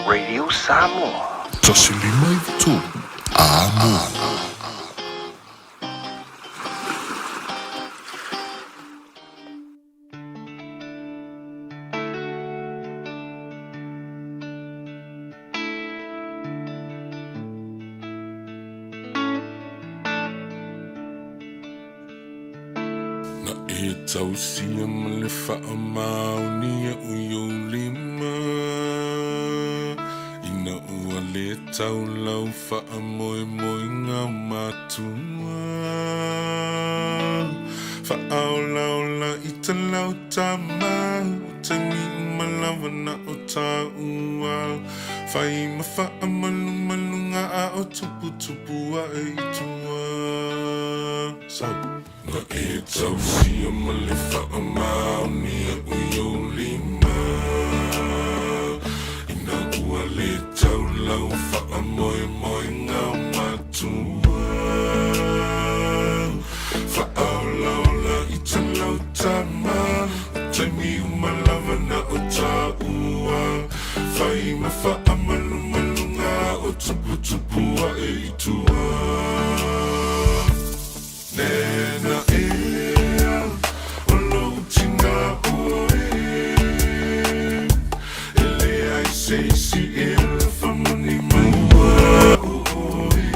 Radio Samoa. Tasilima itu Amo. Na e tausia ma le whaamauni e uyo lima Ina ua le tau lau whaamoe moe ngā matua Whaao lau la i ta lau tama O te mi umalawa na o tā ua Whai ma whaamalu malunga a o tupu tupu a e itua Na e tausia ma le whaamauni e uyo lima Ina ua le tau lau whaamoe moe ngā matua Whaao lau la i ta lau tama O te mi umalawa na o tā ua Whai ma whaamalu malunga o tupu tupu a e itua Nena ea, o lou tina oe Ele ai seisi e la whamani maua oe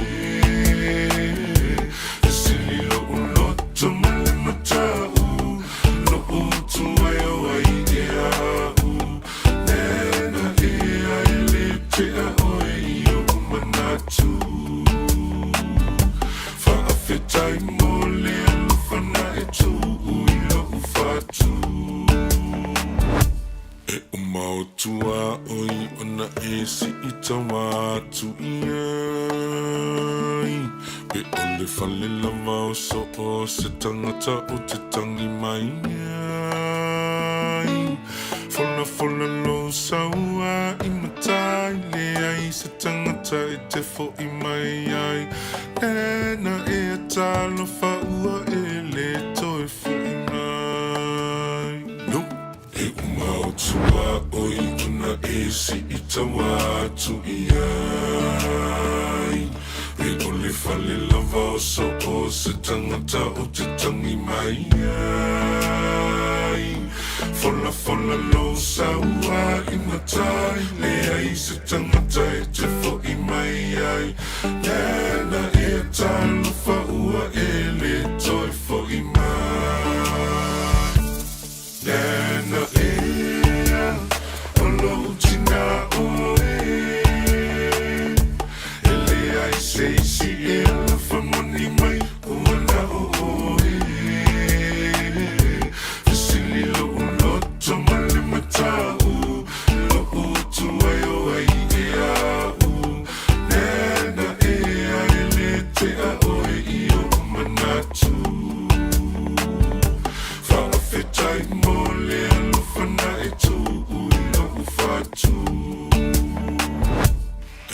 E sili lo loto male matau Lo utu ai o ai e au Nena ea ele te a oe i o manatu Whaafetai mole alufana e tu ui lo ufatu E o mautua oi ona e si ita watu iai Pe ole fale lava o so o se tangata o te tangi mai ai Fola lo saua i matai Le ai se tangata e te fo i mai ai Nena e a talo whaua e le toi fo i mai No E umautua oi una e si i tawatu i ai E ole fale lava o so o se tangata o te tangi mai ai Fola lo saua i matai Le ai se tangata e te fo i mai ai Nena e a talo whaua e le toi fo i mai Nena ea, o lou tina oe Ele ai seisi e la whamani mai ua na oe Sili lo loto male matau Lo utu ai o ai e au Nena ea ele te a oe i o manatu Whaafetai mole alufana e tu ui lo ufatu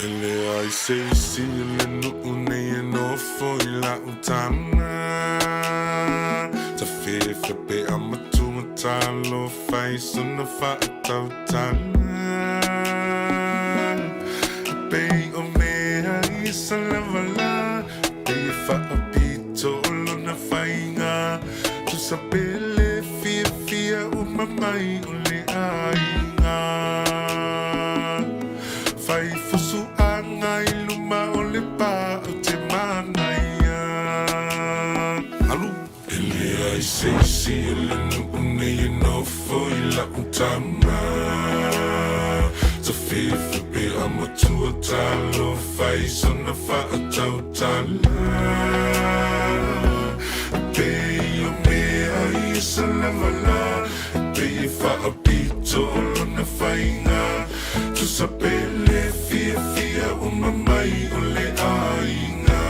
Ele ai seisi le nuu nei e nofo i la utana Ta whiwhi pe amatunga talo whai suna whaatau tana Pei o mea i sa lawala Pei e whaapito o lona whainga Tu sa pele fia o mamai o le ainga Whai fusu anga i luma o le pā o te manaia Alu Ele ai seisi e le nuu nei e nofo i la utama Ta whiwhi pe amatua talo whai sona whaatau tala Pei o mea i sa lawala Pei e whaapito o lona whainga Tu sa pele fia o mamai o le ainga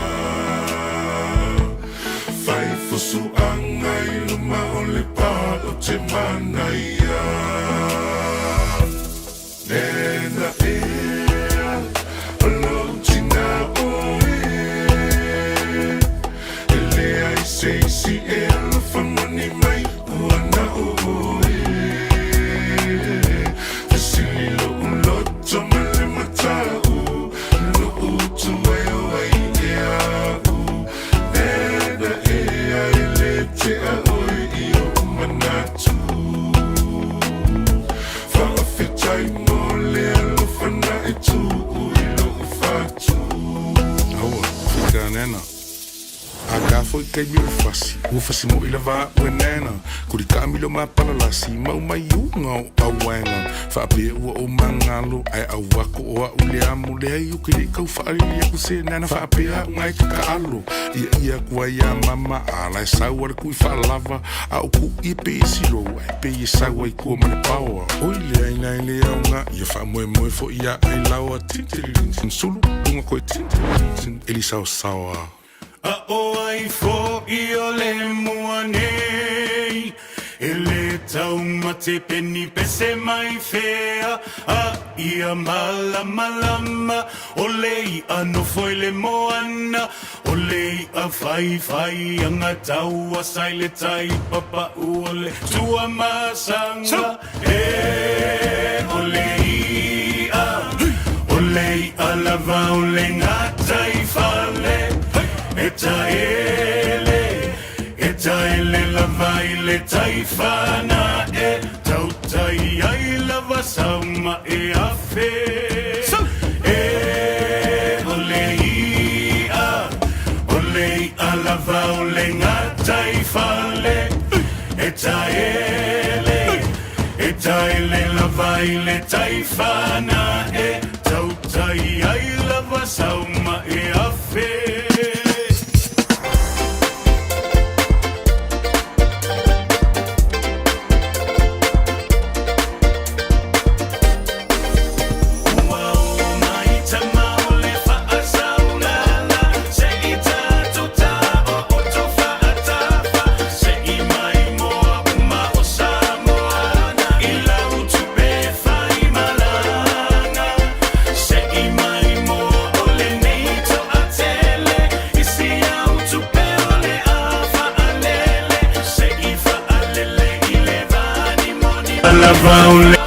Whai fusu anga i luma o le pā o te manaia Nena ea, o lou tina oe Ele ai seisi e la whamani mai ua na oe Sili lo loto male e tu ilo ufatu. Aua, fika nena. Aga foi kai mi fasi, o fasi mo ila va wenena. Kuri kamilo ma palalasi, mau mai unga o awenga. Fa pe o mangalo ai awako o ule amu le ai ukiri kau fa ali ku se nana fa pe a ngai ka alo. Ia ku ia mama ala sa war ku fa lava a ku I pe silo ai pe sa wai ku ma power. Oi le ai nai le nga ia fa mo fo ia ai lawa tintirin sulu dunga ko tintirin elisa sawa. O ai fo I o le mua nei E le tau mate peni pese mai fea A ia mala malama O lei ano foi le moana O lei a fai anga tau a sai le tai papa o le tua masanga E o lei a lava o le ngata I fale Eta ele lava ile taifana tautai ai lava sauma afe olei a lava ole ngatai fale eta ele lava ile taifana tautai ai lava sauma afe Love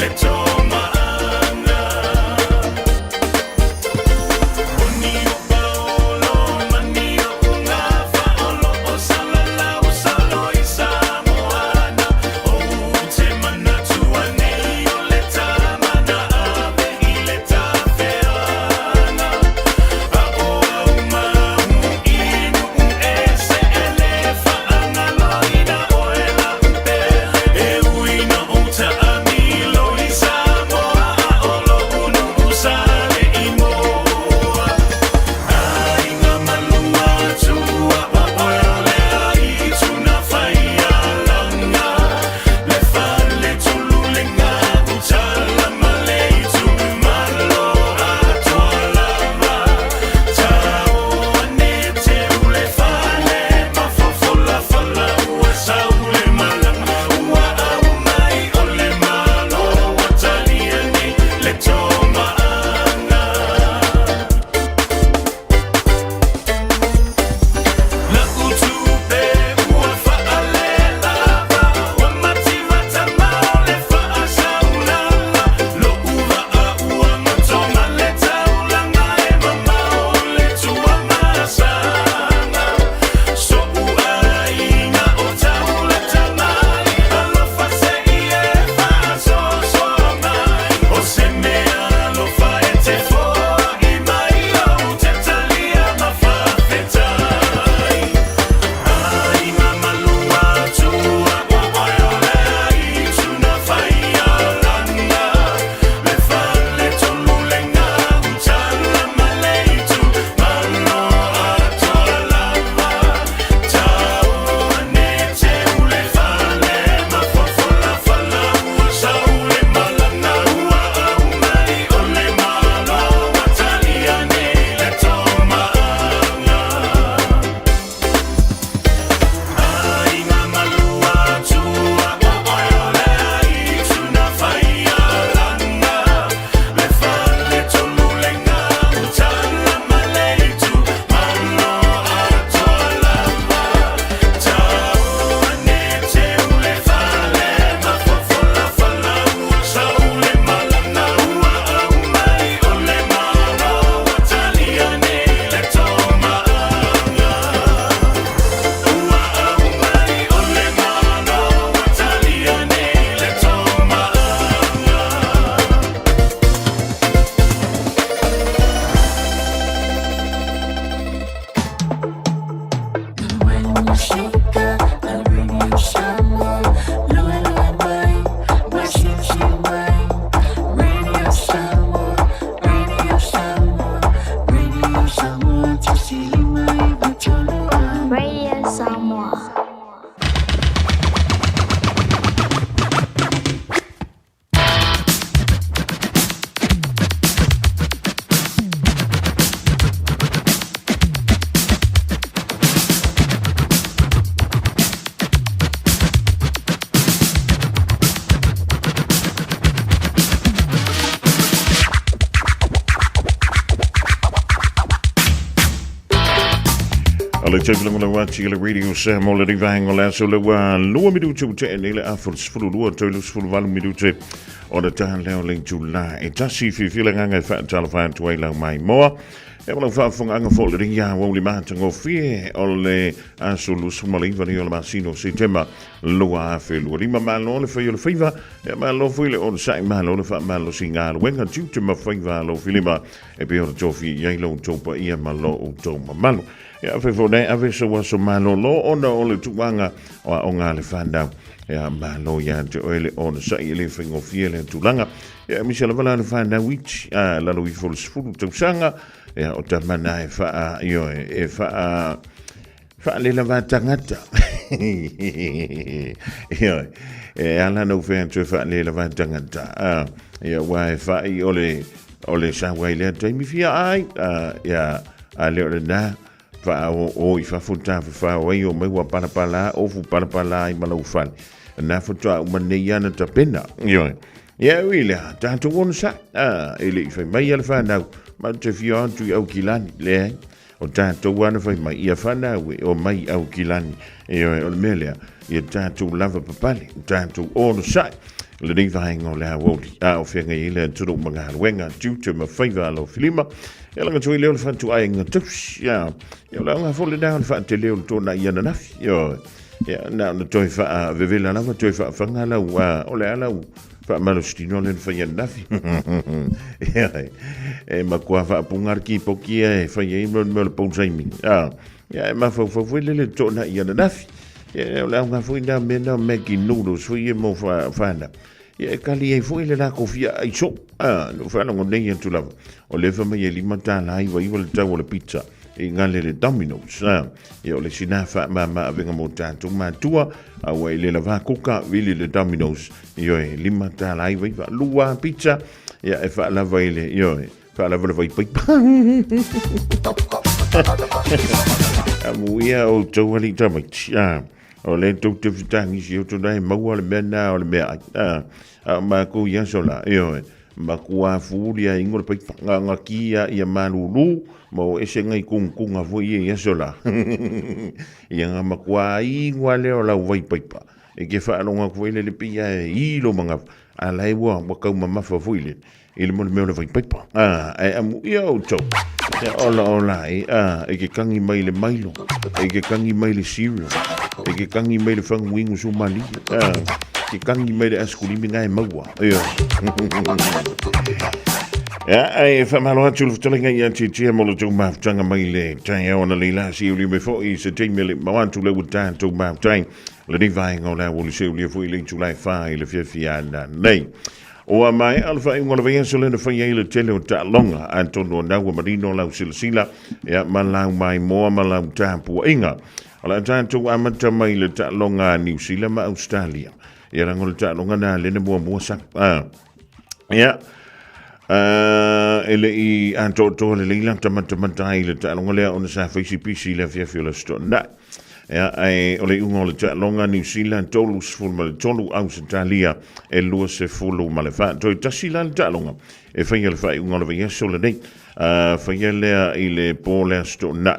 Let's Alle tevelen la watchile radio Sam ole di vango la so la lua mi tu te nele afos fulu lua tolus fulu valu mi tu o da tan leo ling July e tasi fi filanga fa telephone to la mai mo e vola fa fun anga fol ring ya wo li ma tango fi ole aso lu sumali vani ole masino setema lua fe lu lima malo le fe yo le fiva e malo fo le on sai malo le fa malo singa wenga tu ma fiva lo filima e pe o tofi ye lo topa ia malo o to malo ya fe fo nei ave so wa so malo lo ona ole tuanga o nga le fanda ya malo ya te ole on sai le fingo fiele tulanga ya mi se la vala le fanda which la lo fo sfulu tsanga ya o tamana e fa yo e fa le la tangata yo e ala no fe tu fa le la tangata ya wa fa ole sa wa le te mi fia ai ya ale na fa o I fa futa fa o yo me wa para o fu para I malau fan na futa uma nei ana tapena yo ya wila tanto won sa ele fa mai al fa na ma te fia tu au kilani le o tanto wana fa mai ia fa na we o mai au kilani yo o melia ia tanto lava papali tanto on sa le ding va hang on la wodi o fenga ile tu manga wenga tu ma faiva lo filima ela nga tu ile fa tu ai nga tups ya yo la nga fole down fa te le to na ia na yo ya na no toi fa vevela na toi fa fanga la wa o le ala fa malostino le fa ia na e ma kwa fa pungar ki poki e fa ia mo le pon saimi ya ma fa le to na ia na ya la nga fo ina me na me ki noodles fo ia mo fa na ya kali e fo ile la kofia ai so no fa no nei tu la o le fa me li mata la I va le tau le pizza e ngale le Domino's ya o le sina fa ma venga mo tanto ma tua a we le la va kuka vili le Domino's yo e li mata la I va lua pizza ya e fa la va ile yo fa la va pai amuia o tau ali tamai o le tau te fitangi si o tau nai maua le mea na o le mea ma ko ia sola yo ma kua furia ingo le pai nga kia ia manulu mo ese ngai kunga vo ia sola ia nga ma kua ingwa le o la vai paipa e ke fa longa ko ile le pia I lo manga ala e wa ka ma fa fuile ile mo le vai paipa ai amu ia o tau ya ola e ke kangi mai le mailo e ke kangi mai le cereal e ke kangi mai le fanguingu sumali ke kangi mai le askulimi ngai maua ya ai fa malo atu futelinga ya titi mo lo tu ma tanga mai le tai ona le la si uli me fo I se te mele ma wan tu le wuta tu ma tai le ni vai ngola wo le se uli fo ile July 5 le fia na nei o mai alfa I ngona vien sole na fia ile tele o ta longa Antonio na wa marino la silsila ya malau mai mo malau tapu inga ala tanto amata mai le ta longa New Zealand ma Australia ya ngol ta longa na le ne mo sa ya ele I anto le lila tamata ile ta longa le on sa FCPC le fia la sto na ya ai ole ungo le ta longa New Zealand tolu sful ma tolu Australia e lu se fulu ma le fa to tasila ta longa e fa ile fa ungo le yeso le nei fa ile ile pole sto na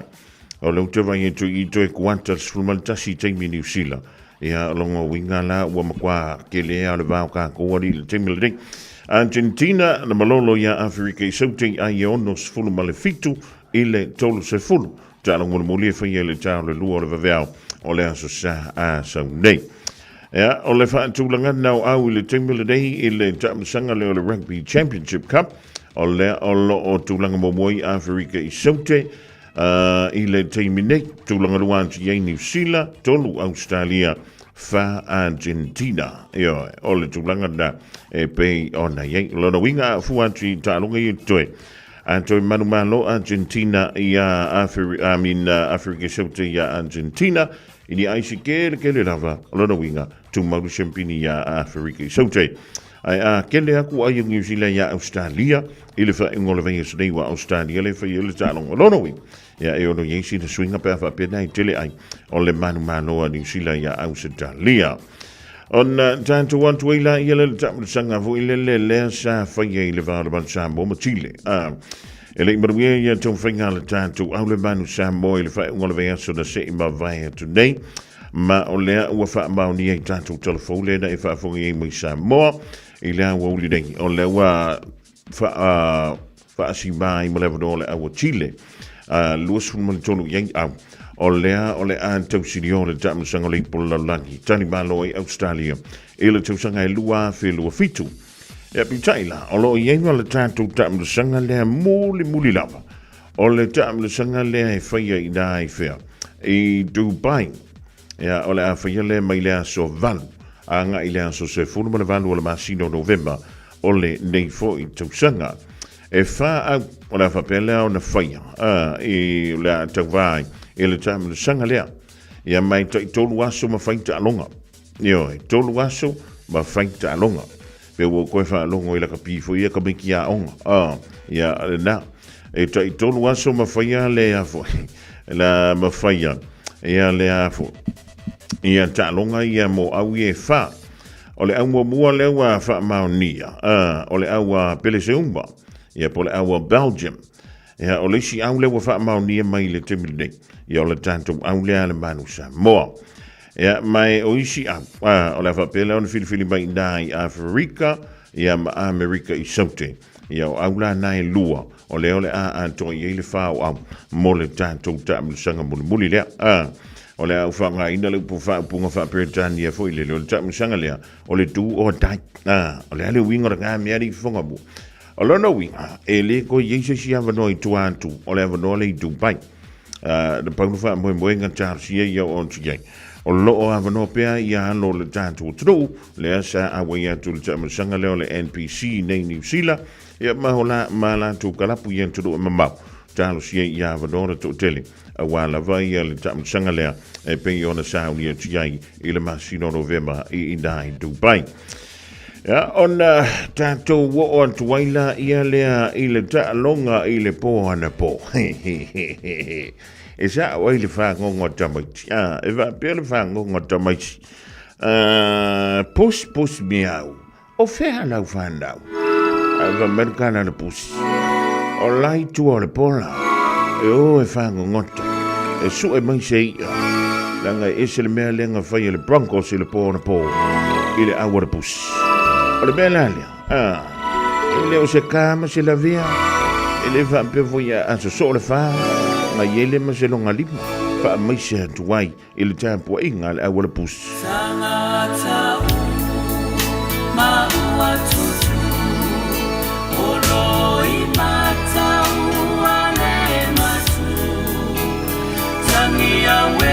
o le te vai tu I to e quanta sful ma tasi te New Zealand ya longa winga la wa makwa ke le ale va ka ko ri le te mil Argentina na malolo ya Afrika I sauti ai ono sfulu ma le fitu ile tolu se fulu talo ngol molie fa yele talo lu le vaveo o le aso sa a sa nei ya o le fa tu langa na au le temile dei ile sanga le rugby championship cup o le o tu langa mo moi Afrika I sauti ile temine tu langa luan ye New Zealand tolu Australia fa Argentina yo o le tu langa da e pe ona ye lo no winga fu anti talo ngi toe Anto Manumalo Argentina ia Afrika Sauti ia Argentina ini aisi kele lava lona winga tu malu champini ia Afrika Sauti ai kele aku ai New Zealand ia Australia ile fa ngole venga se wa Australia le fa ile talong lona winga ya e ono yesi de swinga pa fa pena tele ai o le Manumalo New Zealand ia Australia on tanto want wila ile sanga vo ile le sa fa ile va ba sa mo Chile E le imaruia ia tau whainga le tātou au le manu sa moi le whae unga le vea so na se ima vai atu nei. Ma o lea ua wha mauni ai tātou telefou le na e wha fongi ei mai sa moa. I lea ua uli nei. O lea ua wha asi mai ma lewa no le awa Chile. Luas fun mali tonu iai au. O lea o le an tau sirio le tamu sanga le ipola langi. Tani malo ai Australia. E le tau sanga e lua fe lua fitu. E pitaila, o lo iai ma le tātou tamu sanga lea muli lava. O le tamu sanga lea e whaia i nā i whea. I Dubai. Ja, o le a whaia le mai lea so valu. A nga i lea so se funu mana valu o le masino November. O le nei fo i tausanga. E wha au, o le a whapelea o na whaia. I le a tau vai. E le tamu le sanga lea. Ia mai ta i tolu aso ma whaita alonga. Io, tolu aso ma whaita alonga. Pe ua koe wha alonga i la ka pifo ia ka meki a onga. Ia, na. E ta i tolu aso ma whaia le a fo. La ma whaia. Ia le a fo. Ia tālonga ia mo au e wha. O le au mua le ua wha maonia. O le au pele se umba. Ia po le au Belgium. Ia o le si au le ua wha maonia mai le temili nei. Ia o le tātou au le ale manu sa moa. Ia mai o isi au. O le wha pele o na filifili mai nai Afrika. Ia ma Amerika i saute. Ia o au la nai lua. O le a toi e le wha o au. Mo le tātou tāmilusanga muli lea. O le au whanga ina le upo punga wha Peretania fo i le le tamu sanga lea. O le tu o dai. O le ale winga ngā mea ri whanga bu. O lono winga. E le ko yeise si avano i tuantu. O le avano le i Dubai. Le paunu wha moe ngā tarsia i au onti yai. O lo o avano pea i alo le tātu o tru. Le asa awa i atu le tamu sanga leo le NPC nei New Zealand. Ia mahola mala tu kalapu i atu o mamau. Talo sia i avano le to tele. A wala vai le tamu sanga lea. E pengi ona sauni e tiai i le masino November i nai Dubai. Ja, ona tātou wo o antuaila ia lea i le tālonga i le pō ana pō. E sa o i le whangonga tamaiti. E wa pia le whangonga tamaiti. Pus miau. O whea lau whanau. A wa merkana le pus. O lai tua le pola. E o e whangongota. E su e mai se ia. Langa e se le mea lenga whai le Broncos i le pō na pō. I le awa pus. O le mea lalea. I le o se kāma se la vea. I le whampe foi a so so le wha. Nga iele ma se longa lima. Wha mai se hatuai. I le tāpua inga le awa pus. Tangata ma ua tutu. Olo i mata ua le matu. Tangi a we.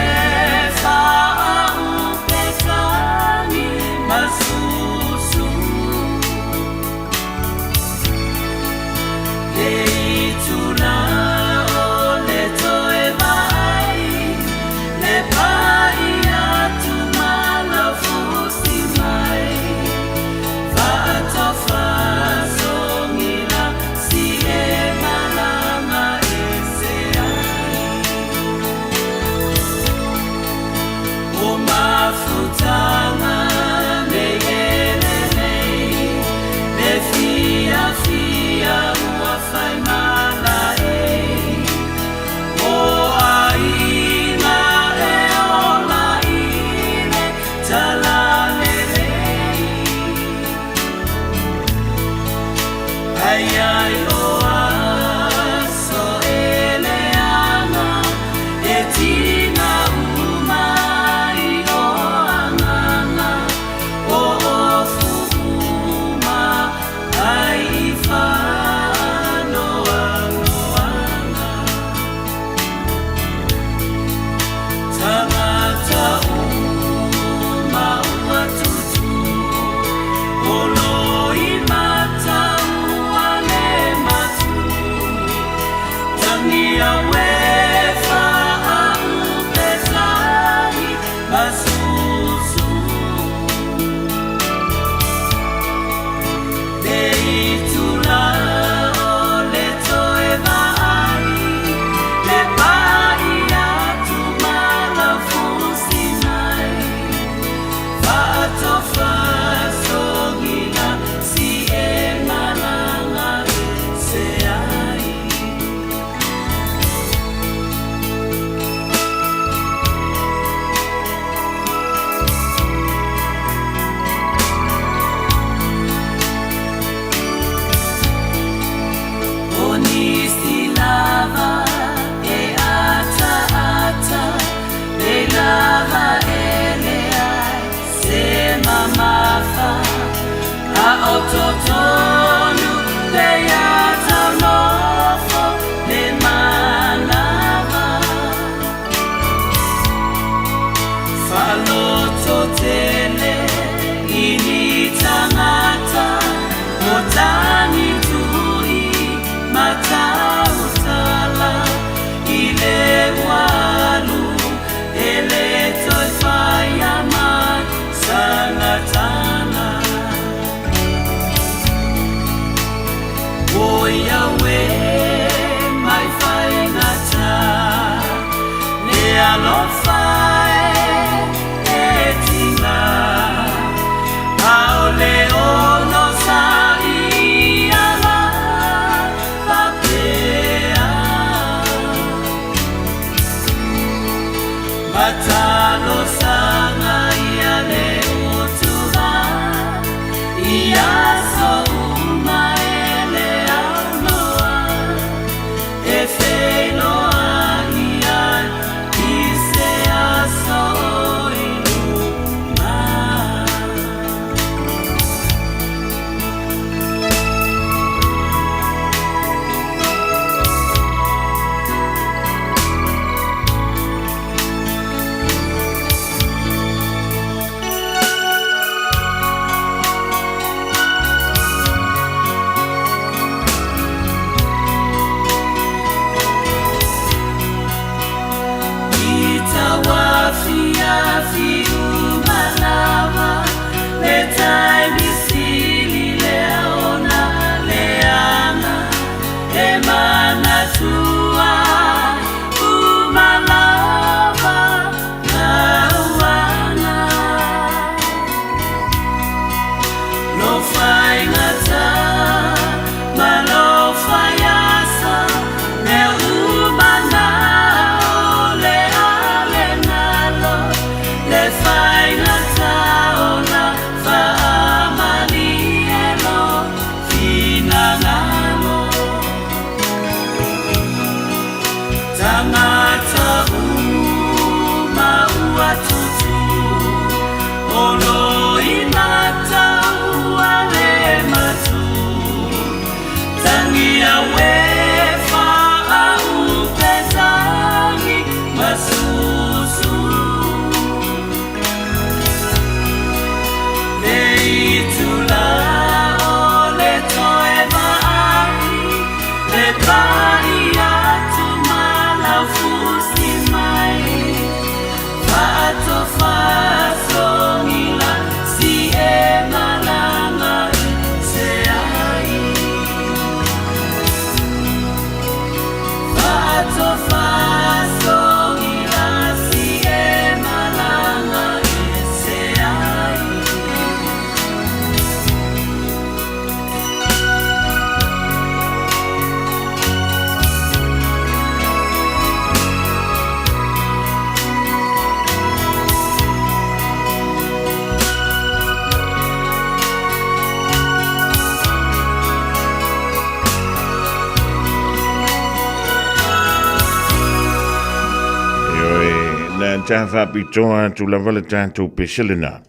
tafa pitoa tu la vale tanto peselena.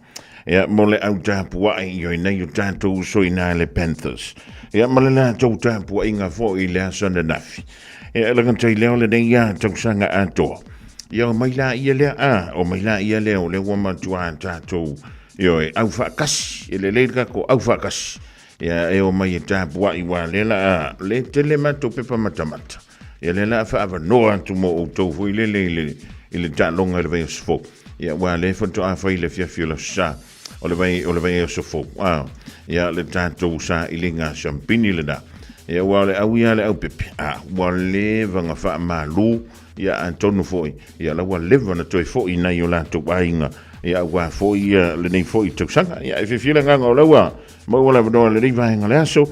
Mole au tapua i nei u tanto soina le Panthers. Malena tau tapua inga fo i le asana nafi. Lagan tai leo le nei ya tau sanga ato. Maila ia le o maila ia le o le wama tua tato. Au fakas, le leika ko au fakas. O mai tapua i wa le tele mato pepa matamata. Le la fa ava no tu mo o tau fu le talonga le vai sfo. Wa le foto a fa le fiafio sa. O le vai sfo. Le tato sa ilinga champini le da. Wa le au ia le au pepe. Wa le vanga fa malu Antonio foi. La wa le vana toi foi na yo la to bainga. Wa foi le nei foi to sanga. If you feeling nga o wa. Mo wala no le riva nga le aso.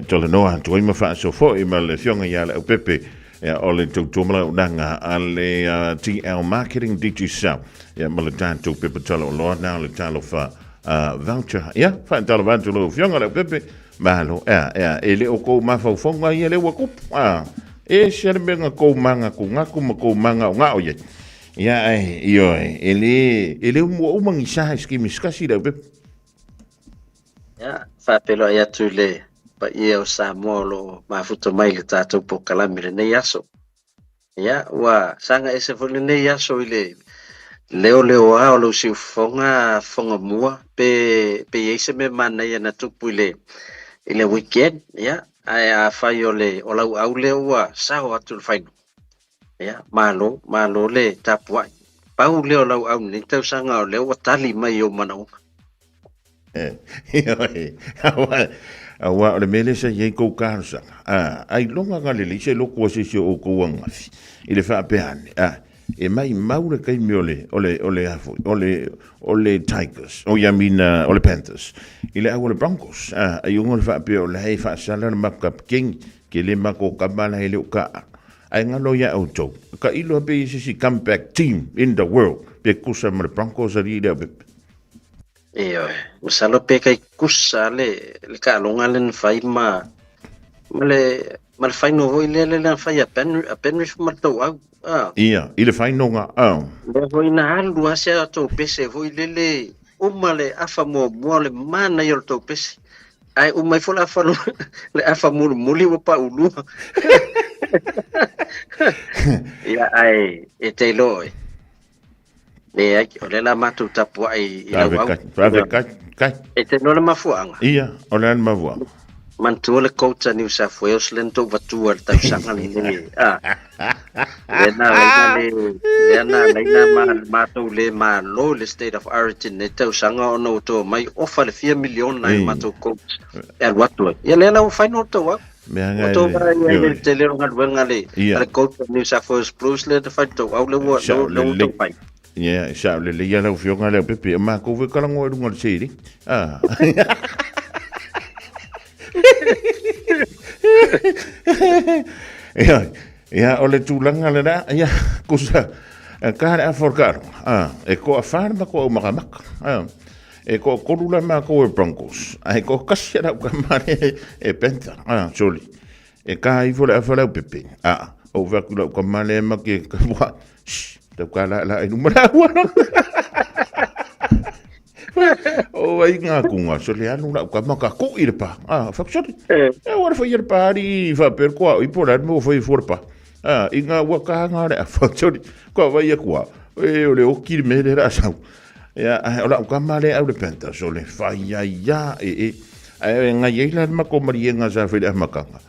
To le no to ima fa so foi ma le fionga le au pepe. O le tūmala unanga a le TL Marketing DG South. Ma le tātou pepe talo loa nā le talo fa voucher. Fa talo voucher lo fionga le pepe. Mahalo, e le o kou mawhauwhonga i le wakup. E siare menga kou manga ko ngaku ma kou manga o ngao ye. E le umangi saha skimi skasi le pepe. Fa pelo ya tu le. Pa ia o Samoa lo mafuta mai le tātou po kalami le nei aso. Wa sanga ese fo le nei aso i leo a o lo si fonga mua pe ese me mana ia na tupu i le weekend, ai a fai o lau au leo wa sao atu le fainu. Malo le tapuai. Pau leo lau au ni tau sanga o leo wa tali mai o manaunga. Awa le mele sa ye ko kansa ai longa ngale le se loko se o ko wanga i le fa peane e mai maure kai miole ole Tigers o yamina ole Panthers i le ole Broncos ai un fa pe ole hai fa sala makap king ke le mako kamala hele ka ai ngalo ya auto ka ilo pe si comeback team in the world pe kusa mo Broncos ari le Masalo pe kai kusa le ka longa len fai ma fai no voi le fai a Penrith ma to au. Ile fai no nga Le voi na alu asia to pese voi le umale afa mo le mana yo to pese. Ai umai fola afa le afa muli wa pa ulu. Ai e te loi. Le ole la matu tapu ai la kai e te no le mafuanga o le mavua mantu le coach New South Wales lento vatua ta sanga ni le matu le malo le state of origin ne tau sanga ono to mai ofa le 4 million na matu coach watu le la final to wa to te le ronga ngale le coach New South Wales Blues le fa to au le wa no to pai sa le ya la fionga le pepe ma ko ve kala ngo dunga siri ole tulanga le da kusa ka a forcar e ko a farma ko makamak e ko kolula ma ko Broncos ai ko kasira ka mare e penta soli e ka i vola pepe o va ko male ma ke wa kala la inu mara wana o ai nga kunga so le anu la ka maka ko irpa fa so ora foi irpa ri fa per qua i por mo foi forpa inga wa ka nga fa so ko vai qua o le o ki me le rasa ola ka male au le penta so le fa ya nga yela ma ko mari nga sa fe le makanga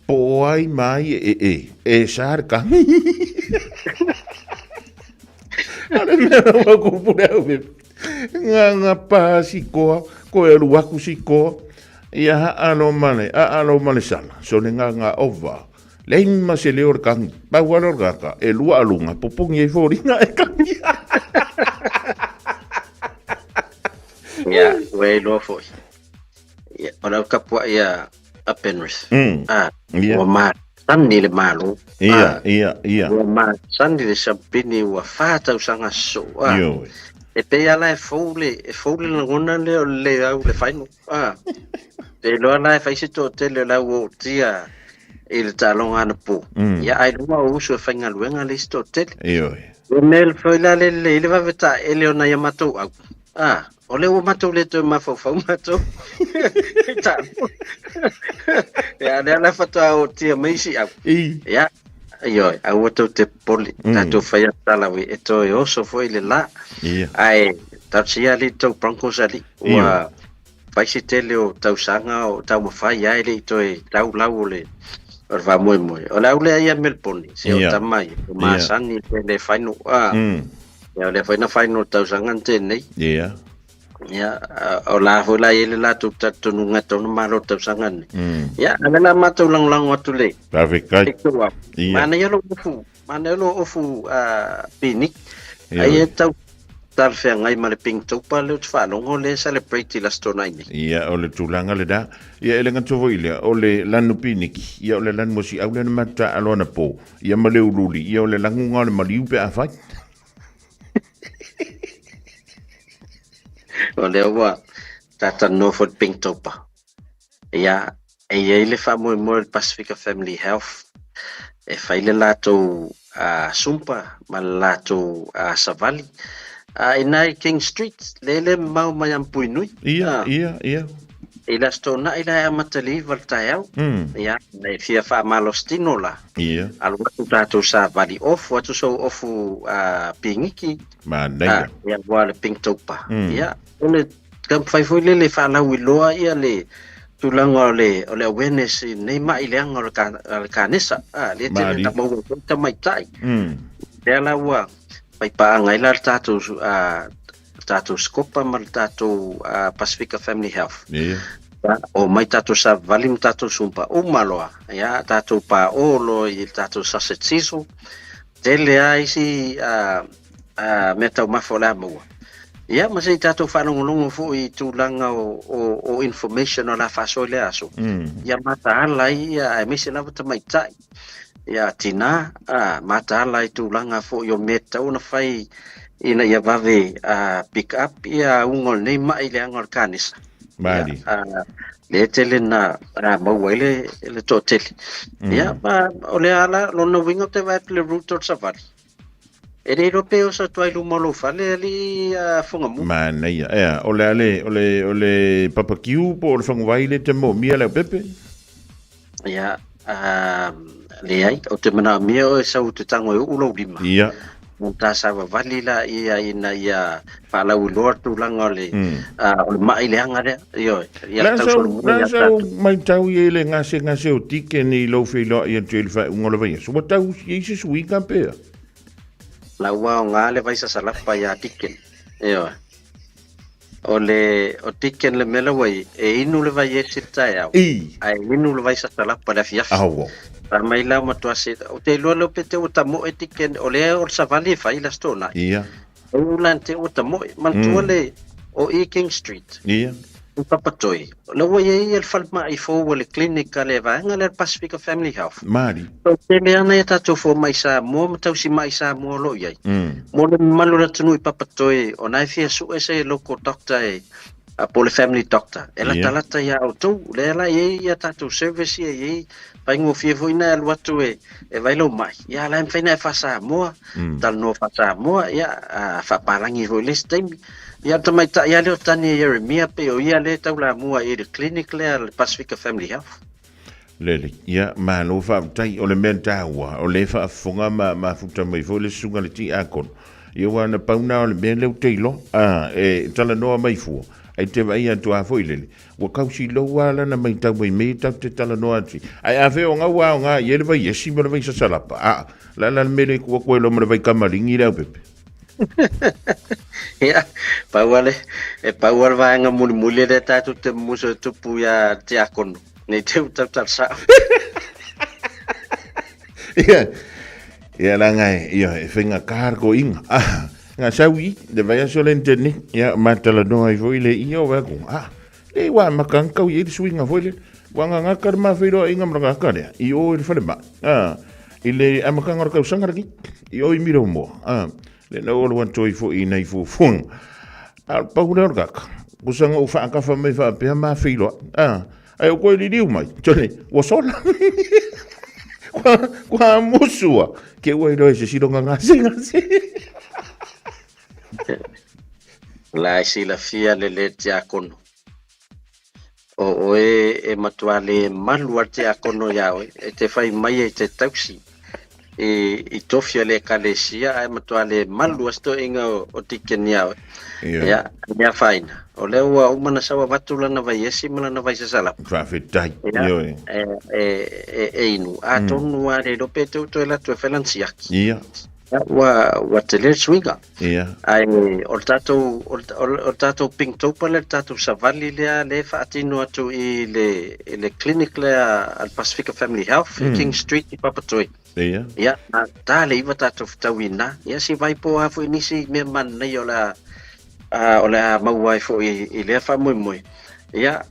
po ai mai e sar ka ale mera wa kupura we nga pa sikoa ko e luaku sikoa ia alo male sala so le nga ova le ma se le or kan pa wala orgaka e lua alunga popungi e foringa e kami we lo foi ona kapua a Penrith wa ma Sandi le malu. Ia. Ma sandi le champini wa fata usanga so. E pe ala e foule le ngona le au le faino. Te lo ala e faisi to te le lau tia i le talonga na po ia ai lua o usu e whaingaluenga le Aristotle Io. o nel foi la le va veta ele ona ia matou au o le o matou le to mafau matou ta ia le ala fata o tia meisi au ia io au to te poli tato fai tala we e to e oso foi le la ai tatsia le to Broncos ali ua vai se tele o tausanga o tau mawhai ai le to e tau lau le o va moi o lau le ia Melbourne se o tamai o masangi le final ia le final tausanga tenei ia o la ho la ele la tu tatu nunga tonu malo tausanga ni ia ala matou lang watu le perfect mana ia lo ofu pinik ai tau tal fe ngai male ping to pa le tfalongo le celebrate la stona ni ia o le tulanga le da ia ele nganto ile o le lanu piniki ia o le lan mosi au le mata alona po ia male ululi ia o le langunga le maliu pe afai o le wa tata no for ping to pa ia e ele fa mo Pacific Family Health e faile lato sumpa malato savali inai King Street lele mau mayam puinui ia ila stona ila amatali valtaiau ia ne fia fa malostino la ia alu tato sa vali off watu so ofu pingiki mandai ia wale ping topa ia ole kam fai foi le fa la wiloa ia le tulanga ole awareness nei mai le ngol kanesa le te ta mo ta mai tai dela wa pai pa ngai la tato skopa mal tato Pacific Family Health o mai tato sa vali tato sumpa o maloa ia tato pa olo i tato sasetsiso tele ai si meta mafola mo ia ma sei tato whanongolongo fu i tūlanga o information o la whaso le aso ia mata ala ia mese lava ta mai tai ia tina mata ala i tūlanga fu i o meta una whai ina ia vave pick up ia ungol nei mai le angol kanisa mari le tele na mawele le to tele ia ma ole ala lona wingo te vai le route or safari ele europeo sa tuai lu molo fale ali fonga mu mana ia ole papakiu po le fonga vai le te mo mia le pepe ia le ai o te mana mia o sa u te tango e ulo lima ia monta sa vali la ia ina ia pala u lor tu langa le o mai le anga le io ia tau mai tau ye le ngase o tike ni lo fe lo ia te fa ngolo vai so tau ye se sui campea la wa ngale vai sa salapa ya tiken io ole o tiken le mela wai e inu le vai sita ya ai inu le vai sa salapa la fiaf pa mai la ma to se o te lo pete o tamo e tiken ole o savali fai la stona ia o lante o tamo man tuale o King Street ia papatoi lo wai el falma I fo le clinic le va ngale Pacific Family Health mari o te le ana ta to fo mai sa mo tau si mai sa mo lo yai mo le malu la tunu papatoi o nai fia su ese local doctor a pole family doctor ela talata ya auto le la ya ta to service ye pai ngo fia voina al watu e vai lo mai ya la mfena fa sa mo tal no fa sa mo ya fa parangi ro le time ia tamai ta ia le tani Jeremia pe o ia le taula mua i le clinic le Pacific Family Health lele ia ma lo fa tai o le menta wa o le fa fonga ma futa mai fo le sunga le ti akon ia wa na pauna o le ben le teilo e tala no mai fu ai te vai atu a foi lele wa kausi lo wala na mai tau mai me tau te tala no ati ai ave o nga ia le vai esi mo le vai sa salapa la mele ko lo mo le vai kamaringi le pepe ia pauale paual va nga muli le tatu te muso tupu ya te akon nei te tau sa ia la ngai ia finga cargo inga nga sawi de vai solente ni ia matala no ai foi le io va con le wa makan kau ia swinga foi le wanga nga karma firo inga mranga kare io il fale ma ile amakan ngor kau sangar ki io I miro mo le no lo wan toi fo I nei fo fun al paula orgak kusanga u fa ka fa me fa pe ma filo ai ko li diu mai tole wo sola Kua musua. Ke ua ilo e se silonga ngase. La sila fia le te akono. O e matua le malu te akono yawe, e te whai mai e te tausi. I tofia le kalesia, e matua le malu asto inga o tikeni yawe. Ia, ia whaina. O leo ua umana sawa watula na vai esi, mana na vai sasala. Whawhetai. E inu. A tonu a re rope te uto e latu e whelansiaki. Ia. Wa te le swinga. Ia. Ai o tatou ping topa le tatou savali le whaatino atu i le clinic le al Pacifica Family Health King Street i Papatoi. Ia. Ia, tā le iwa tatou whtauina. Ia si vai po hafu inisi mea man nei o le mauai fo i lea whamoimoi. Ia,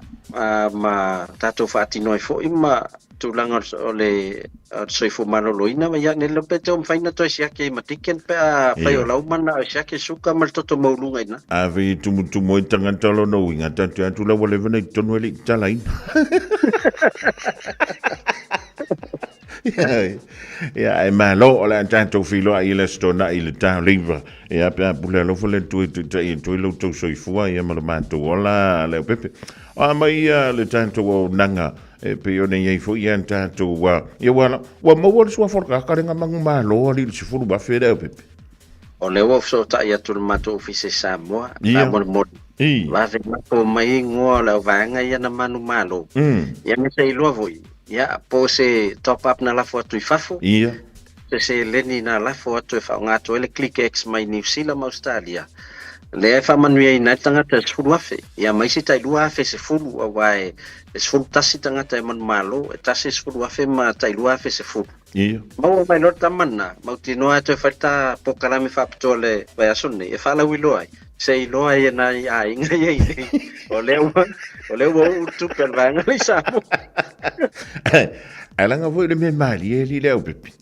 ma tatou whaatino ai fo i ma tulanga o le soifo maloloina ma ia ne lope te omwhaina toi siake i matiken pe a whai o laumana o siake suka mal toto maulunga ina. A vi tumu i tangantalo no winga tatu atu la wale vana i tonu ele i talaina. Ia, e malo o le tatou filo a i le stona i le tau leiva. Ia, pe a pule alofo le tui lau tau soifua ia ma le mātou ola le pepe. A mai le tatou o nanga e pe o nei ai fo ia tatou wa maua le sua forka karenga mangu malo ali le sifuru ba fere pepe. O le wo so ta ia tu matou ofise Samoa, mo va ko mai ngo la vanga ia na manu malo. Ia me sei lo voi. Ia po se top up na la foto i fafo. Ia. Se leni na la foto e fa ngato ele click X mai New Zealand Australia. Le fa manuia ina tangata se fulu afe. Ia mai se tai lua afe se fulu awai. Se fulu tasi tangata e man malo, e tasi se fulu afe ma tai lua afe se fulu. Ia. Mau mai lor tamana, mau tinoa te falta pokalame fa ptole vai asune, e fa la wiloi. Se iloa ia na ia inga ia. O leo utu pel vanga le samu. Alanga foi le me mali e li leo pepe.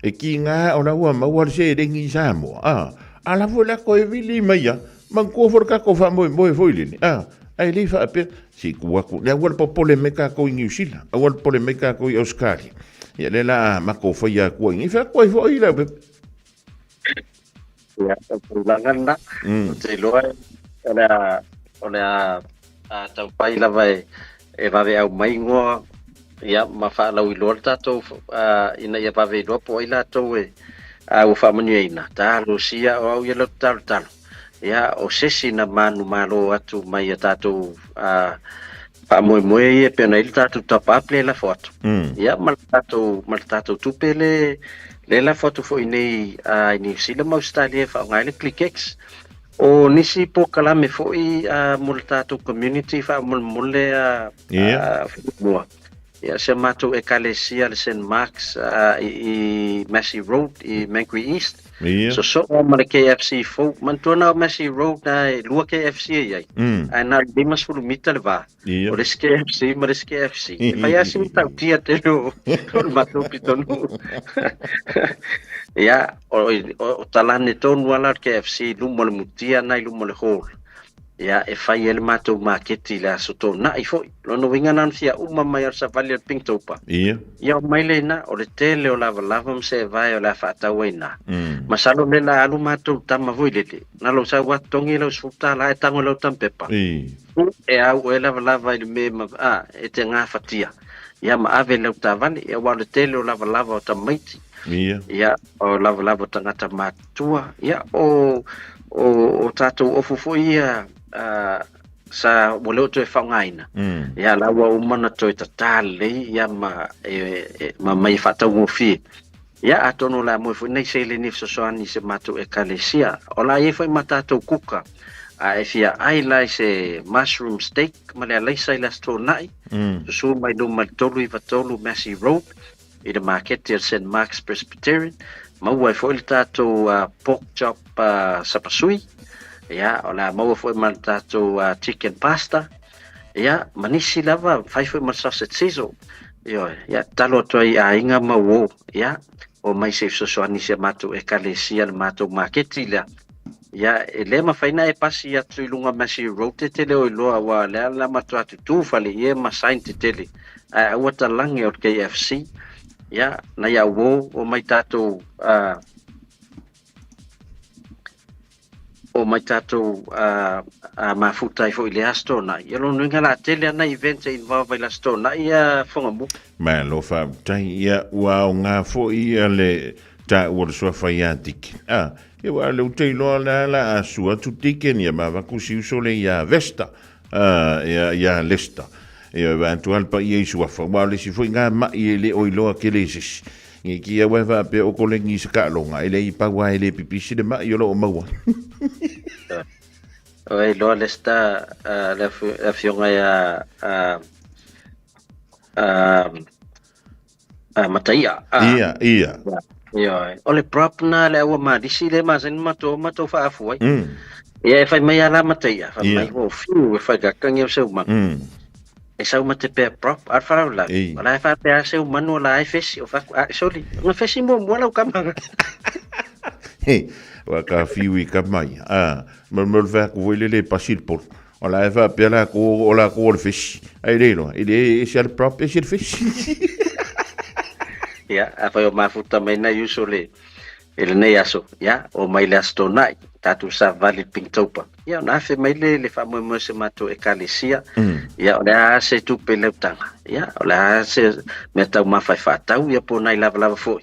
E ki ngā o na ua maua se rengi Samoa. Ala foi la koe vili mai ia. Man kua forka ko fa moi foi lini. Ai li fa pe si kua ku. Le wal popole meka ko New Zealand. Wal pole meka ko Australia. Ia le la mako foi ia kua ngi fa koe foi leo pepe. Ya, pulangan na. Te loa ona tau pai lava e vave au mai ngoa ia ma fa lau I lor tatou ina ia vave loa po ila tau e au fa manu ina ta Lucia o au ia lo talo ia o sesi na manu malo atu mai tatou fa moe e pena il tatou tapa ple la foto ia mal tatou tupele le la foto fo nei a New Zealand Australia fa ngai le click X o nisi po kalame fo I multato community fa mulmule mua ia se mato e kalesia le St Mark's I Massey Road I Mangere East so ma le KFC fo mantona Massey Road na lua KFC ai ana dimas fulu mita le va o le KFC ma le KFC fa ia si tau tia te no mato pitonu ia o talane tonu ala KFC lumo le mutia na lumo le hall ia e fai ele matou maketi le asoto na I foi lono winga nan fia uma mai ar savali ping topa ia mai le na o le tele o lava se vai o la fata wena masalo le la alu matou tama voi le na lo sa watongi lo suta la e tango lo tampepa e au e lava le me e te nga fatia ia ma ave le tavani e wa le tele o lava o tamaiti ia o lava tangata matua ia o tatou ofu fo ia sa moleo to e whaungaina. Ia lawa umana to e tatale ia ma mai whatau ngofi. Ia atono la mo fo nei sele ni soani se mato e kalesia. Ola e foi matatou kuka. E fia ai lai se mushroom steak ma le leisa ila sto nai. So mai do mal tolu I vatolu Massey Road I the market at St Mark's Presbyterian. Mau e foi tatou pork chop sapasui. Ia ola mau foi mal tatou chicken pasta. Ia manisi lava fai foi mal sausage sizzle. Ia talo toi a inga mau ia o mai se soani se matou e kalesia le matou marketi la. Ia e le mafaina e pasi atu I lunga Massey Road te tele o loa wa le la matou atu tu fale ia ma sign te tele. Ua talange o KFC. ia na ia o mai tātou o mai tātou mafuta i fo i le asto na ia lo nunga la tele ana event e involve la sto na ia fonga mu Ma lo fa tai ia ua o ngā fo ia le ta ua le soa fai atik. Ia wa le utei loa la asua tu tiken ia ma vakusi usole ia vesta. Ia lesta. Ia vantu alpa ia isu afa. Wa le si foi ngā mai le oiloa ke le sisi. Ngi ki ia wewa pe o kolengi sa ka longa. Ele i pawa ele pipisi de mai o lo o maua. Oi loa lesta la fionga ia mataia. Ia. Ia. Ole prop na le awa madisi le mazen mato fa afuai. Ia e fai mai ala mataia. Fai mai o fiu e fai gakangi o seu ma. E sau mate pe prop ar farau la. Ola e fai pe a seu manu la e fesi o fa soli. Nga fesi mo la o kamanga. Wa ka fiu I ka mai. Mal va ko le pasil por. Ola e fai pe la ko ola ko le fesi. Ai le no. Ele e ser prop e ser fesi. Ya, apa yo mafuta mai na usually ele nei aso, ya, o mai le asto nai, tatu sa vali pingtopa. Ya, na fe mai le fa mo se mato e kalisia. Ya, ola se tu pele tanga. Ya, ola se meta ma fa tau ya po nai lava foi.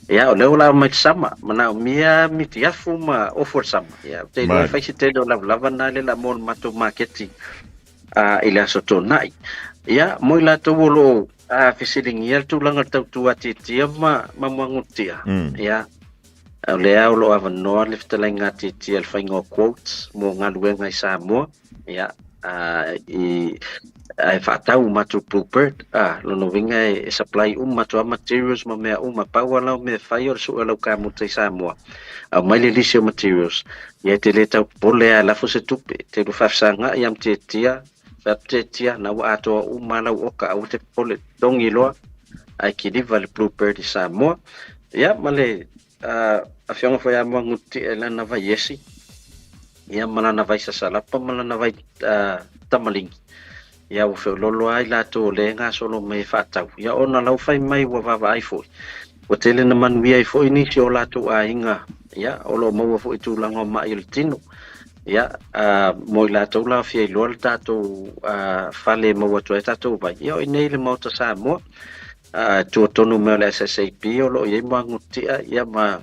Ya, ola mai sama, mana mia mitia fuma offer sama. Ya, te no fa se te do lava na le la mon mato marketi. Ile aso to nai. Ya, mo la to wolo fisilingi al tulanga tautua titia ma mangutia ya lea lo avanoa le fitalenga titia al faingo quotes mo ngaluenga I Samoa ya ai fatau matu bluebird lo novinga e supply matu materials ma mea paua lau me fai or su lau ka muta I Samoa mai le lisio materials ya te le tau pole ala fo se tupe te lu fafsanga yam titia Baptetia na wa ato umala oka au te pole dongi loa ai ki liva le bluebird I Samoa ya male a fionga foi a manguti ela na vai esi ya mala na vai sasalapa mala na vai tamalingi ya o fe lolo ai la to le nga solo me fatau ya ona lau fai mai wa vava ai foi o tele na manui ai foi ni si o la to a inga ya o lo mau foi tu langa mai il tino ya mo la to la fie lo tato fale mo to tato ba yo nei le mo to Samoa tu tonu me le SSAP o lo ye manguti ya ma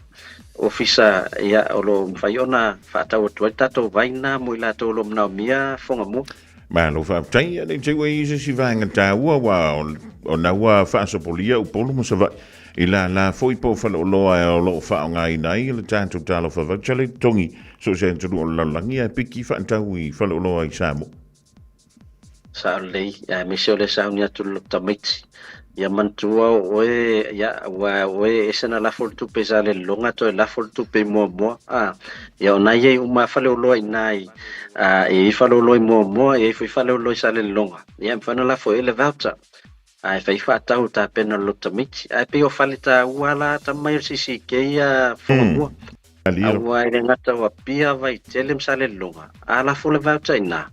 ofisa ya o lo faiona fa tato tato vaina mo la to lo na mia fonga mo Ma lo fa tai ne te we se si vanga ta wa o na wa fa so polia o polo mo sa va la foi po fa lo lo fa ngai nai le tanto talo fa va chale tongi so se tu la langia piki fa ta wi fa lo I Samoa sa lei me se le sa unia tu lo tamiti ya mantua oe ya wa oe esena la fol tu pesale longa to la fol tu pe mo ya ona ye uma fa lo nai e fa lo mo e fa lo sale longa ya fa la fo ele voucher ai fa fa ta uta pena lo tamiti ai pe o falita wala ta mai sisi ke ya fo mo awa ele ngata wa pia vai telem sale longa ala fo le voucher ina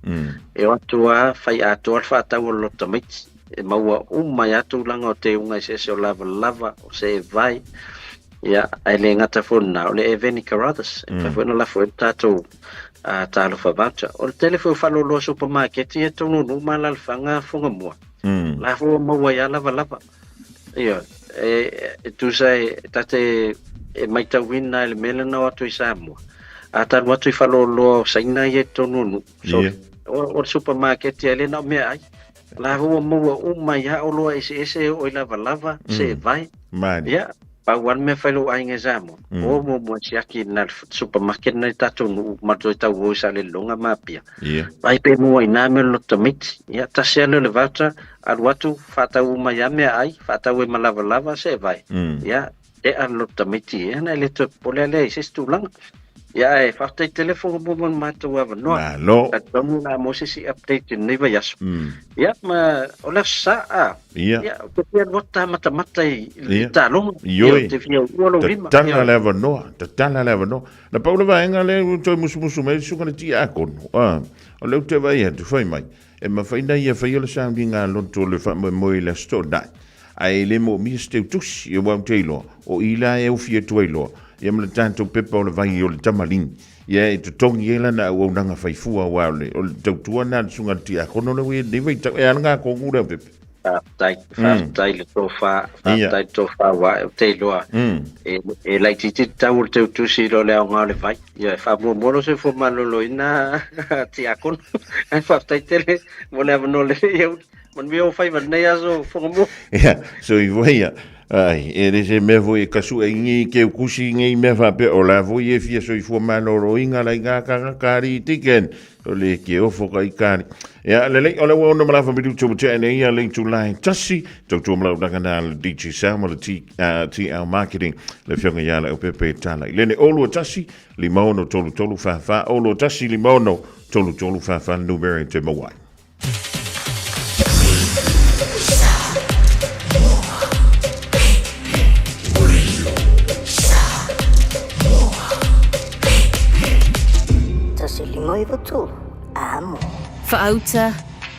e o tua fa ato fa ta lo tamiti maua ya tu langa o te unga se o lava o se vai ya ele ngata fo na o le Eveni Carruthers fa fo na la fo tato talo fa voucher o le telefo fa lo supermarket e tonu no malal fanga fonga mo la fo maua ya lava ia tu sai tate mai ta wina le melana o tu Samoa ata mo tu fa lo saina e tonu no so o supermarket ele na me ai la ho mo ya o lo ese o lava se vai ya pa wan me falo ai ngezamo o mo siaki na supermarket na tato no mato ta wo sale longa mapia vai pe mo ina me lo tomit ya ta se le voucher al watu fata ya me ai fata we malava se vai ya e al lo tomit na le to polele se stulang ya e fata telefono mo mato wa no ta mo na mo si update ni va yas ya ma ola sa ya ko pia wata mata ta long yo te fio lo rima tanga leva no na paulo va enga le to musu me su kana ti akon o le te vai tu foi mai e ma faina ia fai le sounding a lo to le fa mo le sto dai ai le mo mi ste tusi e wa telo o ila e o fie tuelo ia mle tanto pepa o le vai o le tamalin ia e totongi ela na o nanga faifua wa o le tautua na sunga tia kono le we ne vai e anga ko ngura pepe tai le tofa tai tofa wa te loa e lai titi tau te tusi lo le nga le vai ia fa mo mo se fo malolo ina ti akon ai fa tai tele mo le no le eu man vi o fai van nei aso fo mo ia so I vai ai e se me voi kasu e ngi ke kusi ngi me fa pe o la voi e fia so I fo malolo inga la nga kari tiken o le ke o fo kai kari ia le o le wono mala fa bidu tu te nei ia le tu lai tasi tu mala da kana le DJ Sam le TL marketing le fionga ia le pepe tala le ne olo tasi limono tolu fa olo tasi limono tolu fa numero te mo wai Moi votu. Amo. Whaauta,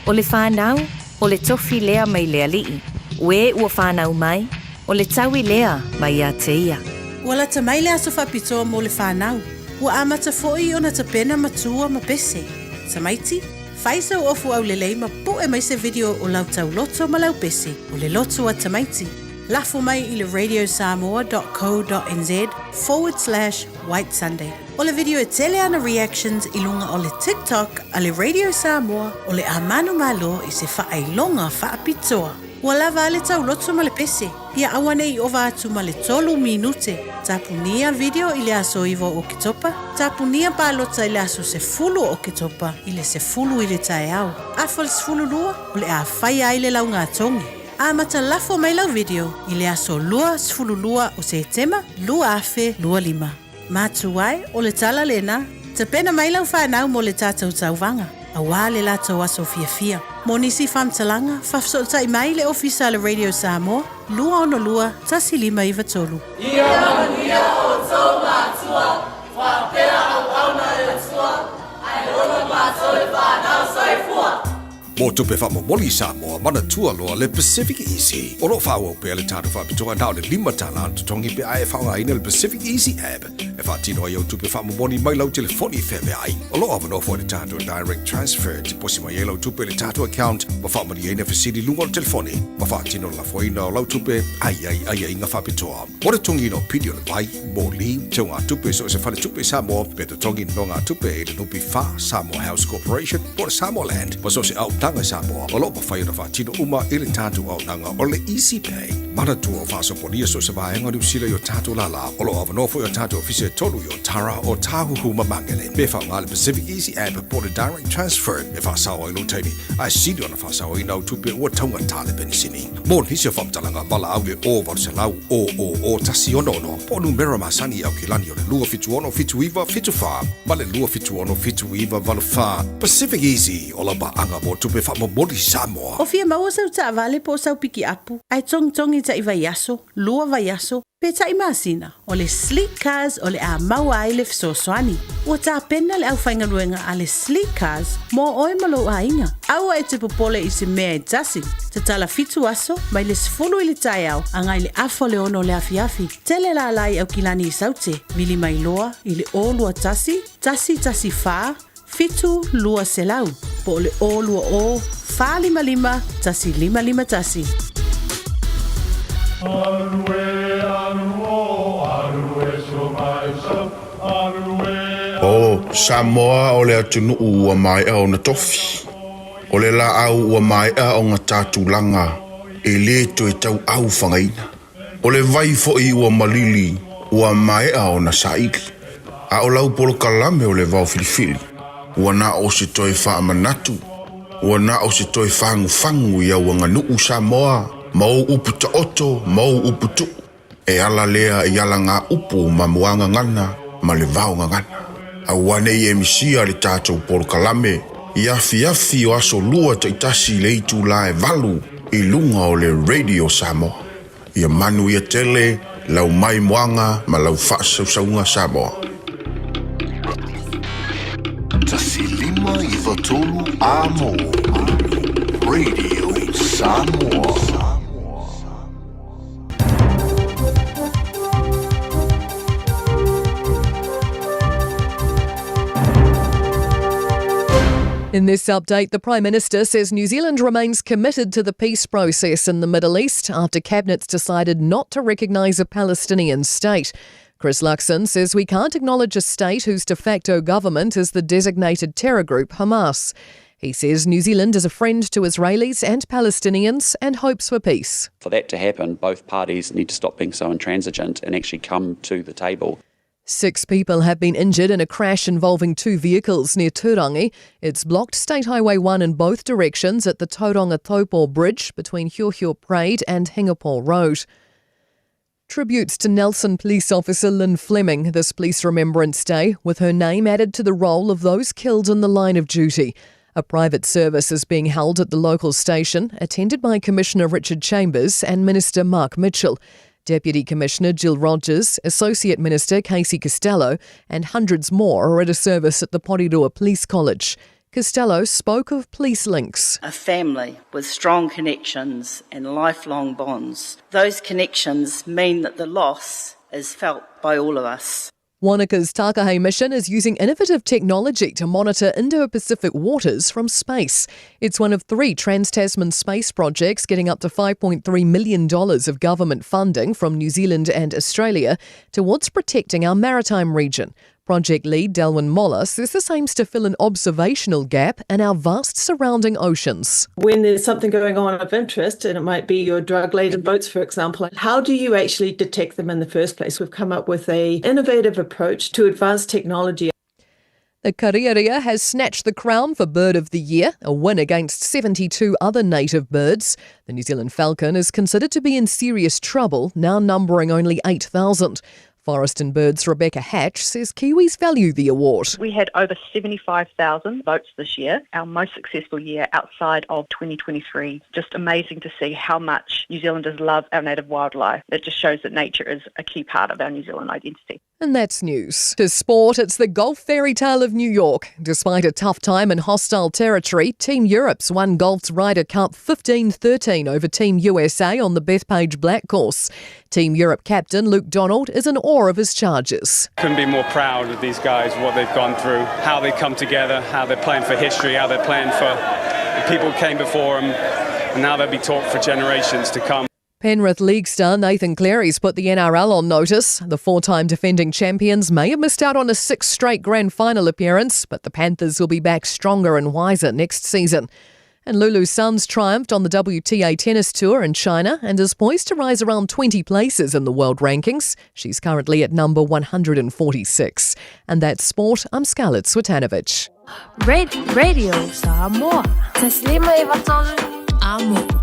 o le whanau, o le tofi lea mai lea lii. Ue ua whanau mai, o le taui lea mai a te ia. Ua la tamai lea so whapitoa mo le whanau. Ua amata foi ona ta pena matua ma pese. Tamaiti, whaisa o ofu au lelei ma po e mai se video o lau tau loto ma lau pese. O le loto a tamaiti. Lafo mai I le radiosamoa.co.nz/White Sunday. O le video e tele ana reactions I lunga o le TikTok a le Radio Samoa o le amano malo I se whaailonga whaapitoa. Ua lava ale tau loto ma le pese. Ia awane I ova atu ma le 3 minute. Tapunia video I le aso iwo o kitopa. Tapunia palota I le aso se fulu o kitopa. I le se fulu I le tae au. Afo le se fulu lua o le a whai ai le launga atongi. A mata lafo mai lau video I le aso lua sfulu lua o se tema lua afe lua lima. Matu ai o le tala lena, te pena mai lau whanau mo le tātou tauwanga. A wā le lātou aso fia. Mo nisi whamtalanga, whafsota I mai le ofisa le Radio Samoa, lua ono lua, tasi lima iwa tolu. Ia mania o tau mātua, whapea au auna e tua, ai rola mātou e whanau saifua. Mo tupe whamomoli Samoa, mana tua loa le Pacific Easy. O lo whaua pe le tātou whapitoa nao le 5 tala tongi pe ai whaunga ina le Pacific Easy app. E whaatino ai au tupe whamomoli mai lau telefoni whewe ai. O lo awanofo le tātou direct transfer, ti posi mai e lau tupe le tātou account, ma whamani e ne fasiri lunga o telefoni. Ma whaatino la foina o lau tupe, ai inga whapitoa. O le tongi no pidio le vai, mo li, te ngā tupe so se whale tupe Samoa, pe to tongi no ngā tupe e le nupi wha Samoa House Corporation, o le Samoa Land, ma so se au tanga Samoa, o lopa whai na whaatino uma i le tātou au nanga o le Easy Pay. Mana tua o whasoponia so se vaenga ni usila yo tātou lala, o lo awanofo yo tātou fise tolu yo tara o tāhuhu mamangele. Me wha ngā le Pacific Easy app po le direct transfer, me wha sawa ilo taimi, ai sidi ona wha sawa inau tupe ua taunga tāle penisini. Mo nisi o whamtalanga bala au le o varu se lau o tasi ono, po numera masani au kilani o le lua fitu ono fitu iwa fitu wha, ma le lua fitu ono fitu iwa valu wha. Pacific Easy, o la ba anga mo tupe whamomori Samoa. O fia maua sau ta vale po sau piki apu, ai tongi ta iwa yaso, lua va yaso, pe ta imasina, o le sleek cars o le a maua ai le fisoswani. Ua ta pena le au whainga luenga a le sleek cars, mo oe malo a inga. Aua e te popole I se mea e tasi, te tala fitu aso, mai le sfulu I le tai au, angai le afo le ono le afi. Tele la lai au kilani I saute, mili mai loa, I le o lua tasi faa, fitu lua selau, po le o lua o, faa lima, tasi lima tasi. O Samoa o le atunu ua mai au na tofi. O le la au ua mai au ngā tātulanga e le to e tau au whangaina. O le vai fo I ua malili ua mai au na saiki. A o lau polo kalame o le vau filifili. Ua na o se toi wha manatu. Ua na o se toi whangu ia ua nganuu Samoa. Mau upu ta oto, mau upu tu. E ala lea I ala ngā upu ma muanga ngana, ma le vau ngana. A wane I emisia le tātou polo kalame. Iafi o aso lua ta itasi le itu la e valu I lunga o le Radio Samoa. Ia manu ia tele, lau mai muanga, ma lau whaasaunga Samoa. Tasi lima I vatolu amo. Radio Samoa. In this update, the Prime Minister says New Zealand remains committed to the peace process in the Middle East after Cabinet's decided not to recognise a Palestinian state. Chris Luxon says we can't acknowledge a state whose de facto government is the designated terror group Hamas. He says New Zealand is a friend to Israelis and Palestinians and hopes for peace. For that to happen, both parties need to stop being so intransigent and actually come to the table. 6 people have been injured in a crash involving 2 vehicles near Turangi. It's blocked State Highway 1 in both directions at the Tauranga Taupo Bridge between Hiuhiu Parade and Hingapore Road. Tributes to Nelson Police Officer Lynn Fleming this Police Remembrance Day, with her name added to the roll of those killed in the line of duty. A private service is being held at the local station, attended by Commissioner Richard Chambers and Minister Mark Mitchell. Deputy Commissioner Jill Rogers, Associate Minister Casey Costello, and hundreds more are at a service at the Porirua Police College. Costello spoke of police links. A family with strong connections and lifelong bonds. Those connections mean that the loss is felt by all of us. Wanaka's Takahe mission is using innovative technology to monitor Indo-Pacific waters from space. It's one of 3 Trans-Tasman space projects getting up to $5.3 million of government funding from New Zealand and Australia towards protecting our maritime region. Project lead Delwyn Moller says this aims to fill an observational gap in our vast surrounding oceans. When there's something going on of interest, and it might be your drug-laden boats, for example, how do you actually detect them in the first place? We've come up with an innovative approach to advanced technology. The kariaria has snatched the crown for Bird of the Year, a win against 72 other native birds. The New Zealand falcon is considered to be in serious trouble, now numbering only 8,000. Forest and Birds' Rebecca Hatch says Kiwis value the award. We had over 75,000 votes this year, our most successful year outside of 2023. Just amazing to see how much New Zealanders love our native wildlife. It just shows that nature is a key part of our New Zealand identity. And that's news. To sport, it's the golf fairy tale of New York. Despite a tough time in hostile territory, Team Europe's won golf's Ryder Cup 15-13 over Team USA on the Bethpage Black course. Team Europe captain Luke Donald is in awe of his charges. Couldn't be more proud of these guys, what they've gone through, how they come together, how they're playing for history, how they're playing for the people who came before them, and now they'll be taught for generations to come. Penrith League star Nathan Cleary's put the NRL on notice. The 4-time defending champions may have missed out on a 6th straight grand final appearance, but the Panthers will be back stronger and wiser next season. And Lulu Sun's triumphed on the WTA tennis tour in China and is poised to rise around 20 places in the world rankings. She's currently at number 146. And that's sport. I'm Scarlett Swetanovic. Radio Samoa. Taslima Ivatol Amo.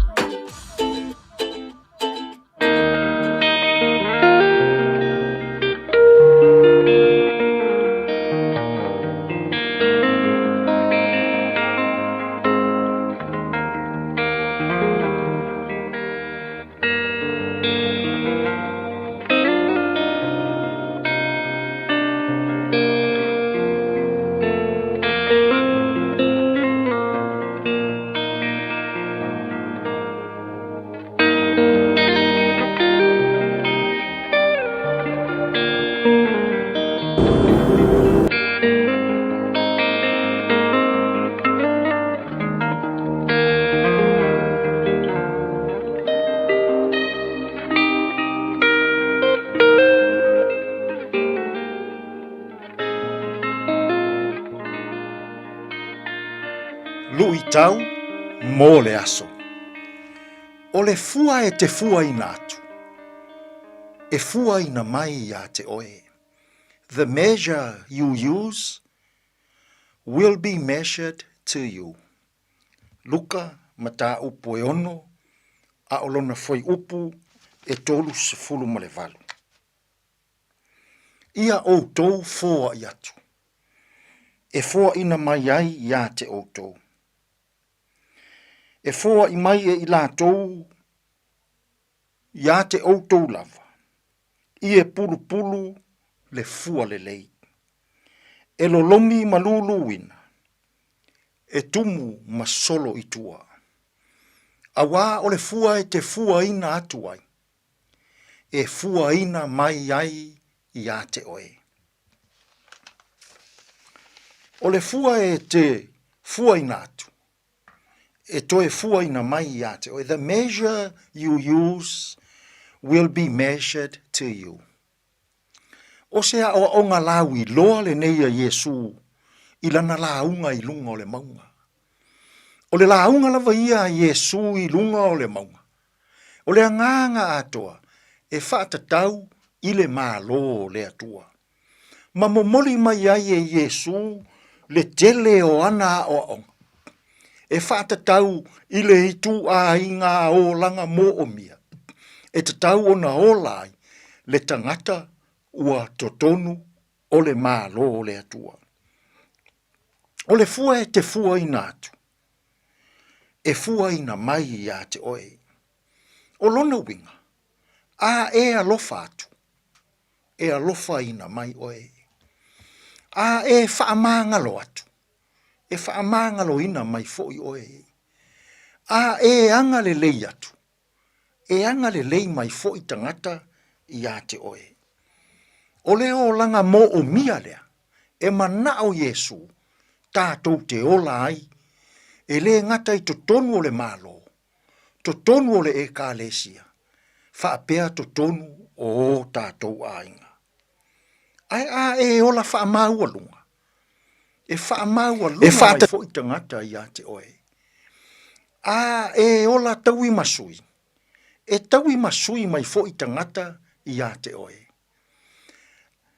Lui tau, mō le aso. O le fua e te fua ina atu. E fua ina mai ia te oe. The measure you use will be measured to you. Luka mata upu e ono, a olona foi upu e tolu se fulu ma le valu. Ia o tou fua i atu. E fua ina mai ai ia te o tou. E fua i mai e i lātou, ia te outou lava. I e pulu pulu le fua le lei. E lolomi malulu wina. E tumu masolo i tua. Awa o le fua e te fua ina atuai. E fua ina mai ai ia te oe. O le fua e te fua ina atu. E toe fua ina mai ia te oe. The measure you use will be measured to you. O sea o onga lawi loa le neia Yesu i lana launga i lunga o le maunga. O le launga lava ia Yesu i lunga o le maunga. O le anganga atoa e whaatatau i le mālo le atua. Ma momoli mai ai e Yesu le tele o ana o onga. E whaatatau i le hitu a inga o langa mo o mia. E tatau o na olai le tangata ua totonu o le mālo o le atua. O le fua e te fua ina atu. E fua ina mai ia te oe. O lona winga, a e alofa atu. E alofa ina mai oe. A e whaamangalo atu. E whaamangalo ina mai foi oe. A e anga le lei atu. E anga le lei mai foi tangata ia te oe. O leo langa mo o mia lea. E mana o Yesu. Tātou te ola ai. E le ngata i to tonu o le malo. To tonu o le e kālesia. Whaapea to tonu o tātou ainga. Ai a e ola whaamau alunga. E whaamau alunga mai fo i tangata i a te oe. A e ola taui masui. E taui masui mai fo i tangata i a te oe.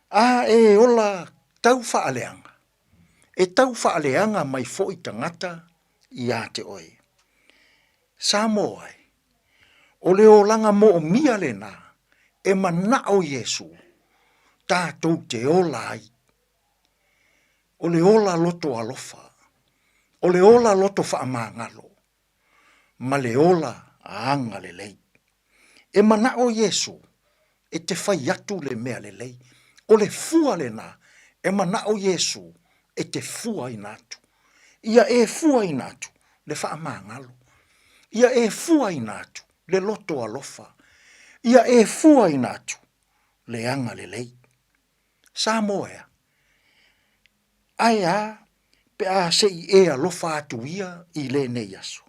A e ola tau whaaleanga. E tau whaaleanga mai fo i tangata i a te oe. Samoai, o leo langa mo o mia le nā, e mana o Yesu, tātou te ola ai. O le ola loto alofa, o le ola loto whaamangalo, ma le ola aanga le lei. E mana o Yesu, e te whai atu le mea le lei. O le fua le nā, e mana o Yesu, e te fua inatu. Ia e fua inatu, le whaamangalo. Ia e fua inatu, le loto alofa. Ia e fua inatu, le anga le lei. Samoea. Ai a, pe a se i e alofa atu ia i le ne yaso.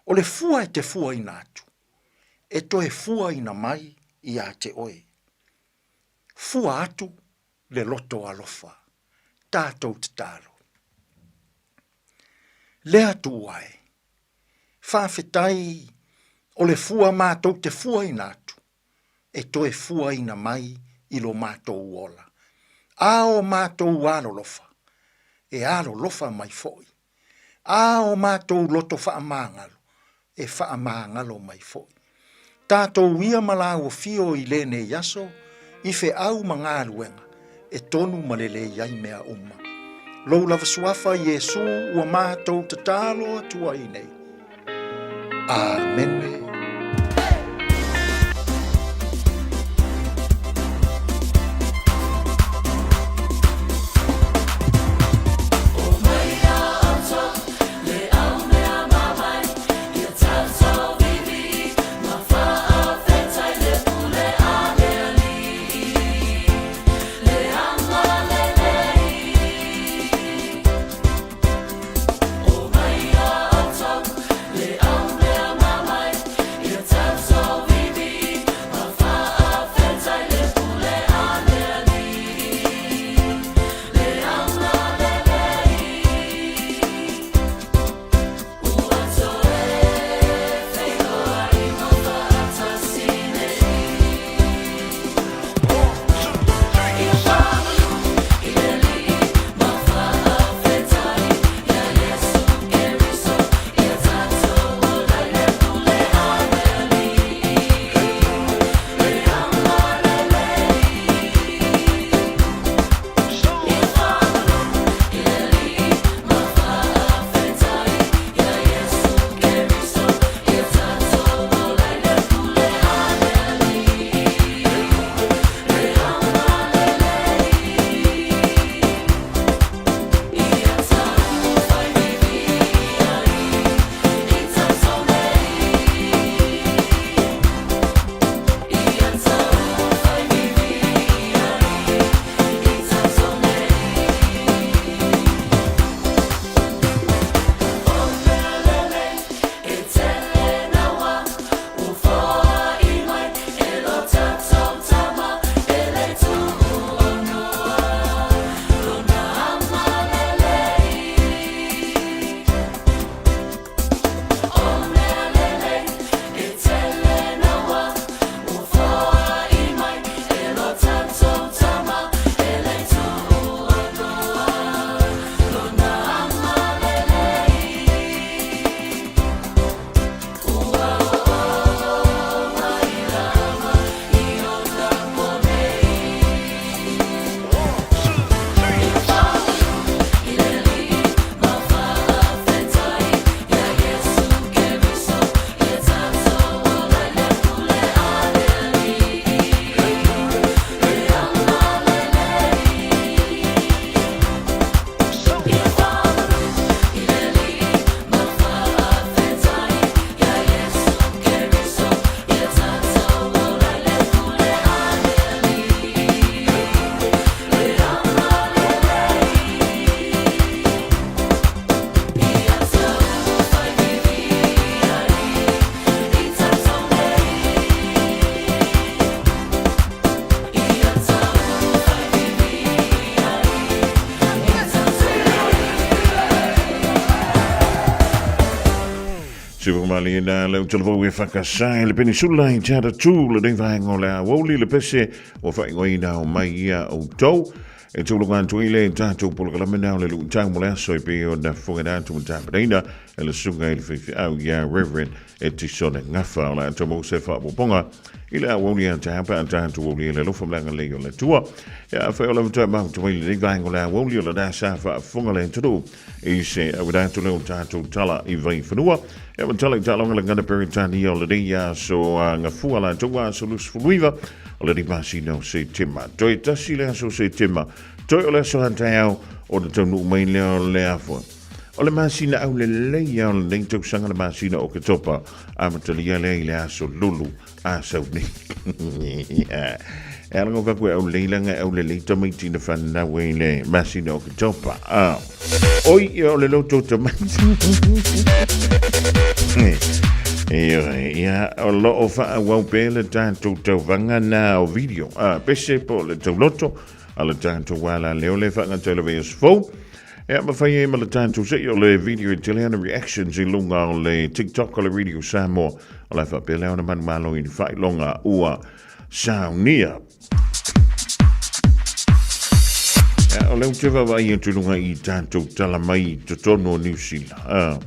O le fua e te fua inatu. E to e fua ina mai i a te oe. Fua atu le loto alofa. Tātou te talo. Le atu ai. Whawhetai o le fua mātou te fua inatu. E to e fua ina mai i lo mātou ola. A o mātou alolofa. E alolofa mai foi. A o mātou loto whaamangalo. E whaamangalo mai foi. Tātou ia malau o fio i lene yaso. I fe au mangaruenga. E tonu malele iai mea umma. Lou lava suafa Yesu ua mātou te talo atua i nei. Amen. Mama, Siwa mali na le utalo we fakasai le peninsula in tata tu le vai ngola woli le pese o fa ngoina o mai o tau e tu lugan tu ile tatu polo kala mena le utang mo le so pe o da fonga tu tapina e le sunga il fi au ya reverend e ti sone ngafa la to mo se fa ponga ile a woli an tapa an tatu woli le lo fomla le yo le tua ya fa o le tama tu ile vai ngola woli le da sa fa fonga le tu e se a wada tu le tatu tala i vai fanua e mo tala tala ngala ngana peritani o le dia so nga fuala toa so lus fuluiva o le masino se tema toi tasile so se tema toi o le so antao o le tonu mai le afo o le masina au le ya o le tou sanga le masina o ke topa a matalia le aso lulu a so ni e algo ka ko o le langa o le tamai tina fana we le masina o ke topa oi o le loto tamai ia o lo o fa wa pele tanto to vanga na o video pese po le to loto ala tanto wala le ole fa nga television fo e ma fa ye ma le tanto se yo le video Italian reactions in lunga le TikTok o le video samo ala fa pele ona man malo in fa longa ua saunia o le uteva va i tu lunga i tanto tala mai to tono New Zealand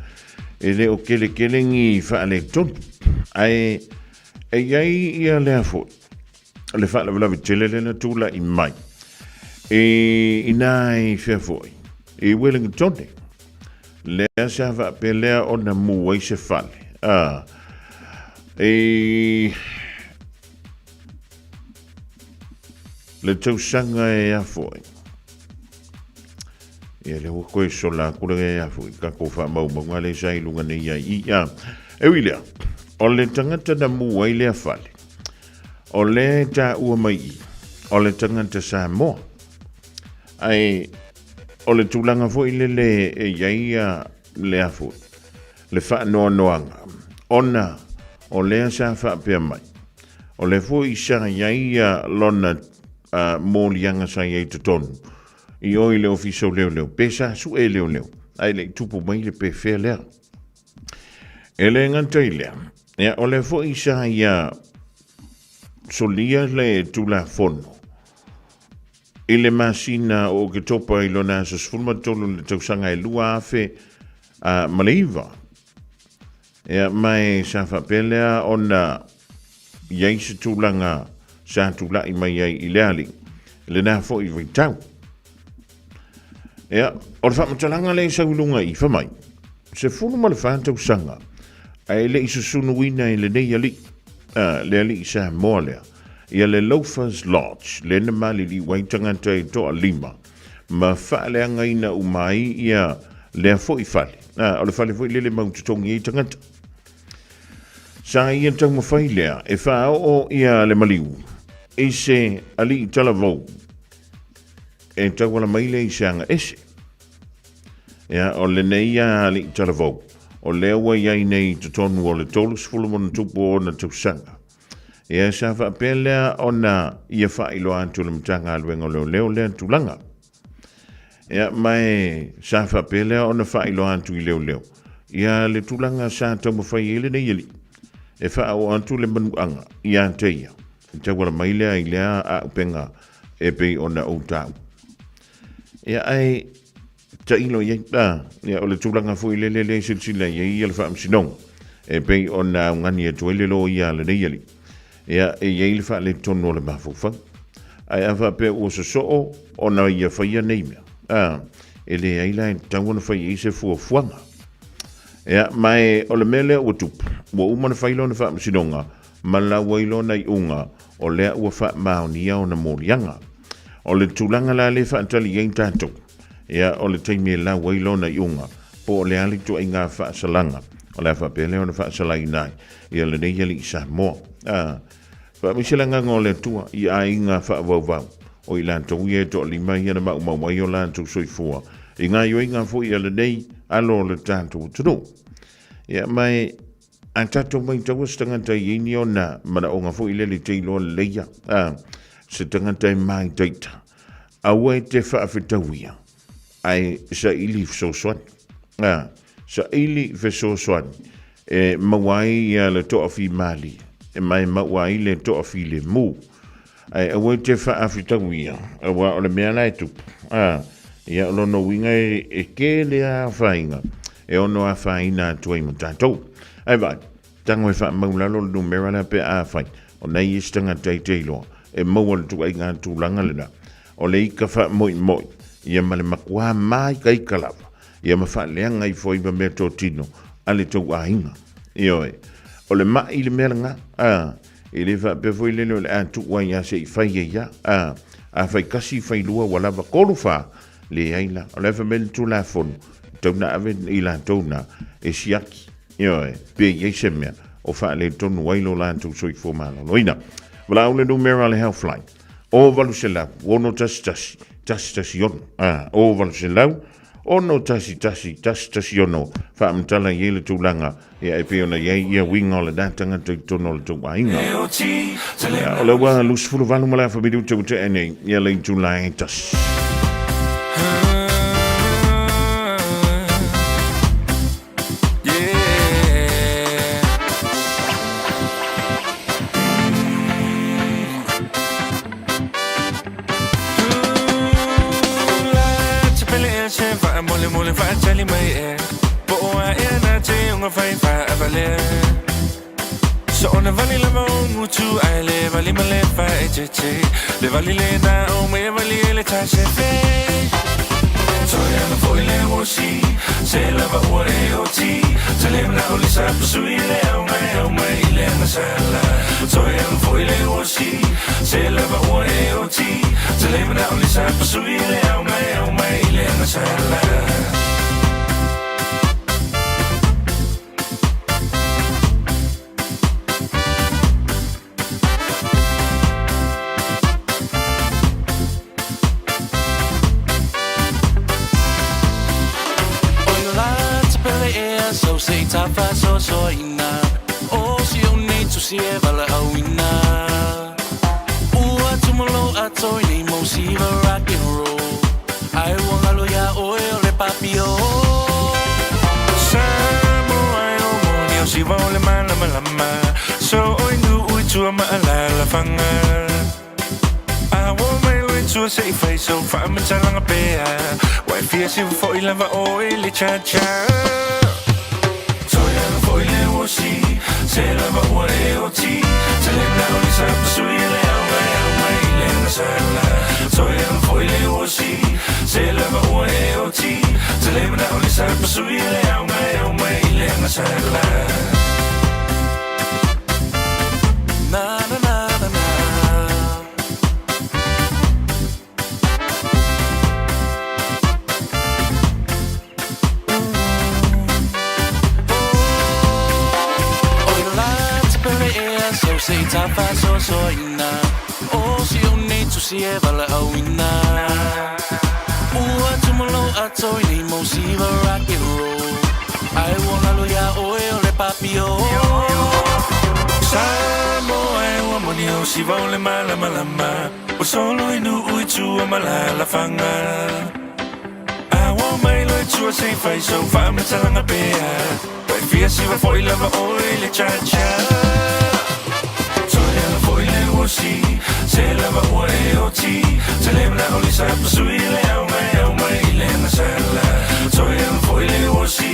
e le o kele ngi fa le ton ai ai ia le afo le fa la vitele le tula i mai e inai fe foi e Wellington le sa va pele ona mu se fale e le tau sanga e afo e le ho ko so la ku le afu ka ko fa mau mo le sai lunga nei ia e wilia o le tangata na mu ai le fale o le ta u mai o le tangata sa mo ai o le tulanga fo ile le ia le afu le fa no ona o le sa fa pe mai o le fo isa ia lona mo lianga sa ia tonu i oi le ofiso leo pesa su e leo ai le tupu mai le pe fe le ele nganta ile ya ole fo isa ya solia le tula fono ile masina o ke topa ilona so sfulma tolu le tausanga e lua afe maleiva ya mai sa fa pelea ona yaise tulanga sa tula i mai ai ileali le na fo i vitau ja, or fa matalanga le sa ulunga i fa mai. Se funu ma le fa tau sanga. Ai le isu sunu wina i le nei ali. Le ali sa moalea. Ia le Loafers Lodge, le na mali li waitanga te to a lima. Ma fa le anga ina umai ia le fo i fale. O le fale fo i le maututongi i tangata. Sa ia tau mawhai lea, e fa o ia le maliu. E se ali i talavou. E tau wala maile i seanga ese. Ia, o le nei a li talavou. O le awa iai nei tutonu o le tolus fulumona tupu o na tausanga. Ia sa wha pelea o na ia wha ilo antu le mtanga aluenga leo lea tulanga. Ia mai sa wha pelea o na wha ilo antu i leo. Ia le tulanga sa tau mawhai ele nei ili. E wha o antu le manuanga i anteia. Tau wala maile i lea a upenga e pei o na outau. Ia ai ta ilo ia ia o le tulanga fu ile le silsila ia ia le fam sinong e pe ona ngani e tuele lo ia le nei ia e ia le fa le tono le mafufa ai ava pe o so ona ia fa ia nei ele ai la tangona fa ia se fu fuanga ia mai o le mele o tup wo uma fa ilo na fam sinonga mala wailo nei unga o le o fa maunia ona molianga o le tulanga la le fa tali ia tanto ia o le taimi la wailona iunga po le ali tu inga fa salanga o le fa pele ona fa salai nai ia le nei ali sa mo fa mi selanga ngole tua ia inga fa vau o ilanto ie to lima ia na mau mai o lanto soifua inga yo inga fo ia le nei alo le tanto tu ia mai antato mai tau stanga tai ini ona mana onga fo ile le teilo le ia se tanga tai mai data awe te fa fitawia ai sa ili so swan sa ili fe so swan mawai ia le to'afi mali e mai mawai le to'afi le mu ai awe te whaafitawia awa o le mea lai tupu ia o lono winga e ke le a whainga e ono a whaina tuai mo tātou ai vai tango e wha maulalo le numera la pe a whai o nei istanga teitei loa e maua le tuai ngā tūlanga le na o le ika wha moi moi ia male makua mai kai kalawa ia ma wha leanga i fwoi ma mea tō tino ale tau a hinga ioe o le mai le mea nga e le wha pe fwoi lelo le a tuai a se i whai e ia a whai kasi whai lua wala wa kolu wha le aila o le wha mele tu la fonu tau na ave i la tau na e siaki ioe pe i se mea o wha le tonu wailo la tu soi fo malo loina wala au le numera le healthline o valu se lau ono tasi ono o valu se lau ono tasi ono wha amtala i ele tūlanga ia e peona ia winga o le datanga tono le tau ainga o le wa lusfulu valu mala fa bidu tau te ene ia le tūlanga tasi mole fa chali mai e po a e na te unga fai fa avale so ona vali la mo mutu ai le vali male fa e che le vali le na o me vali le ta se fe so ya no foi le o si se la va o e o ti se le na o le sa su ile o mai ile na sala so ya no foi le o si se la va o e o ti se le na o le sa su ile o mai ile na sala so ina o si o nei tu si e vala au ina ua tumolo atoi nei mo si va rock and roll ai wanga lo ya o le papio samo ai o mo ni o si va o le malama so oi nu ui tu ma la fanga I want my way to a safe face so fa me talanga pe wai fia si fo i lava o le cha si se la va ore o ti se le na o sa su ile o mai le na sala so e foi le o si se la va ore o ti se le na o sa su ile o mai le na sala na na na sei ta fa so ina o si o nei tu si e vala au ina ua tumolo atoi nei mo si va rock and roll ai wanga lo ya o le papio samo ai wa moni o si va le malama o solo inu ui tu la fanga I want my lo tu sei fai so fa me talanga pe vai fia si va foi lava o le cha si se la va ore o ti se le na o le sa su ile o mai le na sala so e foi le o si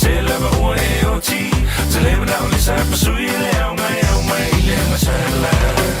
se la va ore o ti se le na o le sa su ile o mai le na sala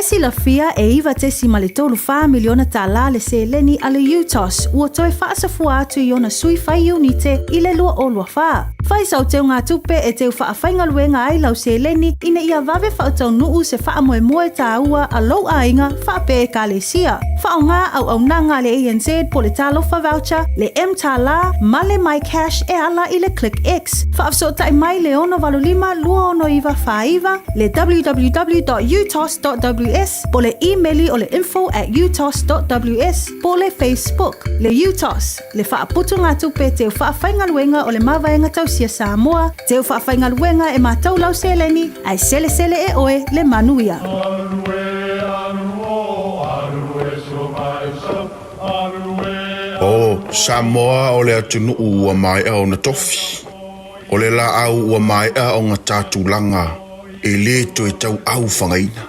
Si la fia e iwa te si ma le tolu wha miliona ta la le se leni ale UTOS ua toe wha sa fua atu i ona sui whai unite i le lua o lua wha. Fai sau teu ngā tupe e teu whaafainga luenga ai lau se leni ina ia vave whaatau nuu se wha moe moe tā ua a lau ainga whaape e kālesia. Whao ngā au nanga le ANZ po le talofa voucher, le M-Tala, ma le My Cash e ala i le Click X. Whaafsotai mai le ono valulima lua ono iwa whaiva, le www.utos.ws, po le e-maili o le info@utos.ws, po le Facebook, le UTOS, le whaaputu ngā tupe teu whaafainga luenga o le mawaenga tausia Samoa, teu whaafainga luenga e mātou lau seleni, ai sele sele e oe le manuia. O Samoa o le atunu ua mai au na tofi. O le la au ua mai au ngā tātulanga e le to e tau au whangaina.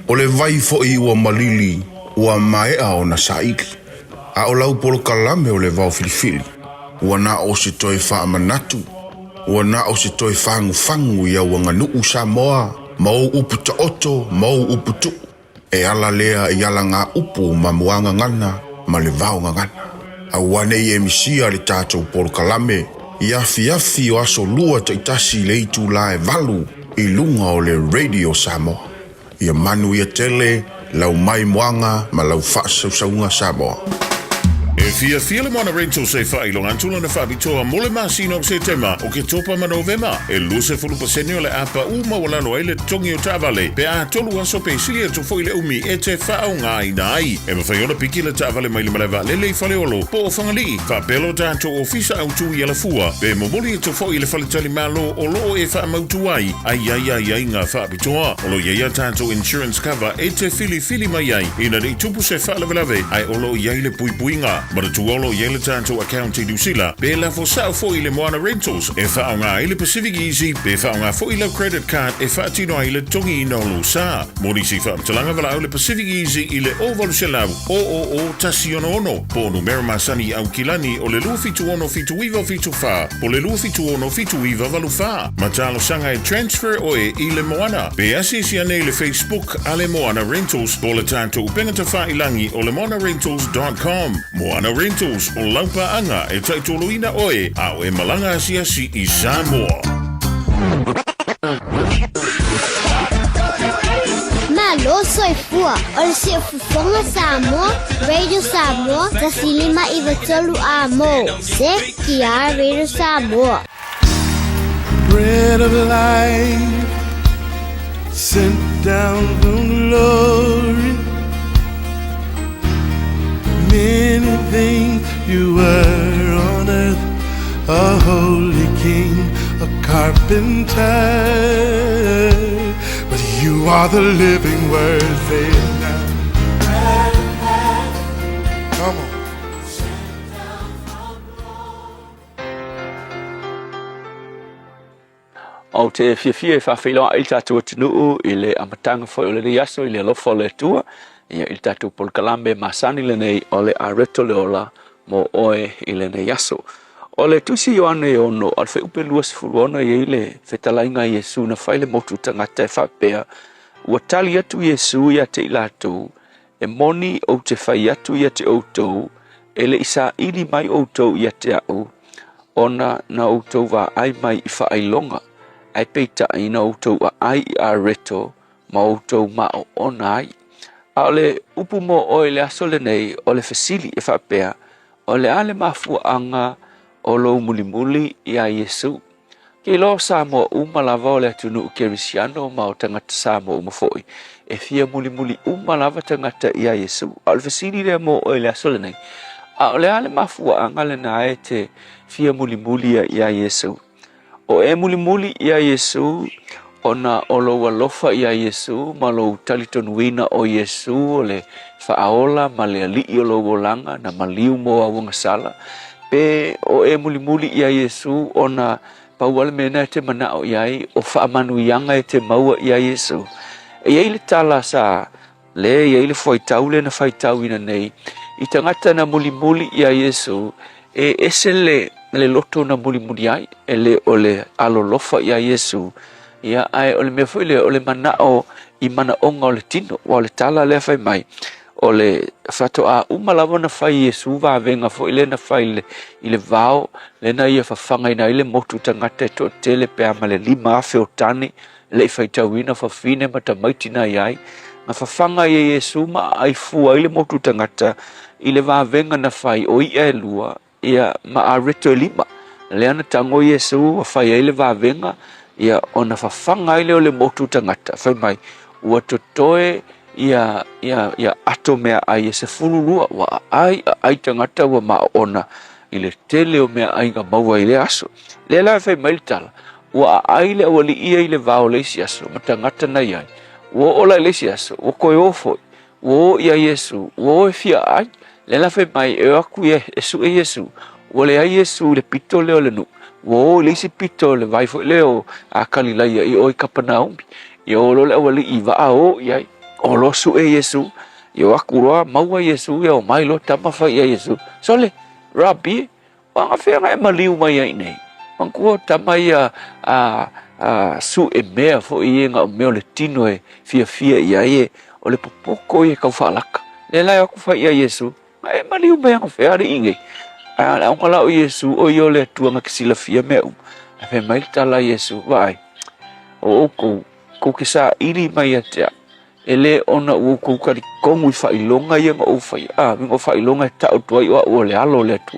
O le vai fo i ua malili ua mai au na saiki. A o lau polo kalame o le vau filifili. Ua na o se toi wha manatu. Ua na o se toi whangu whangu ia ua nganuu Samoa. Mau upu ta oto, mau upu tu. E ala lea i ala ngā upu ma muanga ngana, ma le vau ngana. A wane i emisia le tātou polo kalame. Iafi afi o aso lua taitasi le itu la e valu i lunga o le Radio Samoa. Ia manu ia tele, lau mai muanga, ma lau whaasausaunga Samoa. E fia le moana rental se whailonga antula na whabitoa mole masino se tema o ke topa ma Novema. E luse fulu paseni o le apa uma walano ai le tongi o tavale. Pe a tolu aso pe silia to foi le umi e te whao ngā ina ai. E mawhaiona piki le tavale mai le malewa lele i whaleolo. Po o whangali, whapelo tātou ofisa au tui ala fua. Pe momoli e to foi le whaletali malo o loo e wha mautu ai. Ai ngā whabitoa. Olo iaia tātou insurance cover e te fili mai ai. Ina rei tupu se whalevelave. Ai olo iai le puipuinga. Mara tuolo yele tātou account i Dusila, be la fo sao fo i le Moana Rentals, e whao ngā i le Pacific Easy, be whao ngā fo i le credit card, e whaatino ai le tongi i nolu sā. Mori si whaamtalanga wala au le Pacific Easy i le ovalu se lau, o tasi ono, po numero masani au kilani o le lua fitu ono fitu iwa fitu wha, po le lua fitu ono fitu iwa valu wha. Matalo sanga e transfer oe i le Moana, be asisi ane le Facebook a le Moana Rentals, po le tātou pengata whailangi o le moanarentals.com. Moana Rentals o Laupaanga e taitoloina oe au e malanga asiasi i Samoa. Malo soifua o le siafufonga Samoa, Radio Samoa, tasilima i vatolu a mo. Se kia Radio Samoa. Bread of life sent down from glory. Many things you were on earth, a holy king, a carpenter, but you are the living word. Say it now. Come on. O te fia whawhiloa i tātua tunuu i le amatanga whai o le yaso i le lofa o le tua. Ia il tātou pol kalambe masani le nei o le areto le ola mo oe i le nei yaso. O le tusi o ane ono al fe upe luas furuona i le whetalainga Iesu na whaile motu tangata e whapea. Ua tali atu Iesu ia te ilatou e moni o te whai atu ia te outou e le isa ili mai outou ia te au. Ona na outou wa ai mai i whaailonga. Ai peita ina outou a ai i areto ma outou ma o ona ai. A ole upu mo o le aso le nei o le fesili e whapea o le ale mafuanga o lo mulimuli i a Iesu. Ki lo Samoa umalava o le atunu kerisiano ma o tangata Samoa umafoi. E fia mulimuli umalava tangata i a Iesu. A le fesili le mo o le aso le nei. A ole ale mafuanga le na e te fia mulimuli i a Iesu. O e mulimuli i a Iesu ona o lo alofa i a Iesu ma lo talitonuina o Iesu o le whaaola ma le alii o lo wolanga na maliu mo a wunga sala. Pe o e mulimuli i a Iesu ona pauale mena te mana o iai o whaamanu ianga e te maua i a Iesu. E iei le tala sa le iei le whaitau le na whaitau ina nei i tangata na mulimuli i a Iesu e ese le loto na mulimuli ai e le o le alolofa i a Iesu. Ia ai o le mea fuile o le manao i mana onga o le tino wa o le tala le fai mai o le fatoa uma lava na fai Iesu vavenga fo ile na fai i le vao lena ia fafanga ina ile motu tangata to tele pe ama le lima afe o tani le faitauina fafine matamaitina iai nga fafanga ia Iesu ma ai fua ile motu tangata ile vavenga na fai o ia lua ia ma areto lima le ana tango Iesu wa fai ile vavenga ia ona fafanga ile o le motu tangata fai mai ua totoe ia ato mea ai se fululua wa ai tangata wa maona ile tele o mea ai ga maua ile aso le la fai mai tala wa ai le wali ia ile vao le si aso matangata na ia wo ola le si aso wo koe ofo wo ia Iesu wo fia ai le la fai mai e aku ia Yesu Yesu wo le ai Yesu le pito le ole nu wo le si pito le vai fo leo a kalila ia i oi Kapanaumi yo lo le wali i va o ia o lo su Yesu yo akura maua Yesu yo mai lo tama fa Yesu sole rabbi wa nga fe nga maliu mai ai nei man ko tama ia su e mea fo i nga me le tino e fia ia e o le popoko e ka falaka le la ku fa Yesu mai maliu mai nga fe ari inge ala on kala Yesu o yo le tuanga kisila fia me fe mai tala Yesu vai o ko kisa iri mai atea ele ona u ko ka kongu fa ilonga ia o fa ngo fa ilonga ta o toi o le alo le tu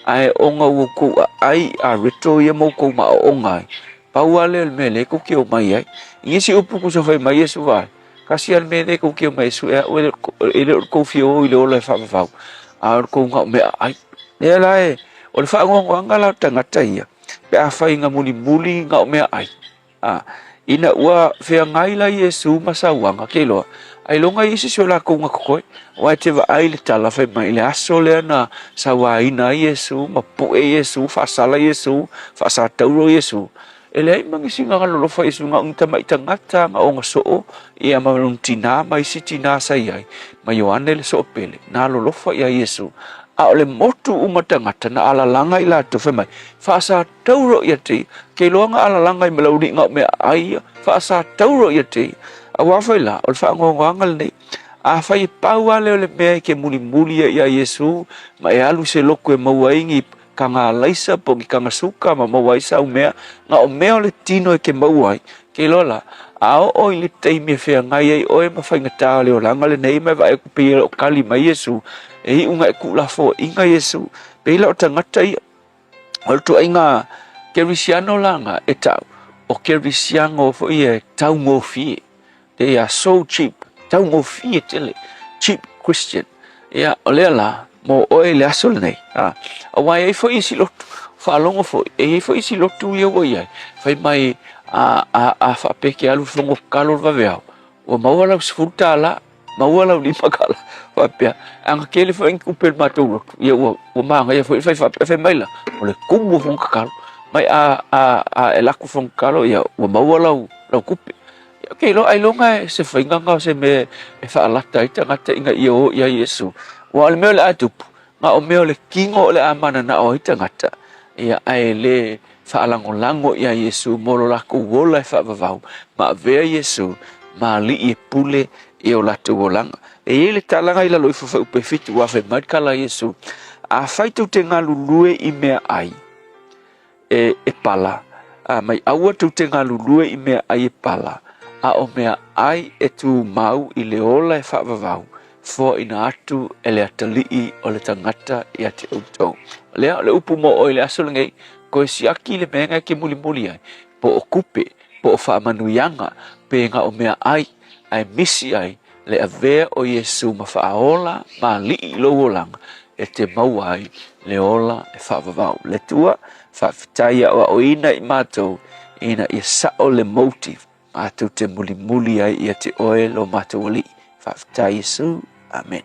ai onga u ko ai a reto ia mo ko ma onga pauale me le ko ke o mai ai ngisi upu ko so fa mai Yesu vai kasi al me le ko ke mai su ele ko fio ile o le fa fa a ko nga me ai le la o le fa ngo ngala tangata ia pe a fa inga muli nga me ai ina ua fea ngai la Yesu masawanga kelo ai longa isi so la ko ngakoi wa te va ai le tala fe mai le aso le na sawa ina Yesu mapu Yesu fa sala Yesu fa sa tauro Yesu ele mangi singa lo fa Yesu nga unta mai tangata nga onga so ia ma tina mai si tina sai ai mai Yohane le so pele na lo fa ia Yesu a ole motu umatangata na ala langa ila to fe mai fa sa tauro ia te ke longa ala langa i melaudi nga me ai fa sa tauro ia te a wa fa la o fa ngongal nei a fa i paua le me ke muli ia Yesu ma e alu se loko e mauaingi kanga laisa po ki kanga suka ma mauaisa o mea nga o mea le tino e ke mauai ke lola a o i le teime fea ngai ai o e mawhaingata le o langa le nei mai vai kupi o kali mai Yesu e unga e kula fo inga Yesu peila o tangata ia o tu inga kerisiano langa e tau o kerisiano fo ia tau ngofi they are so cheap tau ngofi tele cheap Christian ia o le la mo o le aso nei a wa e fo isi lot fa longo fo e fo isi lot tu ia ia fai mai a fa peke alu fongo kalo va veo o mawala sfuta la mawala ni makala fa pe ang kele fo en kupel matou ia o manga ia fo fa mai la o le kumu fongo kalo mai e la ku fongo kalo ia o mawala la kupe ke lo ai longa se fainga nga se me fa la taita ngata inga io ia Yesu wa le me le atu nga o me le kingo le amana na o itangata ia ai le fa lango ia Yesu molo la ku wola fa vavau ma ve Yesu ma li e pule e o la tu wolanga e le talanga ila lo fa upe fitu wa fa markala Yesu a faitu te ngalulue i mea ai e pala mai aua tu te ngalulue i mea ai e pala a o mea ai e tu mau i le ola e fa vavau fo ina atu e le atalii o le tangata i ate autou lea le upu mo o i le aso lengei ko si aki le menga ke muli ai po o kupe po o fa manuianga pe nga o mea ai misi ai le ave o Yesu ma fa ola ma li lo langa e te mau ai le ola e fa vavau le tua fa fitaia o ina i matou ina i sa o le motive matou te muli ai i te oe lo matou li fa fitaia Yesu amen.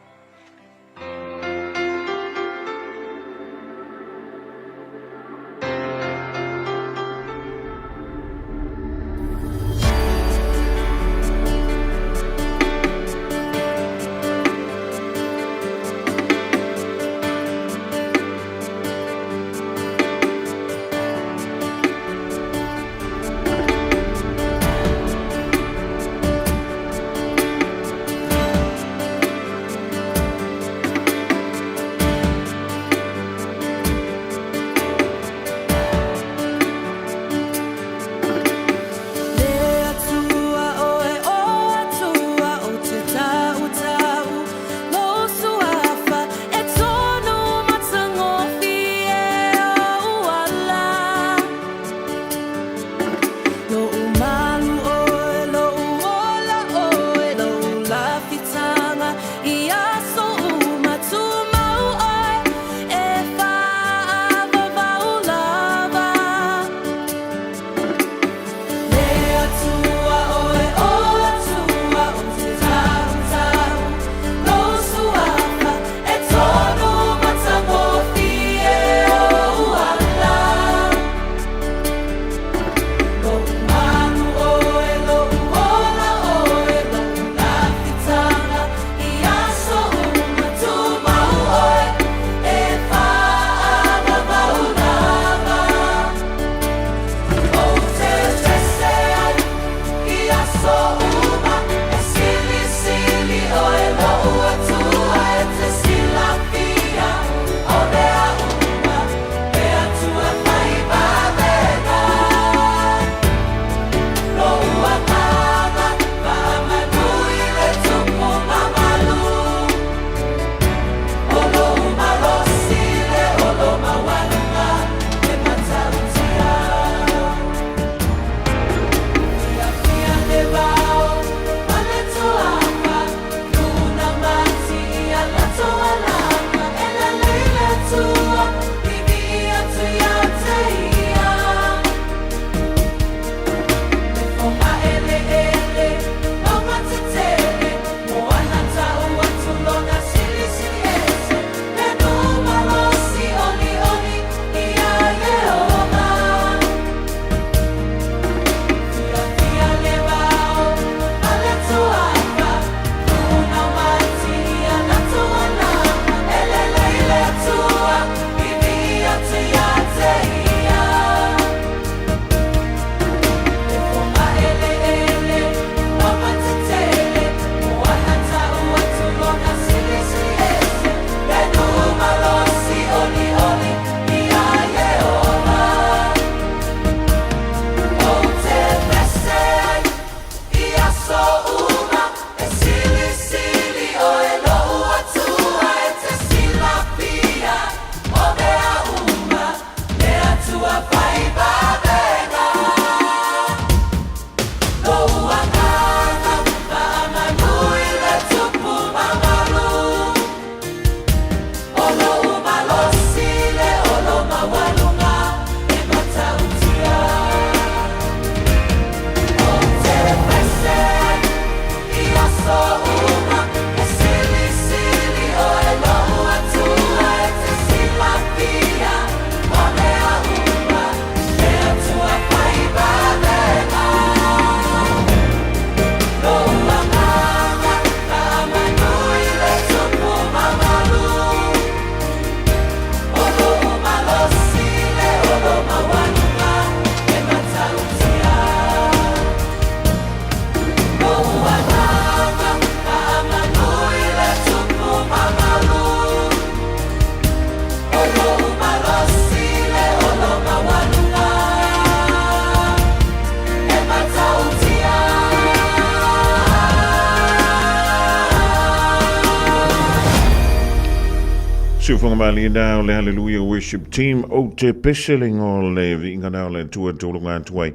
Siufonga mali na o le Hallelujah Worship Team o te peseling o le vinga na o le tua tolunga tuai.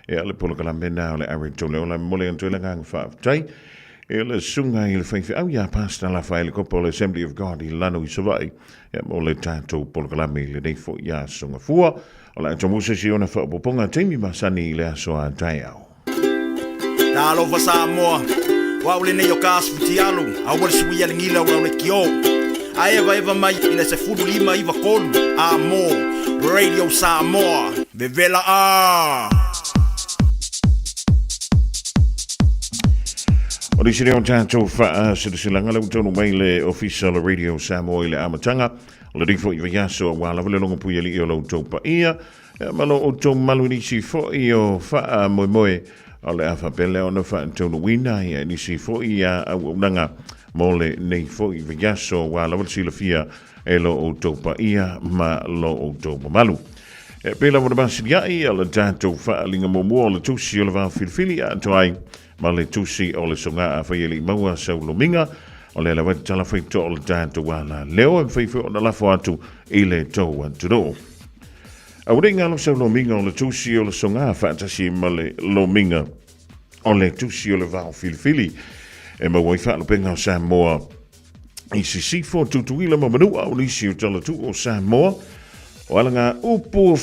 E ale polo kalambe na o le ari tole o le mole an tole ngang whaafitai. E le sunga i le whaifi au ia pasta la whaile kopo le Assembly of God i lano i savai. E mo le tātou polo kalambe i le neifo ia sunga fua. O le atomusa si ona whaapoponga teimi masani i le aso a tai au. Talo fa Samoa. Wa ule ne yo kas futi alu. Awal sui ya ngila wa le kio. Aeva eva mai ina se furu lima iva kolu. Amo Radio Samoa. Bevela a. O le sire o tātou wha sirasilanga lau tonu mai le official Radio Samoa i le amatanga. O le rifo i vayaso a wala vale longa puia li i o lau tau pa ia. Malo o tau malu nisi fo i o wha moe moe. O le afa pele o na wha tonu wina i nisi fo i a au unanga. Mole nei fo i vayaso wa la sila fia e lo o topa ia ma lo o topa malu. E pela mo basi ai ala tato fa linga mo mo le tusi o le va filfili a toai ma le tusi o le songa a faili maua sa lominga o le la wa tala foi to o le tato wa la leo e foi o la fo atu i le to wa tudo. A uringa lo sa lominga o le tusi o le songa fa tasi ma le lominga o le tusi o le va filfili. e mawai whaalupenga o Samoa. I si sifo tutuila ma manua o nisi o talatu o Samoa. O alanga upu o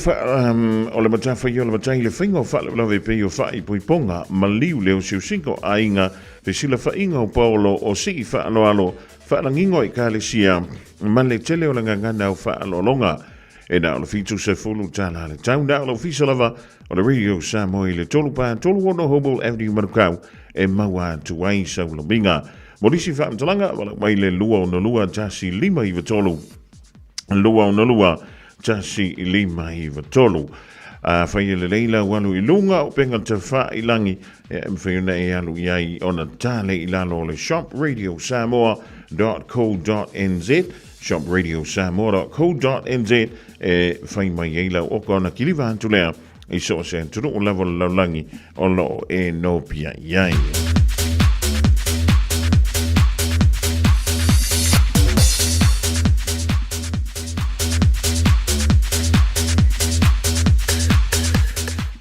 le matawhai o le matai le whainga o whaalawe pe o whai poiponga ma liu leo siusingo a inga pe sila whainga o Paulo o si whaaloalo whaalangingo i kālesia ma le tele o langa ngana o whaalolonga. E na o le fitu se fulu tāna le tau na o le fisalava o le Radio Samoa i le tolu pā tolu ono Hobel Avenue Manukau e maua tuai sa ula minga. Morisi whaamtalanga wala mai le lua o na lua tasi lima i watolu. Lua o na lua tasi lima i watolu. Whai le leila walu i lunga o penga te wha i langi e mwhiuna e alu iai o na tāle i lalo le shopradiosamo.co.nz shopradiosamo.co.nz e whai mai eila o kona kiliwa antulea i so se tunu o level laulangi o lo e no pia iai.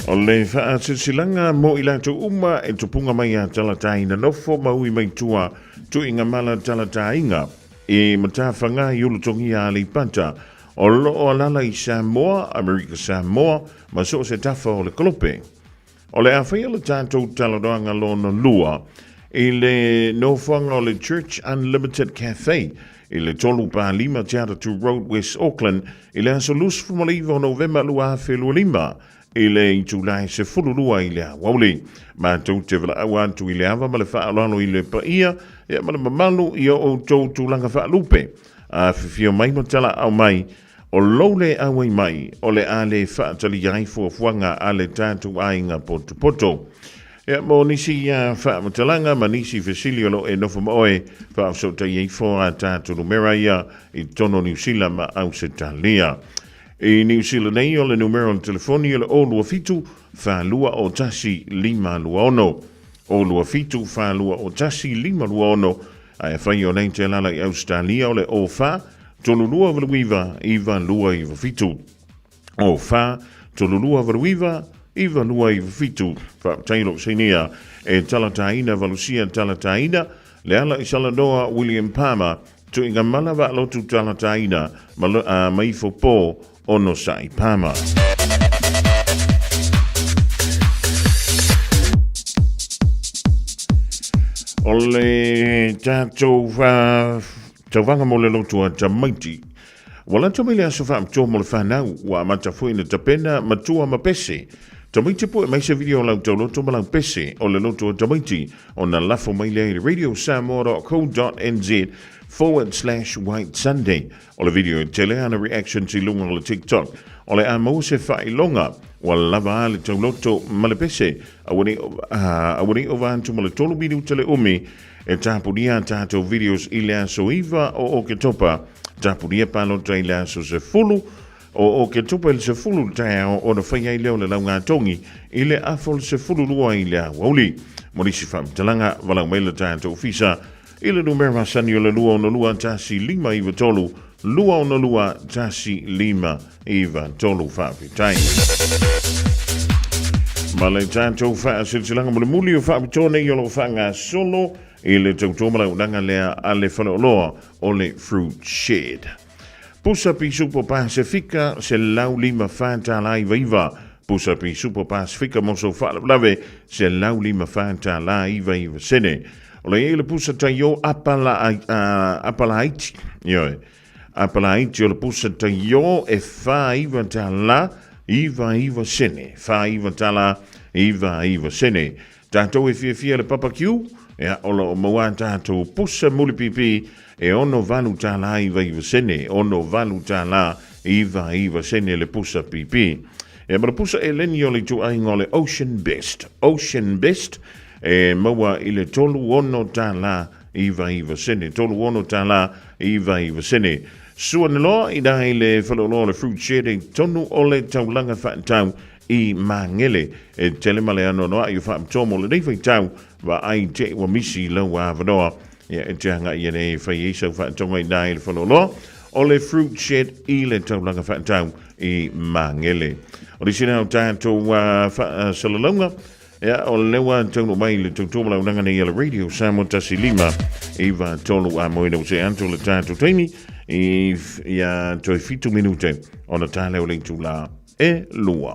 O le whaatilanga mo i lato uma e tupunga mai a talataina nofo maui mai tua tu inga mala talatainga e matawhanga i ulutongi a le panta o loo alala i Samoa, Amerika Samoa, ma so se tafa o le kolope. O le awhai le tātou taladoanga lona lua i le nofanga o le Church Unlimited Cafe i le tolu pa lima Teata 2 Road West Auckland i le aso lus fumaliva o November lua whelua lima i le i tūlai se fulurua i le awauli. Ma tau te wala awantu i le awa ma le whaalano i le paia e ma le mamalu i o tau tūlanga whaalupe. A whiwhio mai matala au mai o lole awai mai o le ale whaatali ai fuafuanga a le tātu ainga poto poto. E mo nisi whaamatalanga ma nisi Vasilio lo e nofa moe whaafsota i fōa tātu numera ia i tono New Zealand ma au se talia. I New Zealand nei o le numero telefoni o le o lua fitu whalua o tasi lima lua ono. O lua fitu whalua o tasi lima lua ono. Ai whai o nei te lala i Australia o le o wha tolu lua valuiva iwa lua iwa fitu. O wha tolu lua valuiva iwa lua iwa fitu. Whaaptailo senia e talataina valusia talataina le ala i salanoa William Palmer tu inga malawa alotu talataina maifo po ono sai Palmer. O le tātou tauwanga mo le lotua Tamaiti. Wala tamile aso whaamtua mo le whanau wa matafui na tapena matua mapese. Tamaiti po e mai se video lau tau loto malau pese o le lotua Tamaiti o na lafo mai le radiosamoa.co.nz/White Sunday. O le video tele ana reaction si lunga o le TikTok. O le amo se whailonga wa lava le tau loto malepese awani o vantu mo le tolu minu tele umi e tapuria tātou videos i le aso iwa o ke topa tapuria palo tai le aso se fulu o ke topa il se fulu tai o na whaia i leo le launga tongi i le afol se fulu lua i le awauli. Morisi whamtalanga walau mai le tātou fisa i le numera sani o le lua o na lua tasi lima iwa tolu lua o na lua tasi lima iwa tolu whapitai. Ma le tātou whaasilsilanga mo le muli o whapitone i o lo whanga solo i le tautoma unanga lea a le whanaoloa o le Fruit Shed. Pusa pi Supo Pasifika se lau lima whanta lai vaiva. Pusa pi Supo Pasifika moso whalawlawe se lau lima whanta lai vaiva sene. O le ele pusa tayo apala haiti. Apala haiti o le pusa tayo e whaiva ta la iva sene. Whaiva ta la iva sene. Tātou e fia le papakiu. Ea ola o maua tātou pusa muli pipi e ono valu tā la iwa sene, ono valu tā la iwa sene le pusa pipi. E mara pusa e leni o le tu aingo le Ocean Best e maua i le tolu ono tā la iwa sene, tolu ono tā la iwa sene. Sua niloa i dai le whaloloa le Fruit Shed e tonu o le taulanga whaatau i mangele e telemale ano noa i whaamtomo le neifai tau wa ai te wa misi lau a wanoa e te hanga i ane whai e sau whaatonga i nai le whanoloa o le Fruit Shed i le taulanga whaatau i mangele. O le sinau tātou salalonga Ya o lewa tonu mai le tutu la unanga nei le radio Samoa Tasilima iva tonu a moina o se anto le tatu taimi ia toi fitu minute ona tale o le tula e lua.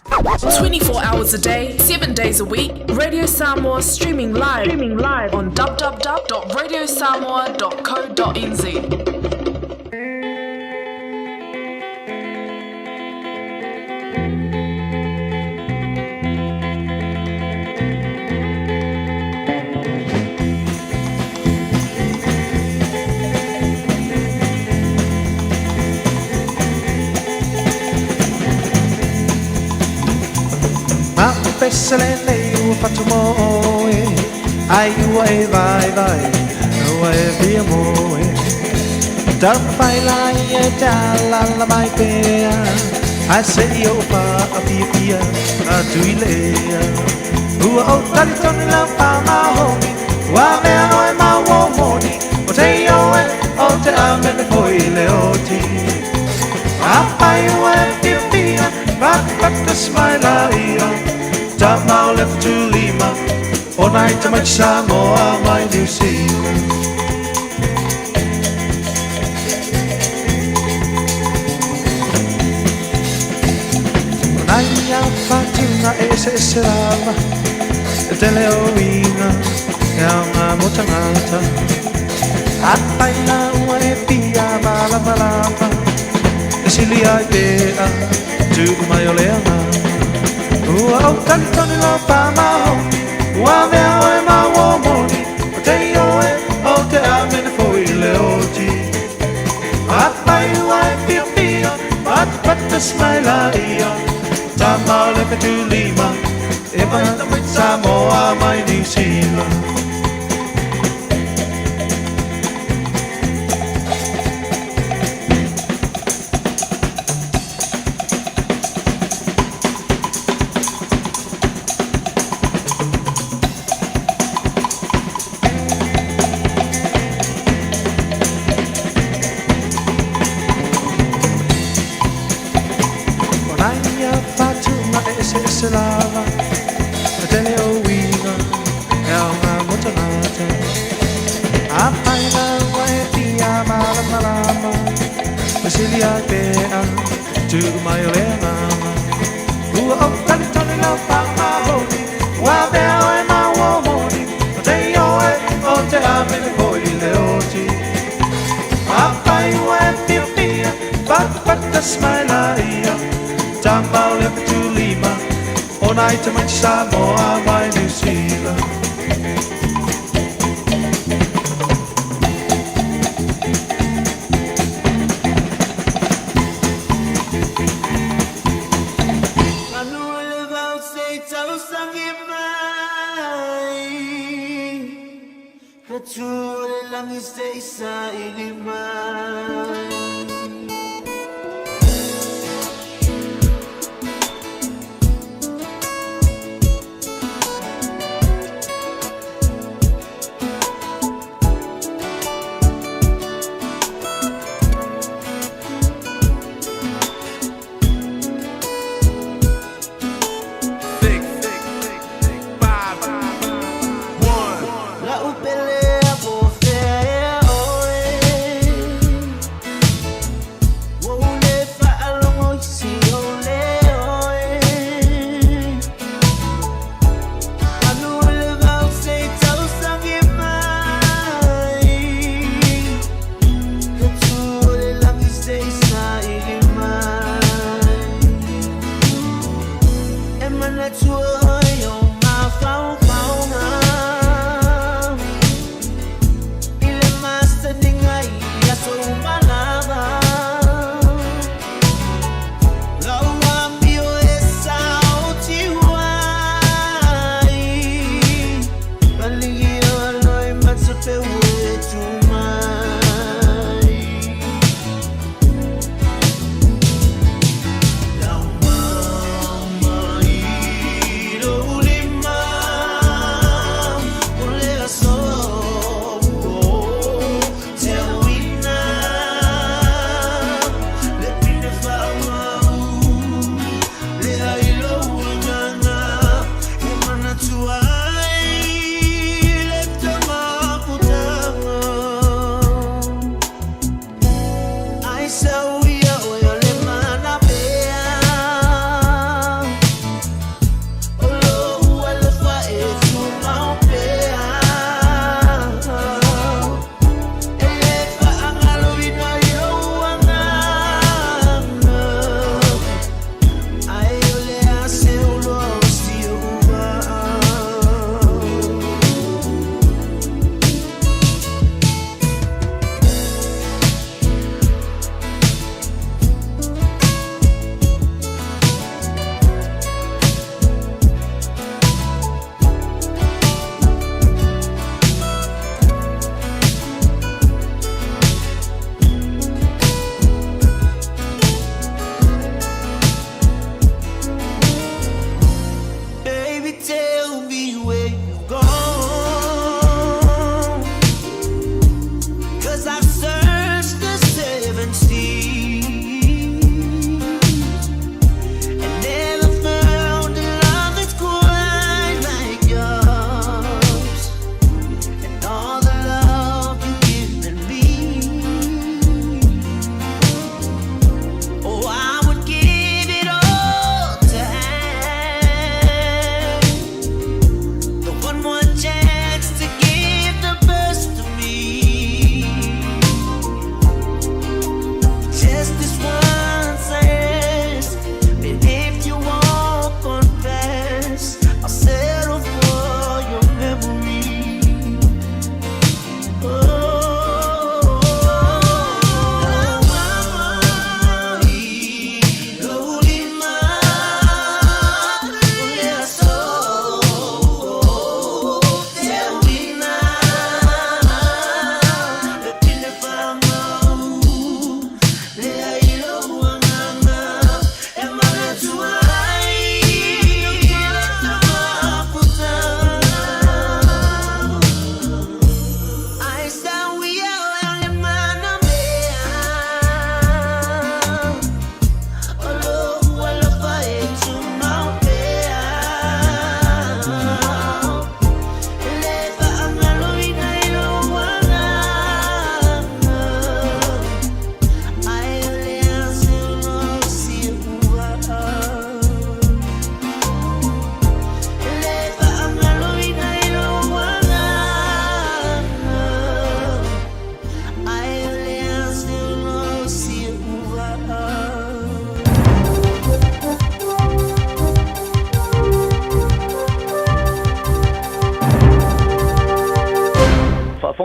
24 hours a day, 7 days a week. Radio Samoa streaming live on www.radiosamoa.co.nz. Pesale nei fatumoe ai uai vai uai via moe dar fai la ia la mai pea I say yo pa pia a tuilea ua o tali toni la pa ma homi wa me noi ma wo moni o te yo o te ame foi leoti a pai uai pia but the smile io Tamau left to Lima, all night to my Samoa, my New Zealand. Naya Fatima Eserava, Teleoina, Yama Motangata, Apaina Uepia Malamalapa, Silia Dea, to my Oleana. Ua tani toni lo pa ma homi Ua mea oe ma wo moni O te ioe o te amene foi leoti Apai ua e pia pia Pata smaila ia Tamau lepe tu Lima E mai Samoa mai New Zealand Selava, Teleoina, Elma Motanata, Apaina, Waepia, Malamalama, Basilia Bea, to my Olena, who of Talitoni love Pama Honi, while there am I Womoni, they owe on the Amin Boy Leoti. Apai Waepia, but the smile, Tambao left to Lima. All night to my Samoa, my New Zealand.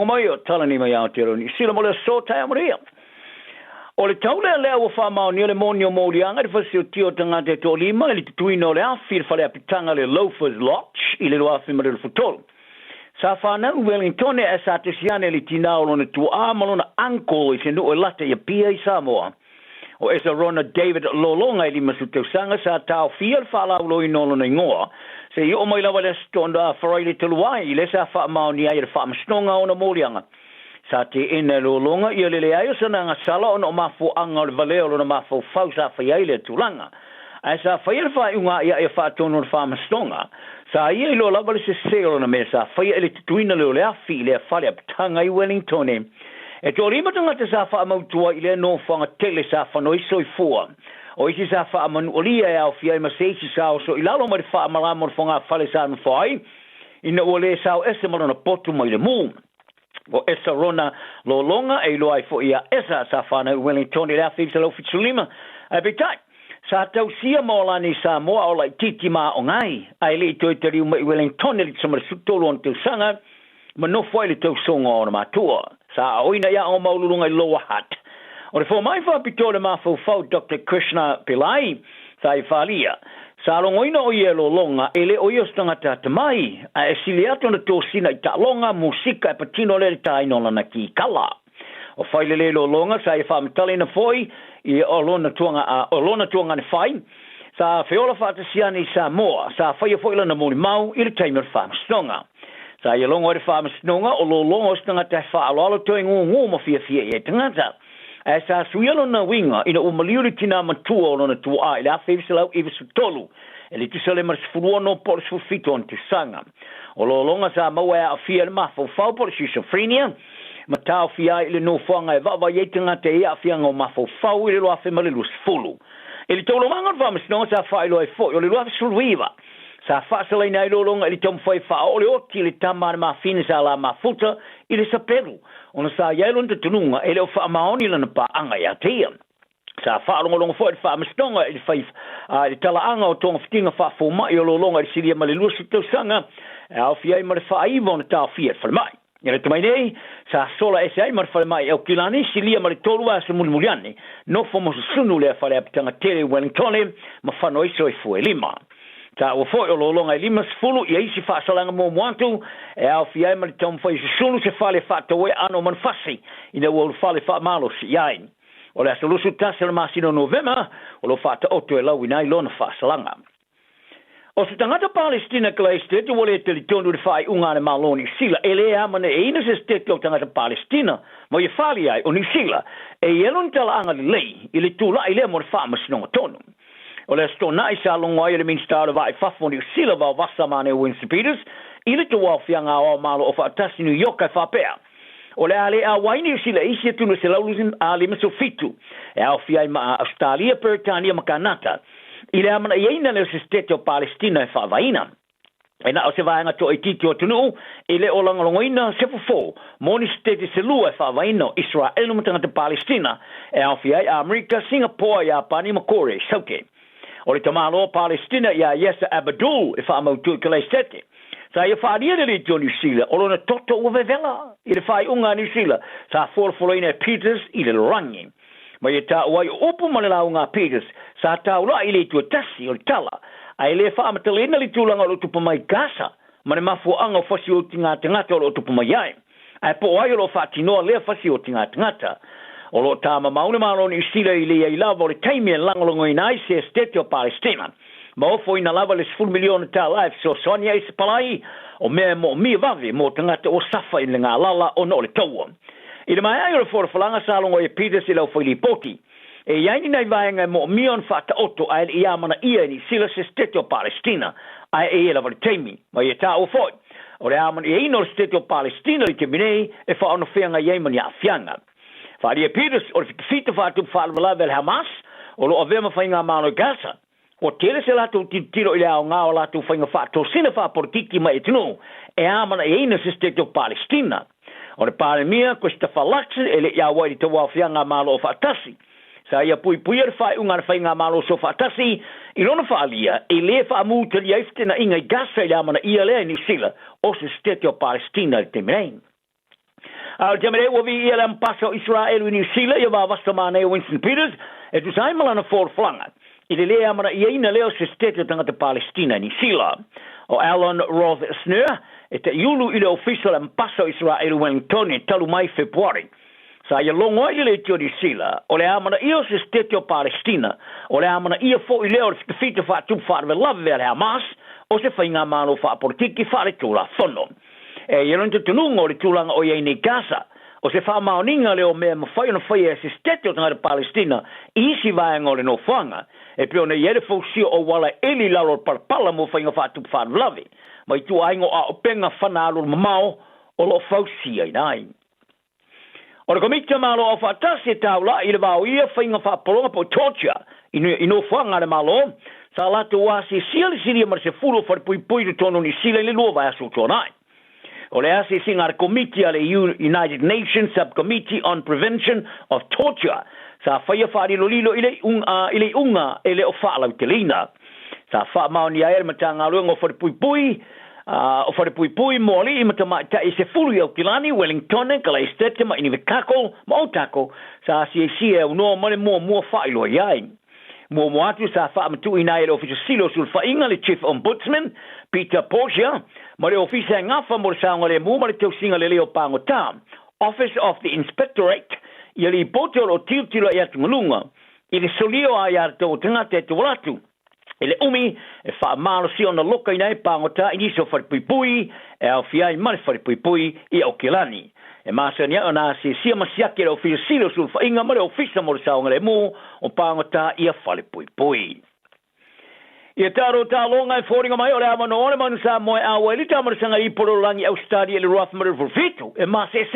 mai o tala ni mai Aotearoa New Zealand mo le so tai amoria. O le taule lea ua whamao ni o le moni o Morianga, le whasi o tio tanga te tō lima, le tutuina o le awhi, le whale apitanga le Loafers Lodge, i le loa whimare le futolo. Sa whanau Wellington e sa te siane le tina o lona tu amalona uncle i se nu o lata i a pia i Samoa. O esa Rona David Lolonga i lima su tau sanga sa tau fia le whalau loi no lona ingoa. Se i o mai lawa le stonda wharaile te luai, i le sa whamao ni ai le whamastonga o na Morianga. Sa te ina Lolonga i le aio sana nga sala o na mafu anga o le valeo lona mafu fau sa whai le tulanga. Ai sa whai le whai unga ia e whatono le whamastonga. Sa ia i lo lava le se seo na mesa, whaia ele tutuina leo le awhi le whale apitanga i Wellington e. E tō rima tangata sa wha amautua i le no whanga tele sa whanoi soi fua. O isi sa wha amanu olia e au fia i maseisi sa o so i lalo mari wha amalama o whanga whale sa anu whai, ina ua le sa o ese marana potu mai le mū. O esa Rona Lolonga e loa i fo ia esa sa whanau Wellington i le awhi sa lau fitsulima. E bitai. Sa tau sia maolani Samoa o lai titi maa o ngai. Ai le toi te riu mai Wellington e li tsamara sutolo on tau sanga, ma no fwai le tau songa o na matua. Sa oina ia o maululunga i Lower Hutt. O le fo mai whapito le mafau fau Dr. Krishna Pillai, sa i whalia. Sa longoina o ia Lolonga, e le o ia stangata te mai, a e sili ato na tō sina i ta longa, musika e patino le ta inola na ki kala. O whaile le Lolonga, sa i whamitale na foi, i olona tuanga ne whai, sa whiola whaatasiana i Samoa, sa whaia whaila na mōni mau, i le taimar whamastonga. Sa i longa o le whamastonga, o Lolonga o stanga te whaaloalo toi ngō ma fia e tangata. E sa suialo na winga, ina umaliuri tina matua o lona tua i le awhewisilau i visu tolu, e le tisale marisfurua no polis fufito on te sanga. O Lolonga sa maua e a fia le mafau fau polis schizophrenia, ma tau fia i le no whanga e wawa yeitanga te ea fia ngau mafau fau i le loa whemale lus fulu. E le tolo manga o whamastonga sa whailo e fo, o le loa suluiva. Sa whasalai nei Lolonga i le tom whai wha o le oti le tamana ma fine sa la mafuta i le saperu. Ona sa yailon te tununga e le o wha maoni lana pa anga ia tea. Sa whaalonga fo i whamastonga i le whai le tala anga o tonga whitinga wha fuma i o Lolonga i siria male lusu tau sanga e au fia i mare wha iwa na tau fia whalemai. Ia le tamai nei, sa sola ese ai mare whalemai e o kilani silia mare tolua sa mulimuliane no fomo sunu le whale apitanga tere Wellington ma whanoi so i fue lima. Ta o foi o Lolonga i lima sfulu i eisi whaasalanga mō muantu e au fiai mali taum whai sunu se whale whaatoe ano man fasi i na ua whale whaamalo si iai. O le asolusu tasa le masino Novema o lo whaata oto e lau i nai lona whaasalanga. O se tangata Palestina kala estete o le te li tonu le whai unga ne maloni sila e le amane e ina se estete o tangata Palestina mo i whali ai o ni sila e elon tala anga li lei i le tula i le mo le whaamasino tonu. O le stona i sa longa i le minstara vai fafoni o sila vau vasamane o Winston Peters i le tuwa fianga o malo o whaatasi New York ai whapea. O le ale a waini o sila isi e tunu se lauluzin a lima so fitu e au fiai ma Australia, Peritania ma Kanata i le amana i eina leo se stete o Palestina e whaavaina. E na o se vaenga to i titi o tunu i le o langalongoina se fufo moni stete se lua e whaavaina o Israel no matangata Palestina e au fiai a Amerika, Singapore, Japani ma Kore, sauke. O le tamalo Palestina ia Yasser Abdul e whaamautu i kalei sete. Sa ia whaaria le tio New Zealand, o lona toto o vevela i le whai unga New Zealand, sa wholofoloina Peters i le rangi. Ma ia ta uai upu ma le launga Peters, sa taula i le tua tasi o le tala, a i le whaamatalaina le tūlanga o lo tupa mai Gaza, ma le mafuanga o whasi o tinga tangata o lo tupa mai ai. A po ai o lo whaatinoa lea whasi o tinga tangata. O lo tama maune maloni i sila i le i lava o le taimi e langolongo i nai se estete o Palestina. Ma ofo ina lava le 10 miliona ta life so sonia i se palai o mea mo mi vave mo tangata o safa i le ngā lala o no le taua. I le mai ai o le whorafalanga salongo i Peters i lau whaili poti. E iaini nei vaenga mo mion whata oto ai le iamana ia ni sila se estete o Palestina ai e lava le taimi. Ma ia ta o foi. O le amana i eino le estete o Palestina i te minei e whaono whianga i eimani a whianga. Wharia Peters o le whitawhita whātup whaalwala vel Hamas o lo avema whainga mano Gaza. O tere se lato tiro i leo ngā o lato whainga whātou sina whāportiki mai etino e amana e eina se stete o Palestina. O le pāremia ko sta whalakse e le ia wairi te wawhianga malo o whaatasi. Sa ia pui ar whai unga na whainga malo so whaatasi i lona whaalia e le whaamūtari eifte na inga i Gaza i amana ia lea ni sila o se stete o Palestina i te merein. Te mere wa vi ia lam paso Israel i New Zealand ia va vasta mane Winston Peters e tu sai malana for flanga. I le lea mana ia ina leo se stete tangata Palestina ni Sila o Alan Roth Snur e te iulu i le official am paso Israel Wellington e talu mai Februari. Sa ia longo i le tio ni Sila o le amana ia se stete o Palestina o le amana ia fo i leo se fita fa tu fa ve love ver Hamas o se fainga malo fa politiki fa le tula fono. E ia non te tunungo le tulanga o ia ni Gaza o se fa maoninga leo me mawhai na whai e se stete o tangata Palestina isi vaenga o le no whanga e pio na iere fausia o wala eli lalo parpala mo whainga whatu whanu lawe mai tu aingo a o penga whanalo mamao o lo fausia i nai. O le komita malo o whatasi taula i le vau ia whainga whapolonga po torture i no whanga le malo sa latu wasi siali siria mar se furo wharpui pui to tono ni sila le lua vai asu tonai. O le ase singa committee ale United Nations Subcommittee on Prevention of Torture sa whaia whaari lolilo ile unga ele o whaalau te lina. Sa wha maoni aere matanga ruenga o whare pui moli i matama ta i se fulu i Aukilani, Wellington, Kalai Stete, ma iniwe kako, ma o tako, sa si e unoa mane mua whailo iai. Mua atu sa wha matu i nai ele officer silo sul whainga le Chief Ombudsman, Peter Portia, ma le ofisa e ngafa mo le saunga le mua ma le tau singa le leo pango tā. Office of the Inspectorate, i li potolo o tiutilo i atungalunga, i le solio a iar tau tangata e tuwalatu. E le umi, e wha malo si ona loka i nei pango tā, i niso wharipui e au fiai mare wharipui i Aukilani. E masa ni ana si sia masiake le ofisa silo sul whainga ma le ofisa mo le saunga le mua o pango tā i a wharipui. Ia taro tā longa e whoringa mai o le amano o le manu sa moe awa e li tamarasanga i porolangi au stadi e le Rothmere Fitu e ma se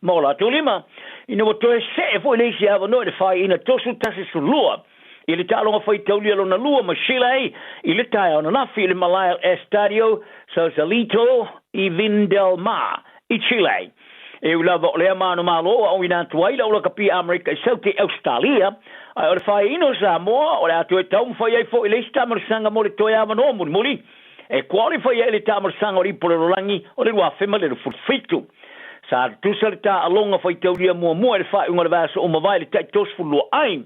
mo la tulima ina wato e se fo le si ava no le fai ina tosu tasi su lua i le talonga fai tauli alo na lua ma shilei i le tai ona nafi i le Malaya Estadio Sausalito i Vindelmar i Chile e ulava o le amano malo au ina tuai la ula kapi Amerika i sauti Australia o le whai ino sa moa, o le atu e tau mwhai ai fo i le tamarasanga mo le toi awa no muli. E kuali whai ai le tamarasanga o le ipolorangi o le wafema le fufitu. Sa tusa le ta alonga whai tauria mua e le whai unga le vasa o mawai le tai tosfulu ai.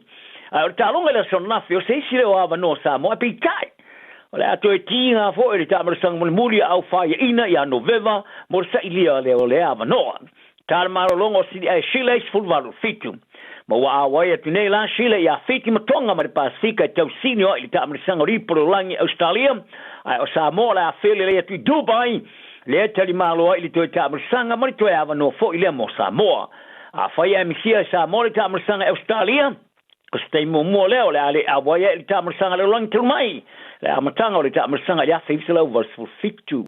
O le ta alonga le sonafi o se isi le o awa no sa moa e pitai. O le atu e tinga fo i le tamarasanga mo le muli au whai ina i a noveva mo le sa ilia le o le awa noa. Tara maro longa o sidi ai shileis fulvaru fitu. Ma wa awai atu nei la Chile ia fiti matonga ma le Pasifika e tau sinio i le tamarasanga ripololangi Australia ai o Samoa la afele le atu Dubai le tali malo i le toi tamarasanga ma le toi awa no fo i le mo Samoa a whai e misia Samoa le tamarasanga Australia ko stei mua leo le ale awai e le tamarasanga le langi tulmai le amatanga o le tamarasanga ia fifisala verse fitu.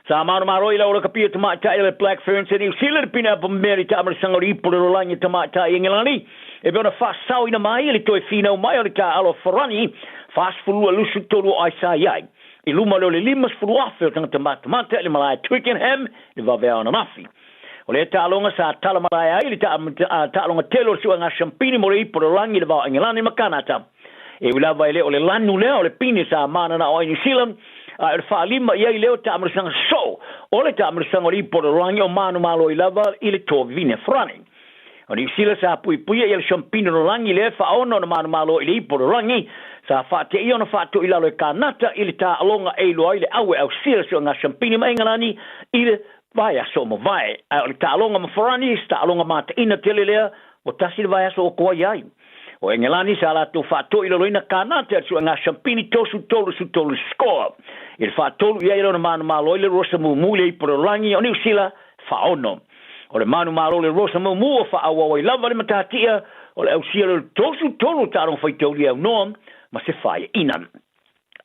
Sa maro ila ora kapia tamata ile Black Ferns e New Zealand pina pa meri tamarasanga ripololangi tamata i Engilani e beona fasau ina mai ile toi fino mai o le ka alo forani fast fulu lusu tolu ai sai i luma le limas fulu afe o tanga tamata ile Malaya Twickenham i vavea ona nafi o le talonga sa tala Malaya ile talonga telo suanga champini mo ripololangi le va Engilani makanata e ulava ile o le lanu le o le pini sa manana o New Zealand le whaalima ia i leo tamarasanga so o le tamarasanga i pororangi o manu malo i lava i le tō vine frani. O ni sila sa pui i le champino rangi le whaono na manu malo i le i pororangi sa whaate i ona whaato i lalo e kānata i le tā alonga e loa i le awe au sila so ngā champino maingalani i le vai aso mo vai. O le tā alonga ma frani, tā alonga mata ina tele lea o tasi le vai aso o koa iai. O Engelani sa la tu fato i loina kanata su nga champini tosu tolu score. Il fato ia ilo na manu malo ile rosa mu le porolangi o New Zealand faono. O le manu malo le rosa mu fa awa i lava le matatia o le ausia tosu tolu taron foi tolu no ma se fai inam.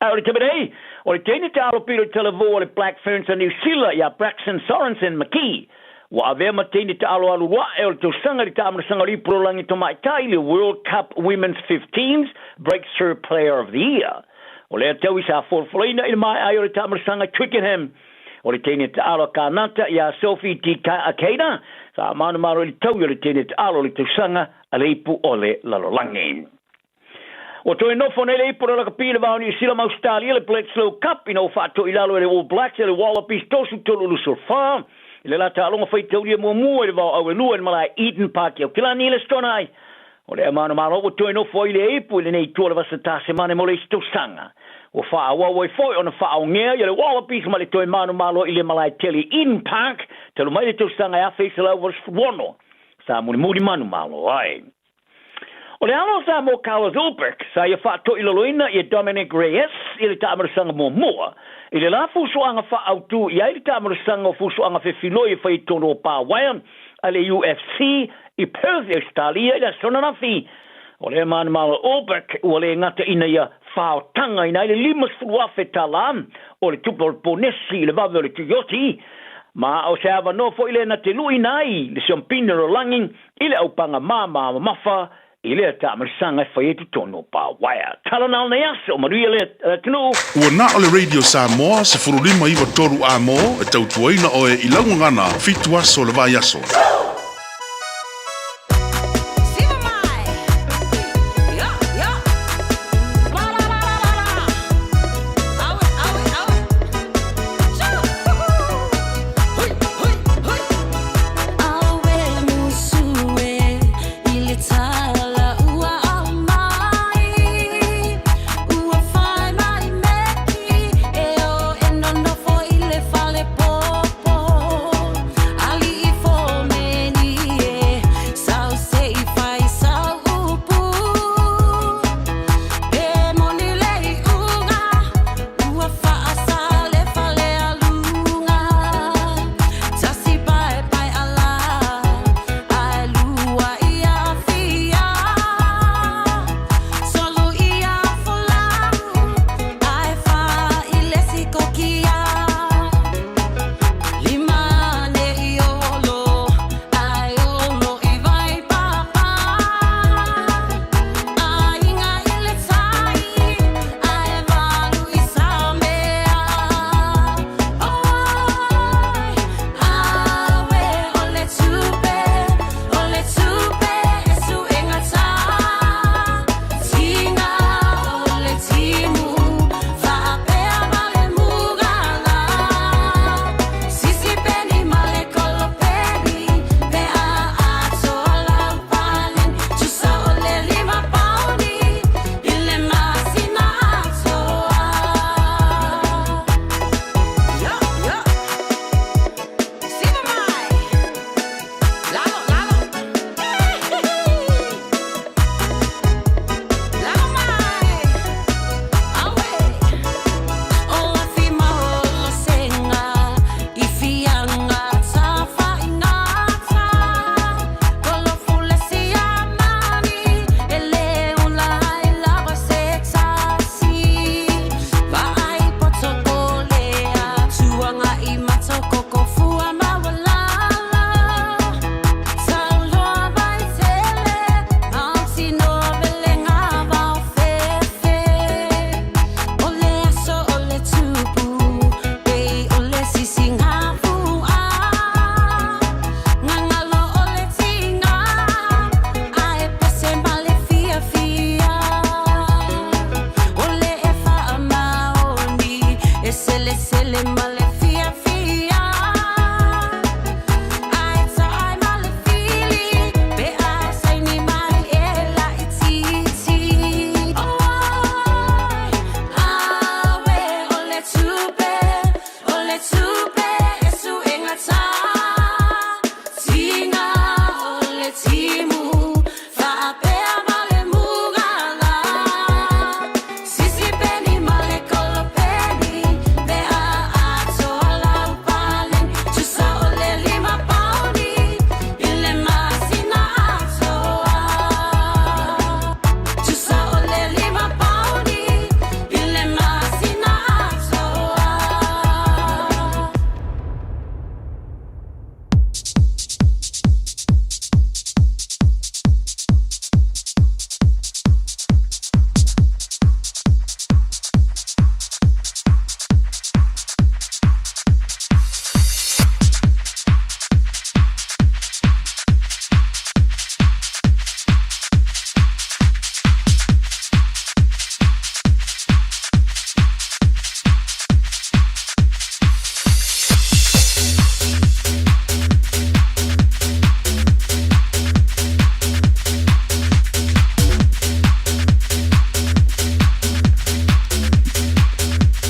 O le tabei o le tene talo pilo televo o le Black Ferns o New Zealand ya Braxton Sorensen McKee. Wa ave matini ta alo wa el to sanga ta amrasanga ri prolangi to mai tai le World Cup Women's 15s Breakthrough Player of the Year. O le tau isa for flina in mai ayo ta amrasanga Twickenham. O le tini ta alo kanata ya Sophie Tika Akeda. Sa manu maro le tau le tini ta alo le to sanga aleipu ole lalolangi. O to no fo nele por la capilla va New Zealand Australia le Bledisloe Cup ino fatto ilalo le All Blacks le Wallabies tosu tolu surfa. le la talonga fai tauria mua le va au lua le malai Eden Park o kila ni le stonai o le amano malo o toi no foi le ipu le nei tua le vasata semana mo le stosanga o fa wa foi ona fa o ngea le wa pis male toi mano malo ile malai teli Eden Park te lo mai le stosanga ya face la was wono sa mo muri manu malo ai o le alo sa mo Carlos Ulbrich sa ia fa to iloloina ia Dominic Reyes ile ta amarasanga mo moa ile la fusuanga fa autu ia ile ta amarasanga fusuanga fe filoi fa itono pa wayan ale UFC I Perth Australia ia sona na fi o le man malo Ulbrich o le ngata ina ia fa tanga ina ile limas fuwa fe talam o le tupo ponesi le vavo le tuyoti ma o se ava no fo ile na te lui nai le champina o langing ile au panga mama mafa ile ta amarasanga fa itono pa waya talana na yaso maria le tino Ua na o le Radio Samoa se furulima iwa toru a mo e tautuaina o e ilaungangana fitu aso le vai aso. Ali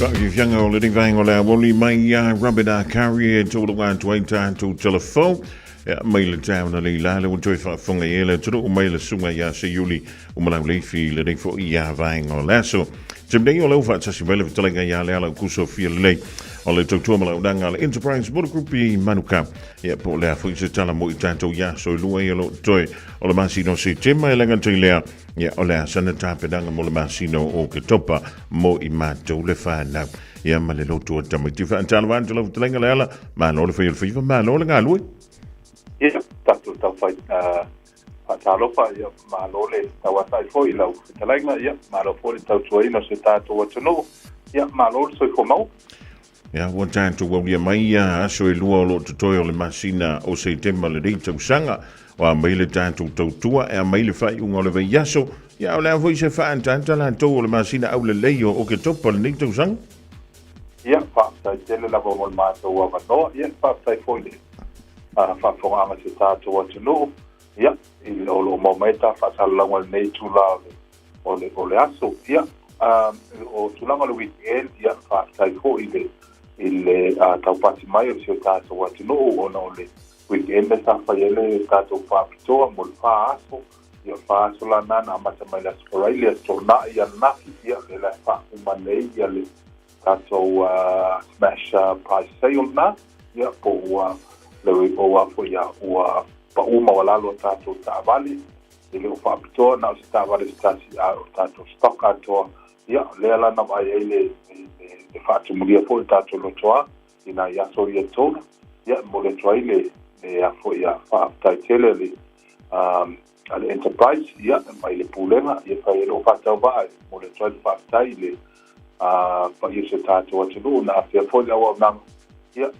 Young old living vang or only my Rabida carrier to the one to enter to telephone. Mail down a lila, would joy for a yellow to the mail suma ya se Yuli, leafy living for vang or lasso. Today all over at Sassi telling a yala Kuso feel late. Ole Totomala Dangal Enterprise Board Group Manuka. Po la fu se tala mo tanto ya so luelo toy. Ole Masino se tema elenga toilea. Ole sanata pedanga mo Masino o ke topa mo imato le fa na. Malelo to tamitifa antalwan to lenga lela. Man ole fe fiva man ole galwe. Tatu ta fai talofa malole tawata fo ila talenga malo fo tawtoi no se tato watono. Malole so fo one time to where Maya, so a luo to toil in Masina, or say Timbalito Sanga, or mail time to Totua, and mail fight Oliver Yaso. I'll voice a fan, Tantala, and told Masina Auleo, or Ketopal Nito Sang. Perhaps I tell a level of matter over no, perhaps I find it. Far from Amateur to what to know. In all momenta, Fasalang need to love or the Oleaso. Or to long weekend, perhaps I find it. Il taupati mai o se tato watino ona ole weekend sa faiele tato papito mo faaso ia faaso la nana mata mai la Australia so na ia naki ia la fa umane ia le tato smash price sale na ia po le po fo ia o pa uma wala lo tato tabali ile o papito na se tabali tato stock ato ia le la na mai ile e fatu mulia fo tato lo toa ina ya so ye tona mo le toile e a fo ya fa taitele le al enterprise mai le pulenga fa lo fata ba mo le toile fa taile pa ye se tato wa tulu na fa fo ya wa nam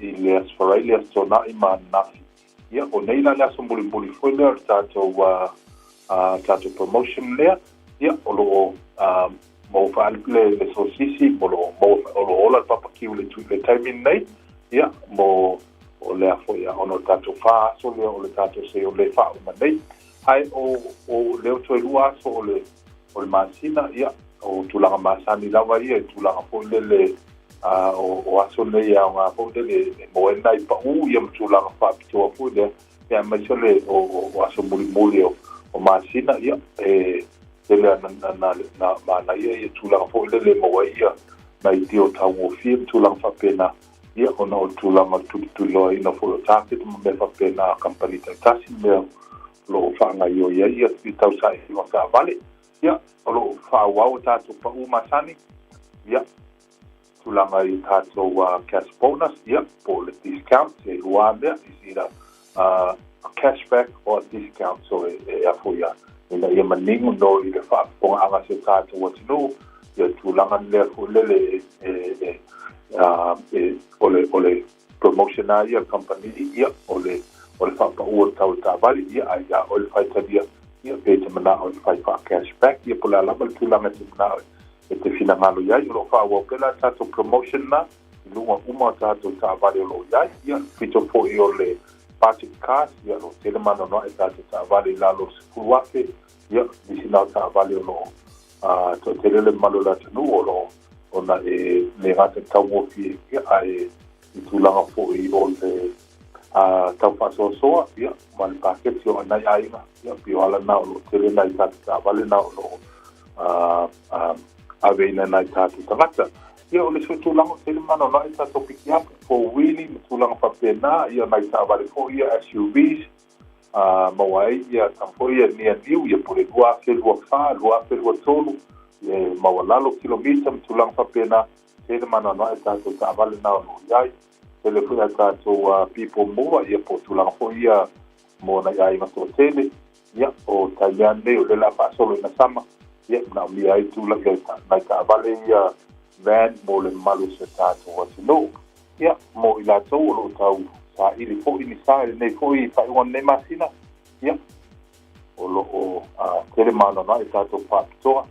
ile Australia so na ima na o nei la so mbuli fo le tato wa tato promotion le o lo mo fal le so sisi mo ola papa kiule tu le timing nei mo o le afo ya ono tato fa so le tato se o le fa ma nei ai o le to lua so o le masina o tulanga masani lava tulanga fo le o aso le ya nga fo le mo nai pa tulanga fa pito fo le ya ma so le o aso muli o masina ele na ia tulanga fo le mo ia mai tio tau fi tulanga fa pena ia ona o tulanga tulo ina fo tape me fa pena company tasi me lo fa nga ia i tau sai no sa vale ia lo fa wa tato pa masani ia tulanga i tato cash bonus ia po le discount e luande isira a cashback or discount so e fo ia ina ia maningo no i le fa po anga se tato what no ia tulanga le fo le ole promotionaria company ia ole fa pa o tau vale ia ia ole fa tabia ia pe te mana ole fa cashback ia pola la tulanga te mana e te fina malo ia lo fa o pela tato promotion na lunga uma tato vale lo ia fito fo i ole party card ia lo te mana no e tato vale la lo sikuake ia disina vale lo to te le malo la tenu lo ona e le rata tau fi ai tulanga fo i ole tau paso soa ia mal paket yo na ai ia piola na lo tele na ta vale na lo ave na na ta tangata ia ole so tulanga tele mana na ta topic ia fo really tulanga fa pena ia na ta vale fo ia SUVs mawai ia tampo ia ni ia pole dua ke dua fa dua pe dua tolu e mawalalo kilomita tulanga fa pena tele mana na ta vale na lo ia telefona tato people more ia po tulanga fo ia mo na ia ma to tele ia o tayande o la pa solo na sama ia na mi ai tulanga na ka vale ia van mo le malu se tato what no ia mo ila to lo tau sa ili fo ini sa nei fo i fa on ne masina ia o lo o tele mana na tato pa to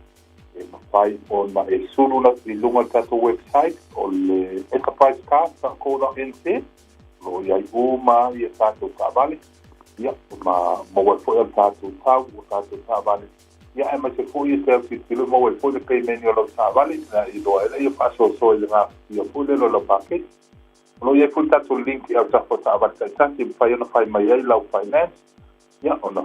e fai on ma e sulu na i lunga tato website o le enterprise card sa koda NC lo ia uma ia tato tabale ia ma mo wa foi tato tau tato tabale ia e mai se fui te fitilo mo e fui ke meni o lo savali na I do e fa so le nga ia fui le lo paket lo ia fui tatu link ia ta fota avata tanti fai ona fai mai ai lau finance ia ona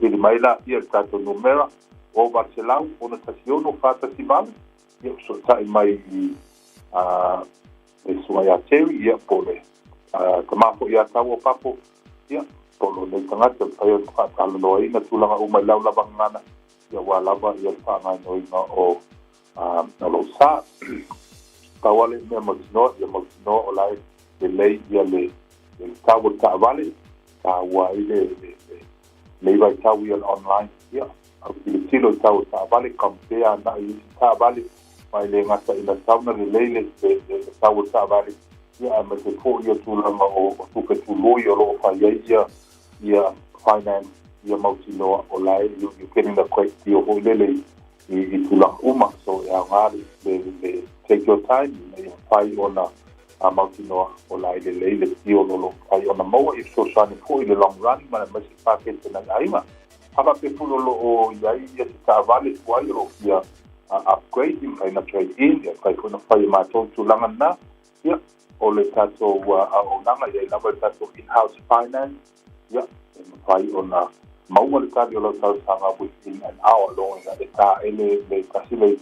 vidi mai la ia tatu numero o Barcelau ona tasiono fata sibal ia so tai mai e sua ia teri ia pole kamapo ia tawo papo ia polo le tangata fai ona fata lo ina tulanga uma lau lava ngana ia wala ba ia fanga no ina o lo sa tawale me mo o lai le lei ia le tawo ta vale tawa ile le vai tawo ia online ia au ki tilo tawo ta vale compare na I ta vale mai le ngata ina sauna le le tawo ta vale ia ma se fo ia tulanga o tupe tuloi o lo fa ia finance ia mautino o lai you getting the quite deal o lele I tulanga uma so ia ngari le take your time ia fai ona mautino o lai le deal lo fai ona mo I so sani fo I le long run ma se paket na aima aba pe pulo lo o ia ia ta vale kwai ro ia upgrade in na trade in ia fai kona fai ma tulanga na ia o le tato o nanga ia na tato in-house finance ia fai ona maua le tali o lau tau sanga within an hour long ina le ta ele le kasile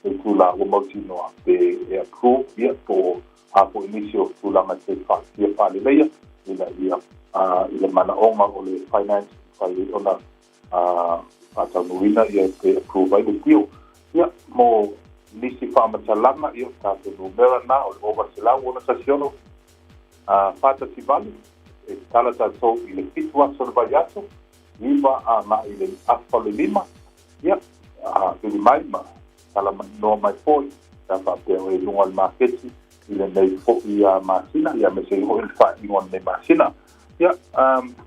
le tula o mautinoa pe e approve ia po hapo inisio tulanga te ia pale leia ila ila mana onga o le finance fai ona ata nuina ia pe approve ai le tio ia mo nisi whamatalanga ia tātou numera na o le overselau ona sasiono fata tivali e tala tātou I le pitu aso le vai aso Iva na I le afale lima ia ili mai ma tala no mai foi ta fa pe o lunga le marketi I le nei fo ia masina ia me se ho il fa I on le masina ia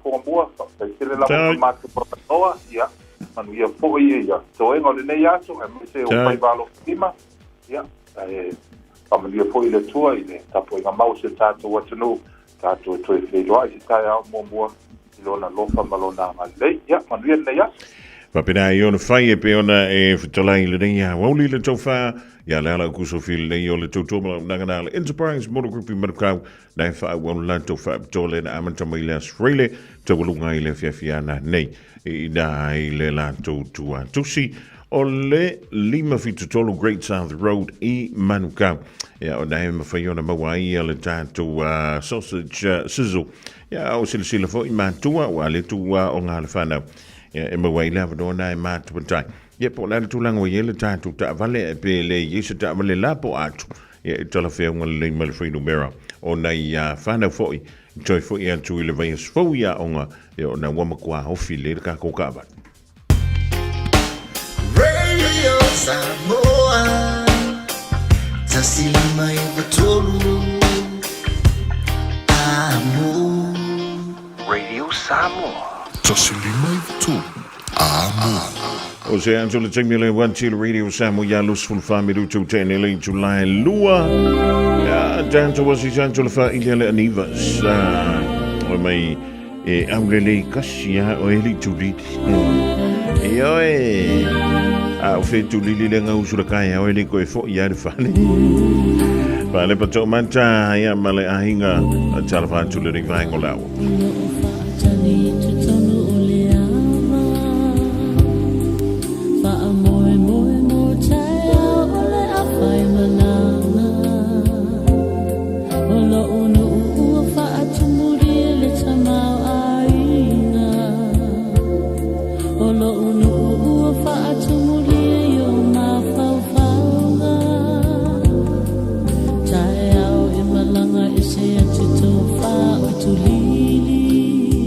fo mua fa se le la ma ko noa ia manu ia fo ia to e ngole nei aso me se o mai valo lima ia ia fo ile tua ile tapo I mau se tātou watunu tātou toi whedua I se tai au mua lona lofa malona malei ia manuia nei ia Papina I ona fai e pe ona e whatalai le nei a wauli le tauwha ia le ala kuso fil nei o le tautoma nangana le Enterprise Motor Group I Manukau na e wha wanu lan tau wha apitole na amantama I le asfrele tau walunga I le fiafiana nei I na I le la tau tua tusi o le 5 Great South Road I Manukau ia o na e mawhai ona maua I le tātou sausage sizzle ia o sila fo I mātua wa le tua o ngā le whanau ia e mawai lava dona e mātua tai ia po la le tūlanga o ia le tātou ta vale e pe le yesa ta vale la po atu ia e tala whea unga le male free numera o nei whanau fo I toi fo I atu I le vai asfo ia onga ia o na wamakua hofi le ka kokawa Radio Samoa Tasilima Ivatolu Amo Radio Samoa Tasilima Ivatolu Amo O se anto le temi le wanti le Radio Samoa ya lus ful familu tu tene le July lua ya tanto wasi santo le fa ile le anivas o mai e aulele kasia o eli tuliti yo o fe tulili le nga usura kaya o eli ko e fo ya le fale vale pato manta ya male ahinga talfa tu le ringa ngolawo Lili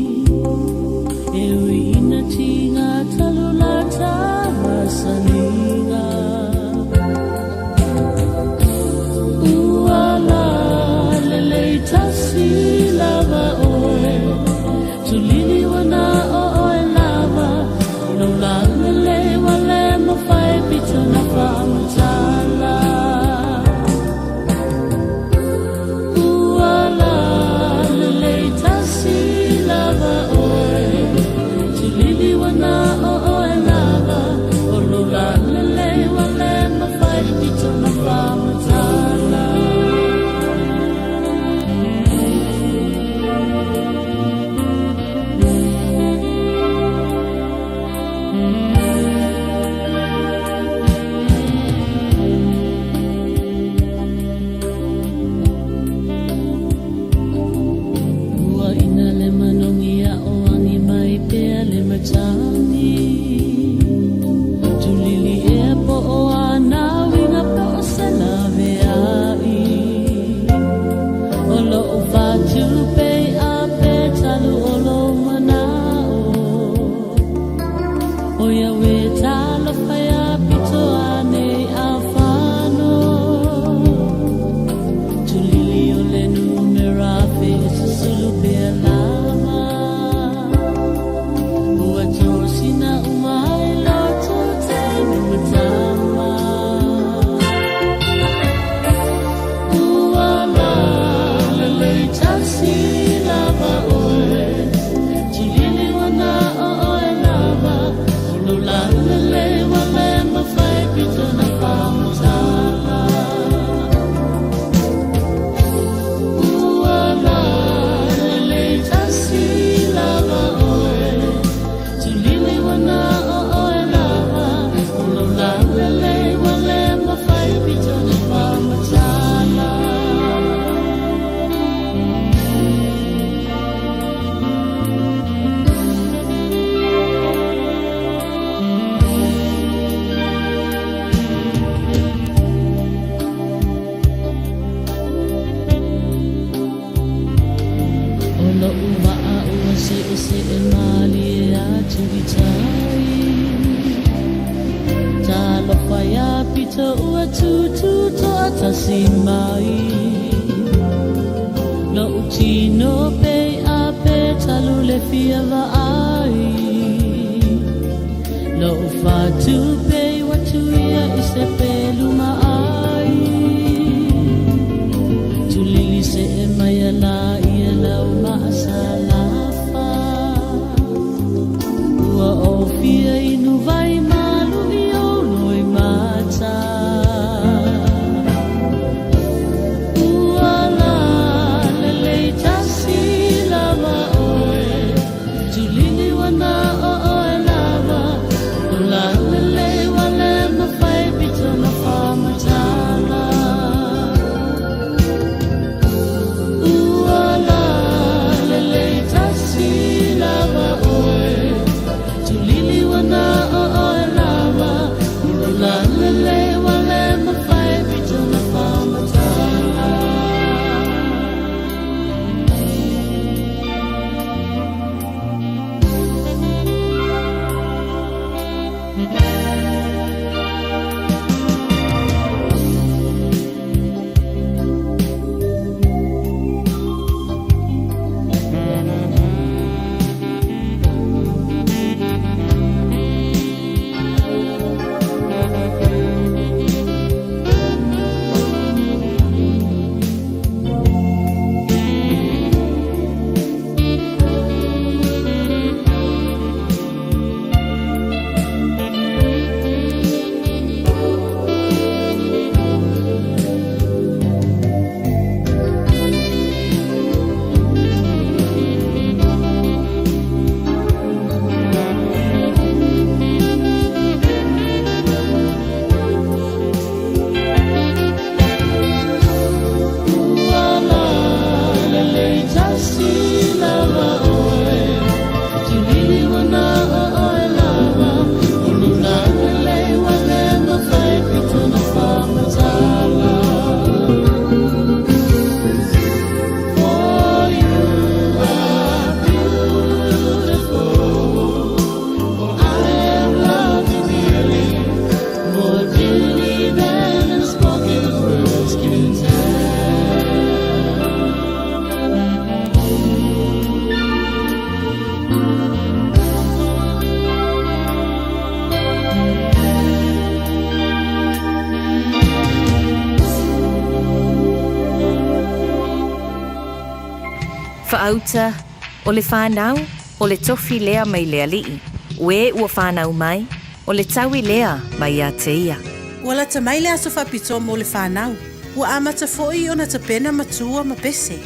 Whaauta, o le whanau, o le tofi lea mai lea lii. Ue ua whanau mai, o le taui lea mai a te ia. Ua la tamai lea so whapito mo le whanau. Ua amata foi o na tapena matua ma pese.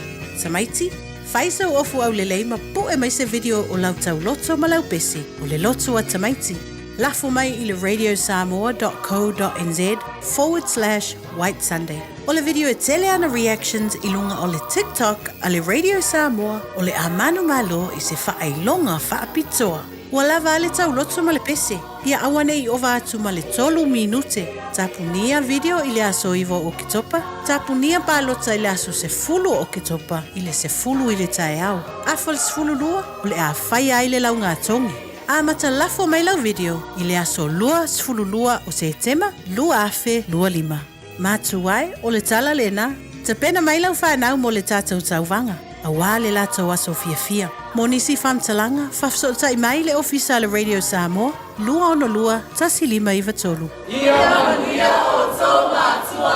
Tamaiti, whaisa o ofu au le leima po e mai se video o lau tau loto ma lau pese. O le loto a Tamaiti. Lafo mai i le radiosamoa.co.nz/White Sunday. O le video e tele ana reactions i lunga o le TikTok a le Radio Samoa o le amanu malo i se whaai longa whaapitoa. Ua lava le tau loto ma le pese. Ia awane I ova atu ma le 3 minute. Tapunia video I le aso iwo o kitopa. Tapunia palota I le aso se fulu o kitopa. I le se fulu I le tae au. Afa le se fulu lua, o le a whaia I le launga atongi. A mata lafo mai lau video, I le aso lua sfulu lua o se tema, lua afe, lua lima. Matu ai, o le tala lena, te pena mai lau whanau mo le tātou tauvanga. A wā le lātou aso fia. Mo nisi whamtalanga, whafsota I mai le ofisa le Radio Samoa, lua ono lua, tasi lima iwa tolu. Ia mania o tau mātua,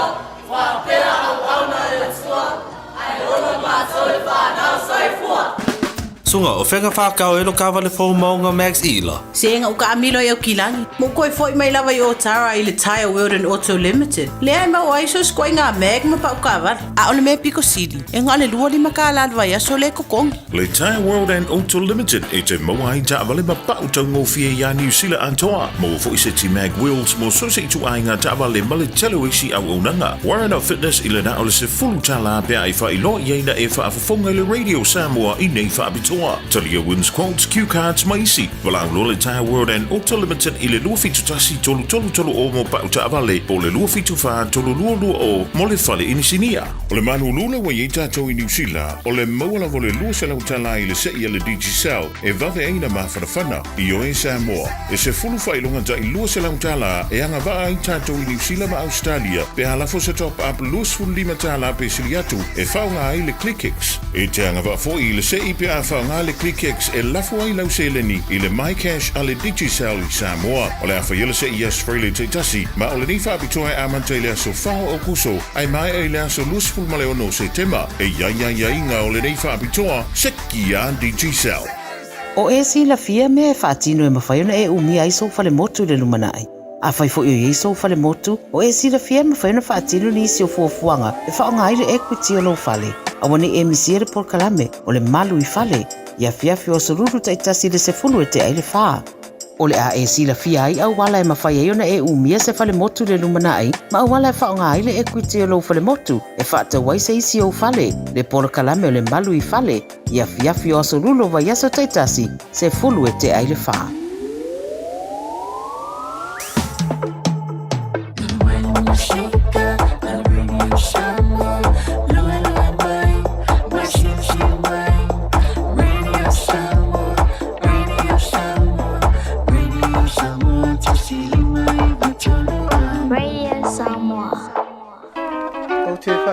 whapea au auna e tua, ai ona mātua e whanau saifua. Sunga o whenga whakao elo kawa le fōu maunga Max Ila. Senga o ka amilo I au kilangi. Mo koe foi mai lawa I o Tara I le Tire World and Auto Limited. Lea I mau aiso skoi ngā meg ma pau kawa. A ole me Pico City. E ngā le lua lima ka aladwa ia so le kokongi. Le Tire World and Auto Limited e te mauai ta avale ma pau tau ngofia ia New Zealand antoa. Mo fo I se ti mag wheels mo so se tu ainga ta avale ma le telo isi au unanga. Warren of Fitness I le na ole se fulu tala pia I wha I lo ieina e wha afafonga le Radio Samoa I nei wha abitoa. Talia wins quotes, cue cards, maisi. Walang lo le Tire World and Auto Limited I le lua fitu tasi tolu o mo pau ta avale. Po le lua fitu wha tolu lua o mo le fale inisinia. O le manu lula wa i tatou I New Zealand. O le maula vo le lua se lau tala I le sei le Digicel. E vave eina ma whanawhana I o e Samoa. E se fulu whailonga ta I lua se lau tala e anga waa I tatou I New Zealand ma Australia. Pe halafo se top up lua sfulu lima tala pe siliatu. E whaunga ai le ClickX. E te anga waa fo I le sei pe a whaunga le ClickX e lafu ai lau seleni I le MyCash a le Digicel I Samoa. O le awha yela se I Australia te tasi. Ma o le ni whaapitoa e amanta I le aso whao o kuso. Ai mai e le aso lusful male ono se tema. E ia inga o le ni whaapitoa seki a Digicel. O e si la fia me e whaatino e mawhaiona e umia I so fale motu le lumanai. A whai fo I so fale motu, o e si la fia me whaiona whaatino ni si o fuafuanga e whaonga ai le equity o lo fale. A wane e misiere por kalame o le malu I fale. Ia fiafi o sururu taitasi le se fulu e te ai le whaa. O le a e si la fia ai au wala e mawhai e ona e umia se fale motu le lumana ai, ma au wala e whaonga ai le equity o lo fale motu, e whaata wai se isi o fale, le pora kalame o le malu I fale, ia fiafi o sururu vai aso taitasi, se fulu e te ai le whaa.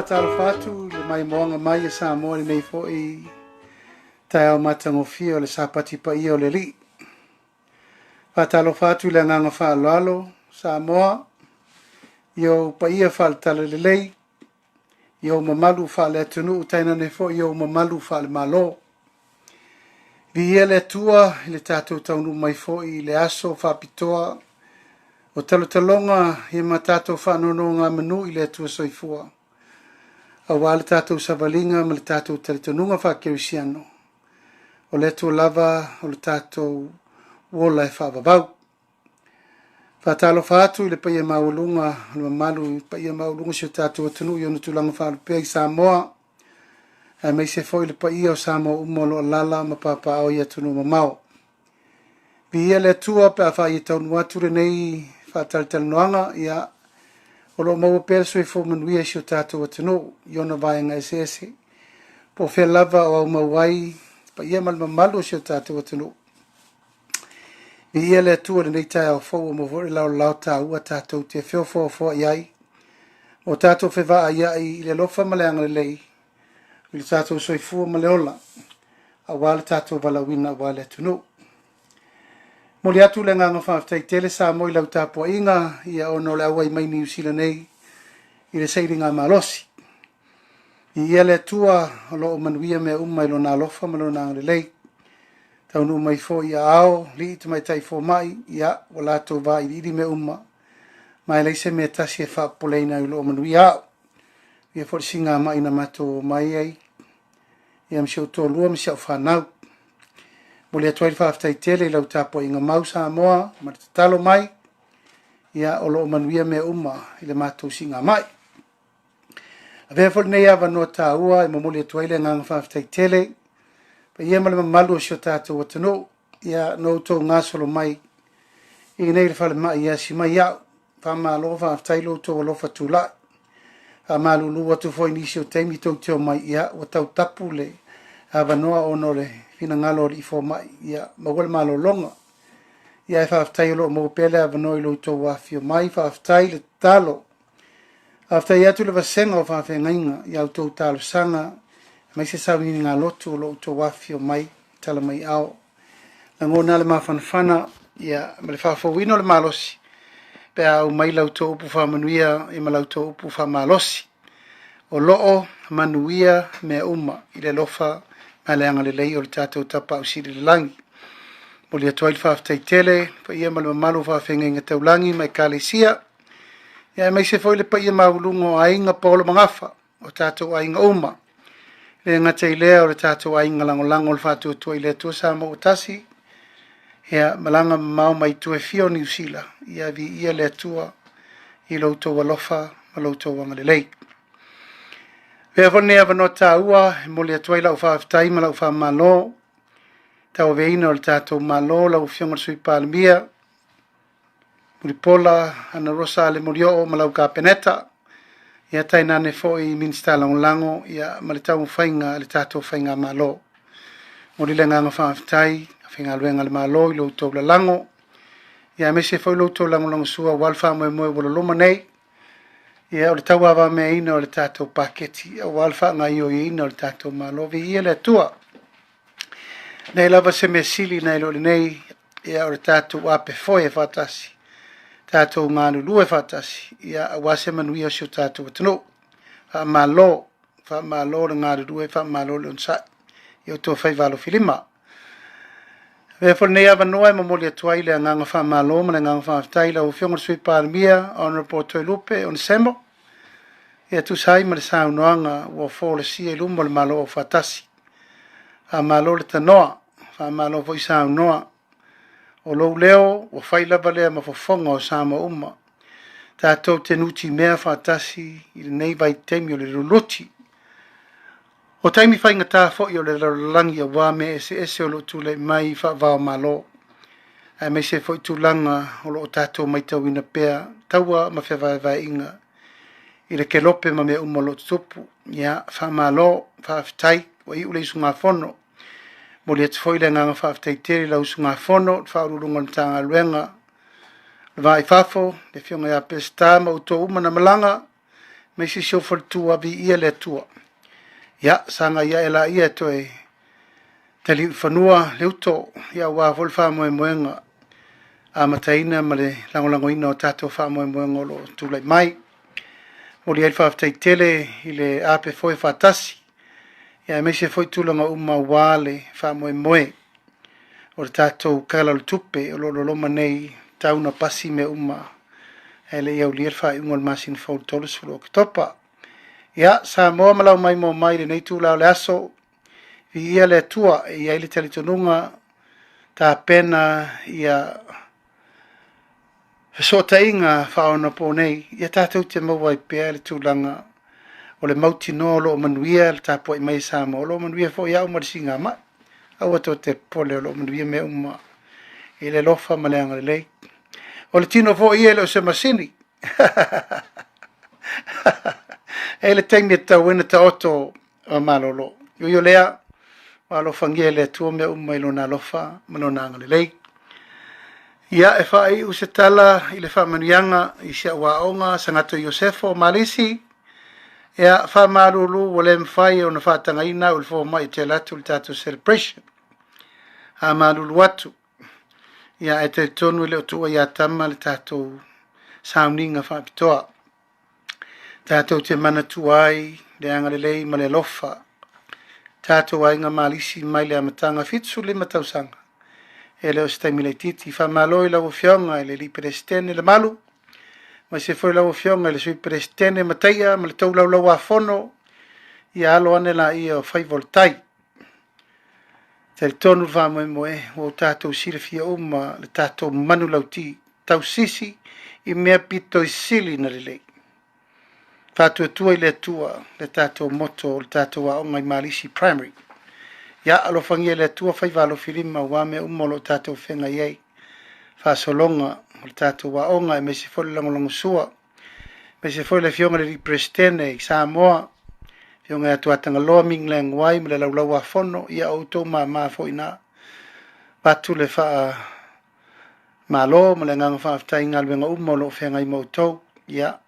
Talo fatu le mai moanga mai e Samoa nei fo I tai au matangofia o le sapati pa ia o le li. Fatalo fatu le nganga fa lalo Samoa yo pa ia fa tale le lei yo mamalu fa le tunu taina nei fo yo mamalu fa le malo. Bia le tua le tatu taunu mai fo I le aso fa pitoa o talonga he matato fa nono nga manu I le tua soifua. A wale tātou savalinga ma le tātou talitonunga whakerisiano. O le tō lava o le tātou wola e whaavavau. Whātalo whātu I le paia maulunga, le mamalu paia maulunga si o tātou atunu I onu tūlanga whaalupea I Samoa. A mei se fo I le paia o Samoa umolo lala ma papa au I atunu mamao. Bia le tua pe a whaia taunu atu renei whātalitalanoanga ia o lo mau pēr sui fo manuia si o tātou atunu, I ona vaenga esese. Po whea lava o au mauai, pa ia malmamalu si o tātou atunu. Mi ia le atua le nei tai au fau o mawore lau tā ua tātou te whio fo iai. O tātou whewa a iai I le lofa maleanga le lei. I le tātou soifua maleola. A wale tātou walawina a wale atunu. Mo le atu le nganga whaftai tele sa moi lau tāpua inga ia ono le awai mai New Zealand nei I le seiri ngā malosi. Ia le atua lo o manuia mea umai lo nā lofa ma lo nā le lei. Taunu mai fo ia ao, li te mai tai fo mai, ia o lato va I iri mea umma. Mai leise mea tasi e whapoleina I lo o manuia ao. Ia fo singa mai na mato mai ai. Ia msio tō lua msio whanau. Mo le atuai whaftai tele lau tāpua inga mau Samoa, ma te talo mai, ia o lo manuia mea umma I le mātou singa mai. A vea fol nei awa noa tā ua, I mamoli atuai le ngang whaftai tele, pa ia male mamalu o sio tātou atano, ia no tō ngāsolo mai i nei le whale mai ia si mai au whamalo whaftai lo tō alofa tūlai a malulu atu foi nisi o teimi tau teo mai ia o tau tapu le a wanoa ono le fina ngalo li fo mai ia mawale malo longa ia e whaftai lo mo pele a wanoa lo tō wafio mai whaftai le talo whaftai atu le wasenga o whawhi ngainga ia o tō talo sanga mai se sawini ngā lotu lo tō wafio mai tala mai ao na ngona le mawhanwhana ia ma le whawhawino le malosi pe au mai lau tō upu whamanuia i ma lau tō upu whamalosi o loo manuia me uma i le lofa ma le anga le lei o le tātou tapa au siri le langi mo le atuai le whawhtai tele pa ia ma le mamalu whawhenga inga tau langi mai kālesia ia mai se foi le pa ia maulungo ainga polo mangafa o tātou ainga uma le ngata i lea o le tātou ainga langolango le whātua tua i le tua sa mo utasi ia malanga mau mai tue fio New Zealand ia vi ia le tua i lo to walofa ma lo to wanga le lei ve vone ava no ta ua mo le tua la ufa tai ma la ufa malo ta o veina o tato malo la ufionga sui palmia Muripola ana rosa le morio ma la ka peneta ia tai nane fo i minsta lango ia ma le tau fainga le tato fainga malo mo le nganga fa tai finga luenga le malo i lo to la lango ia me se foi lo to lango sua walfa mo mo lo loma nei ia o le tau ava me ina o le tato paketi o walfa ngai o ina o le tato malo vi ia le tua nei lava se me sili nei lo nei ia o le tato ape foi e fatasi tato nganu lu e fatasi ia wase manuia so tato tno fa malo le ngadu lu e fa malo le unsa io to fai valo filima ve for nei ava noa mo le tuai le nganga fa malo ma nganga fa tai la o fionga sui palmia on reporto lupe on sembo e tu sai ma sa noanga o fo le si e lumbo le malo fatasi a malo le tanoa fa malo foi sa noa o lo leo o fai la vale ma fo fonga o sa ma uma tato tenuti mea fatasi il nei vai temio le luluti o taimi fai ngata fo yo le langi o wame ese o lo tule mai fa va malo ai me se foi tulanga o lo tato mai tau ina pea taua ma fe vai inga i le kelope ma me umo lo tupu ia fa malo fa tai o i ule sunga fono mo le foi le nganga fa tai teri la sunga fono fa urunga tanga luenga vai fafo le fionga ya pesta ma uto uma na malanga me se so for tu abi ia le tua ia sanga ia ela ia toe tali fanua leuto ia wa volfa mo moenga a mataina male langolango ina o tato fa mo moenga lo tulai mai o le alfa tai tele ile ape foi fatasi ia me se foi tulanga uma wale fa mo moe o tato kala lo tupe o lo manei tauna pasi me uma ele ia ulier fa ungol masin fo tolus lo topa ia sa mo malau mai mo mai nei tu la le aso ia le tua ia ile teletonunga ta pena ia so tainga fa ona ponei ia tatou te mo vai pe le tulanga o le mauti no lo manuia ta po mai sa mo lo manuia fo ia o singa ma au to te pole lo manuia me uma ile lofa malanga le o le tino fo ia lo se masini ele tengi ta wena ta oto malolo yo lea alo fangele tu me umailo na lofa manona ngale ia e fai usetala ile fa manianga i sia wa onga sangato Josefo Malisi ia fa malulu wole mfai ona fa tanga ina ul fo mai te latu tatu celebration a malulu watu ia e te tonu le tu ia tama le tatu sounding fa pitoa tato te mana tuai le angalelei ma le lofa tato ainga malisi mai le amatanga fitsu le matausanga ele o stai mile titi fa maloi la ufionga ele li prestene le malu ma se foi la ufionga le sui prestene mataia ma le tau lau afono ia alo ane la ia o fai voltai te tonu va moe o tato sire fia uma le tato manu lauti tau sisi i mea pito i sili na le lei Fatu tua ile tua le tato moto le tato wa ongai malisi primary Ia alo fangia le tua fai valo filima wa me umolo tatou whenga iei. Whasolonga o tatou wa onga e me se fole langolongo sua. Me se fole fionga le prestene i Samoa. Fionga atu atanga loa mingleng wai me le laulau a fono ia auto ma fo ina. Batu le wha malo me le nganga wha aftai ngalwenga umolo whenga i mautou. Ia.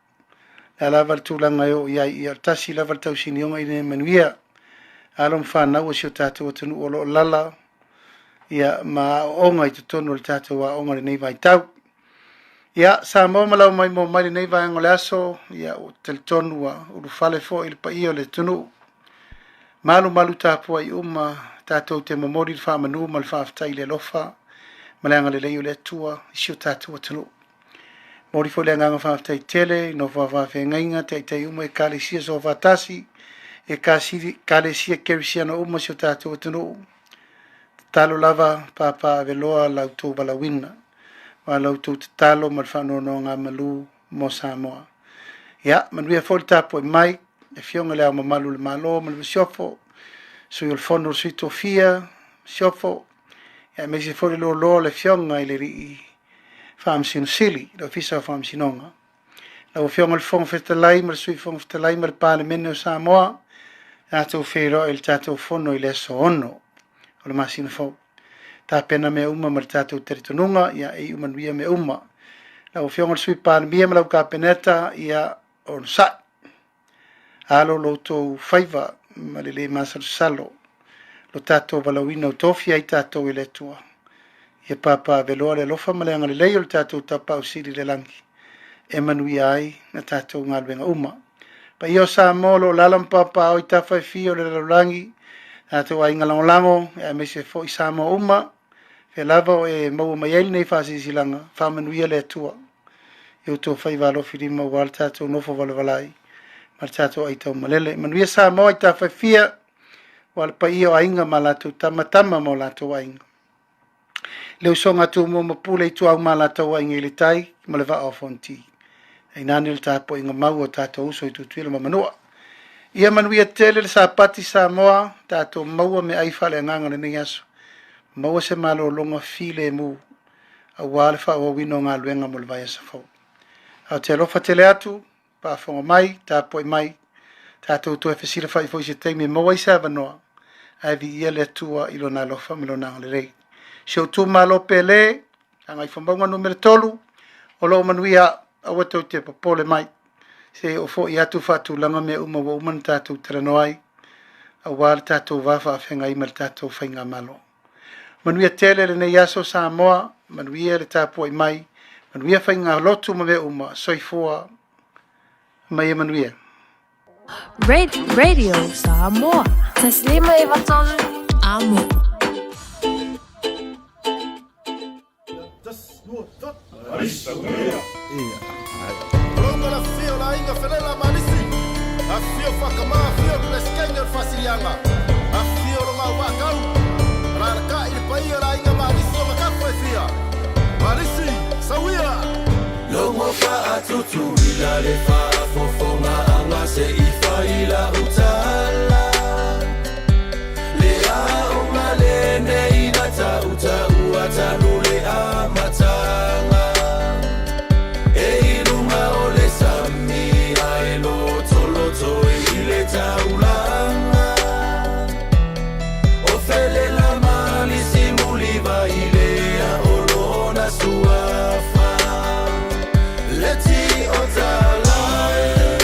Le lavar tūlanga yo ia tasi lavar tau sinionga i ne manuia. Alom whanau o sio tātou o tunu o lo lala. Ia ma onga i tutonu o le tātou a onga le nei vai tau. Ia sa mo malau mai mo mai le nei vai ngole aso. Ia o tel tonu a uru fale fo il pa iyo le tunu. Malu tāpua i tātou te mamori le whamanu ma le whaaftai le lofa. Malanga le leio le tua i sio tātou o tunu. Mori fo le nganga whaaftai tele, no whawhawhe ngainga, te uma e kale sia so whatasi. E kale sia kerisiana uma sio tātou tunu. Talo lava papa veloa lautou balawina. Ma lautou talo ma whanono ngā malu mo Samoa. Ia, manuia fo le tapo e mai. E fionga lea ma malu le malo, ma le siofo. Sui o le fono sui tofia, siofo. Ia, me se fo le lo le fionga i le rii. Whaamsino sili, la fisa o whaamsinonga. La o fionga le fonga whetalai, ma le sui fonga whetalai, ma le pāle mene o Samoa. Tātou whero il tātou fono i le so ono. O le masina fau. Tā pena mea uma ma le tātou teritonunga, ia e umanuia mea uma. La o fionga le sui pāle mia ma lau ka peneta, ia o sa. Alo loutou whaiva, ma le masaru salo. Lo tātou walawina o tofia i tātou i le tua. Ia papa veloa le lofa ma le anga le leio le tātou tapau siri le langi. E manuia ai na tātou ngalwenga uma. Pa io sa molo lalam papa o i tawhai fio le laulangi. Tātou ai ngalangolango, e me se fo i sa mo uma. Fe lava o e maua mai eili nei whasi silanga, whamanuia le tua. Iu tō whai walo whirima wal tātou nofo walavalai. Mar tātou ai tau malele. Manuia sa mo i tawhai fia, wal pa io ainga ma lātou tamatama mo lātou ainga. Leo songa tu mo mapule i tu au ma lātou ainga ili tai, ma le va o fonti. Ai nani le tāpo inga mau o tātou uso i tutuila ma manua. Ia manuia tele le sa pati sa moa, tātou maua me aifa le nganga le nei aso. Maua se malo longa file mu, a wale wha o wino ngā luenga mo le vai asa fau. Au te alofa tele atu, pa whonga mai, tāpo i mai, tātou tu e whesira whai fo i se teime maua i sa vanoa, ai vi ia le tua ilo nā lofa me lo nanga le rei. Sio tu malo pele, angai whambaunga numere tolu, o lo manuia a watau te papole mai. Se o fo i atu whatu langa me uma wa uman tātou teranoai, a wāle tātou wafa a whenga ima le tātou whainga malo. Manuia tele le nei aso Samoa, manuia le tāpua i mai, manuia whainga lotu ma me uma, soifua, mai e manuia. Radio Samoa. Taslima Ivatolu Amo. Longa la fio la inga felela malisi. A fio fakama fio le skenger fasilianga. A fio longa wakau. Rarka il pai la inga malisi ma kafa fia. Malisi sawia. Longo fa atutu ila le fa fofonga anga se ifa ila utala. Le a umale ne inata uta uata nule amatanga. Taulanga ofele la malisi muliva ilea olona suafa leti otalae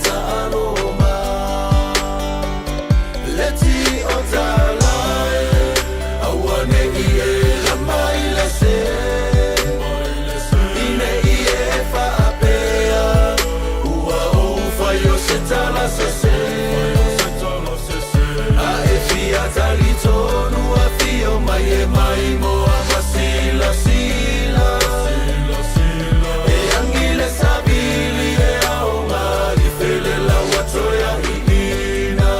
ta'aloma Leti o ta'alai Awane ie la mai la se Ine ie fa'apea Ua o fayo se tala se se A e fia tali tonu a fio mai e mai mo a masila sila E angile sabili e aonga I fele la watoya ina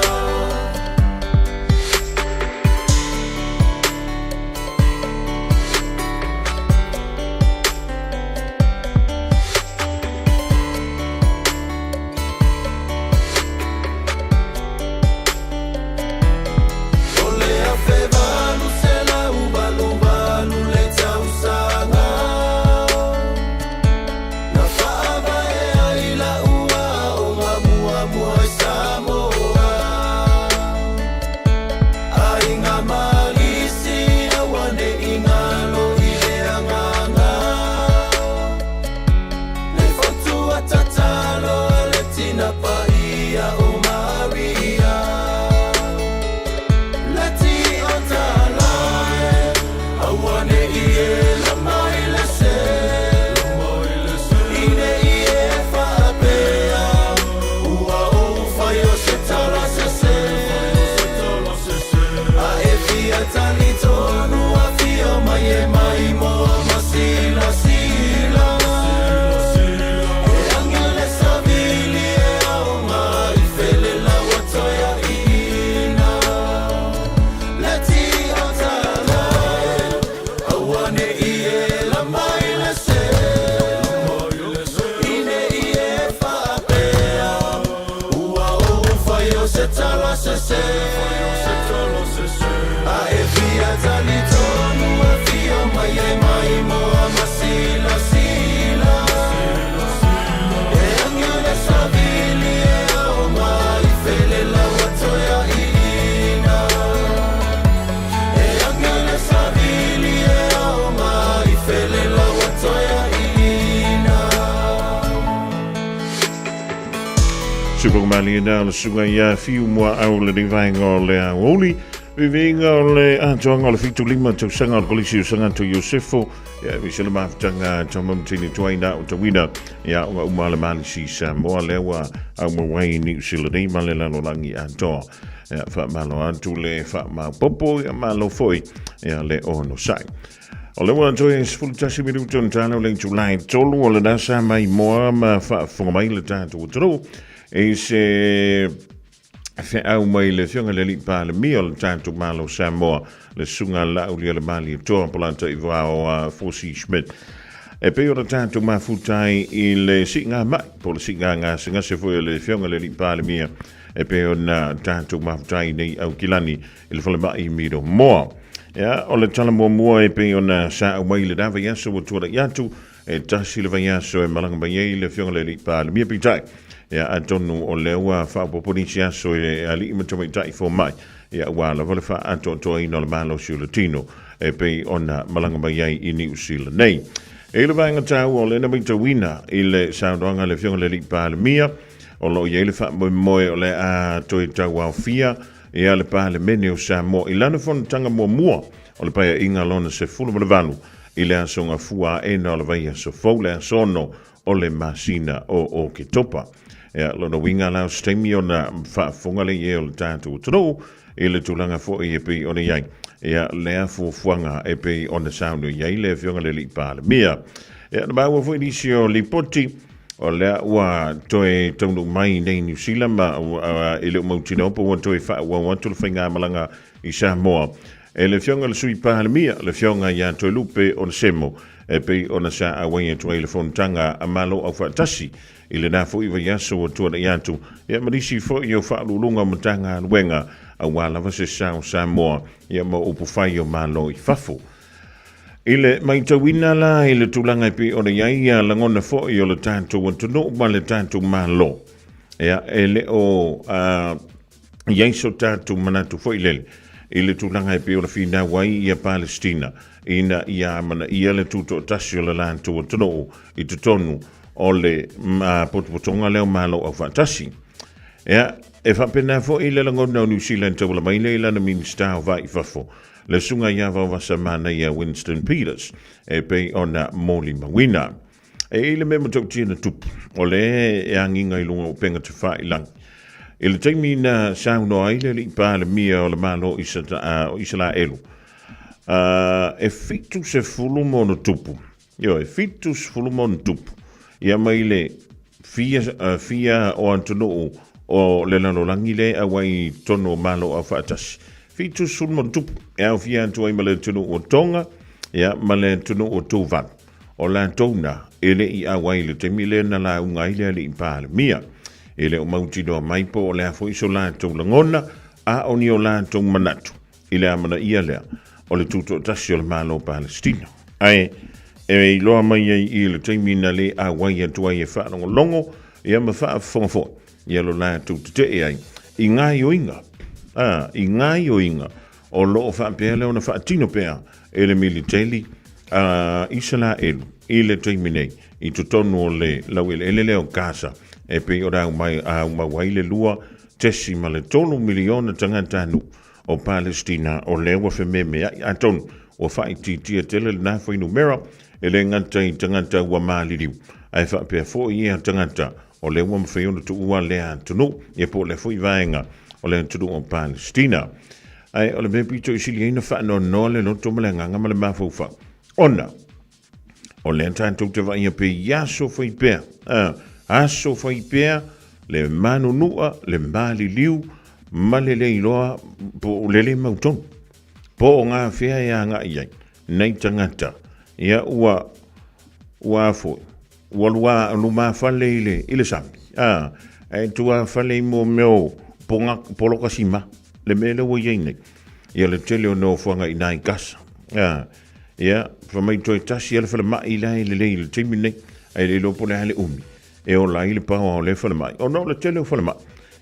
Ole a fevalu se la ubalu le tausanga Na fa'ava e aila ua o mua mua I Samoa A inga malisi a wane inga lo I le anganga Le fotu a tatalo a le tina pa ia o Maria Leti o ta'alai Awane ie la mai le se Ine ie fa'apea Ua o fayo se tala se se A e fia tali tonu a fio mai e mai mo a masila sila E angele sabili e aonga I fele la watoya ina Leti o ta'alai Awane ie la mai le se Ine ie fa'apea Ua o fayo se tala se se A e fia tali tonu a fio mai e mai mo a masila sila E angele sabili e aonga I fele la watoya ina E angele sabili e aonga I fele la watoya ina Supermali na le sunga ia fiu mua au le divainga o le aoli. Vivinga o le atoanga o le fitu lima tau sanga o le kolisi o sanga tu Iosefo. Ia visele maafutanga tau mamtini tuaina o tawina. Ia unga umale mali si Samoa lewa au mawai ni usila nei male lalo langi atoa. Ia wha malo atu le wha ma popo ia malo foi. Ia le ono sai. O le wana toi sfultasi minuto ntana o le Julai tolu o le nasa mai moa ma wha whangamai le tātu o taro. E se fe au mai le fionga le lipa le mia o le tātu malo Samoa le sunga la uli le mali e toa polanta I vao Fosi Schmidt. E pe o le tātu mafutai I le singa mai po le singa ngā singa se foi le fionga le lipa le mia. E pe o na tātu mafutai nei au kilani I le fale mai miro moa. Ya, o le tala mua e pe o na sa au mai le dawa yaso o tuara yatu e tasi le vayaso e malanga mai le fionga le lipa le mia pitai. Ya atonu o lewa fa poponisi aso e ali imatoma tai fo mai ya wala vale fa ato to ino le malo latino e pe ona malanga mai I New Zealand nei e le vanga tau o le na mita wina I le saudanga le fionga le lipa le mia o lo ye le fa moe o le a to tau au fia e ale pa le mene o Samoa I lana fon tanga mua o le paia inga lona se fulu mo le vanu I le asonga fua e na o le vaia so fau le asono o le masina o ke topa. Ya lona winga lau stemi o na whaafonga le ye o le tātu o tano e le tūlanga fo e pe o ne iai. Ya lea fo fuanga e pe o na saunu iai le fionga le lipa le mia. Ya na baua fo inisi o lipoti o lea ua toe taunu mai nei New Zealand ma e le umautina opo ua toe wha ua watu le whainga malanga I Samoa. E le fionga le sui pa le mia le fionga ia toe lupe o le semo e pe o na sa awai e toe le fontanga a malo au whaatasi. I le nafo iwa yaso o tuana iatu. Ia marisi fo i o whaalulunga matanga luenga a wala vase sao Samoa. Ia ma upu whai o malo I fafo. I le maitawina la I le tūlanga pe o na iai a langona fo I o le tātou wantano ma le tātou malo. Ia e le o iai so tātou manatu fo I lele. I le tūlanga pe o le whina wai I a Palestina. Ina ia mana ia le tūto tasi o le lātou wantano I te tonu o le potopotonga leo malo au whaatasi. Ea, e whapena fo i le langona o New Zealand tau la mai le ilana minister o vai whafo. Le sunga ia wawasa mana ia Winston Peters, e pei ona Moli Mawina. E ile me mo tau tia na tupu, o le e anginga i lunga o penga te wha i lang. E le teimi na sauno aile li pa le mia o le malo o isala elu. E fitu se fulumo no tupu. Yo, e fitu se fulumo no tupu. Ia mai le fia o antono o le lanolangi le a wai tono malo a whaatasi. Fitu se fulumo no tupu. E au fia antua i male tono o tonga, ia male tono o tōvan. O la tōna, ele i a wai le teimi le na la unga ile li pa le mia. Ele o mautino mai po o le a fo iso la tō langona, a o ni o la tō manatu. Ile a mana ia lea. O le tuto tasi o le malo Palestina. Ai, e loa mai i le teimina le a wai atua i e whaanongo longo, i ama wha whongafo, i alo la tuto te e ai. I ngā ioinga, i ngā ioinga, o loo wha pēa leo na wha tino pēa, e le militeli, isala elu, i le teiminei, i tutonu o le lau ele leo kasa, e pe o rau mai a mawai le lua, tesi ma le tonu miliona tangatanu, o Palestina o lewa whememe a tonu o whaiti tia tele na whainu mera e le ngata i tangata ua maaliriu ai whapea fo i ea tangata o lewa mwhaiona tu ua lea tunu e po le fui vaenga o le tunu o Palestina ai o le mepito i sili eina whaano no le no tomalenga ngama le mawhauwha ona o le tantou te vai pe yaso whai pea aso whai pea le manu nua le maaliriu malele iloa po lele mauton po ngā whea ia ngā iai nei tangata ia ua fo ua luma whale ile sami e tua whale mo meo po ngā poloka sima le mele ua iai nei ia le tele o no whanga i nai kasa ia whamai toi tasi ala whale mai ilai le teimi nei ai le lopo le hale umi e o lai le pawa o le whale mai o no le tele o whale mai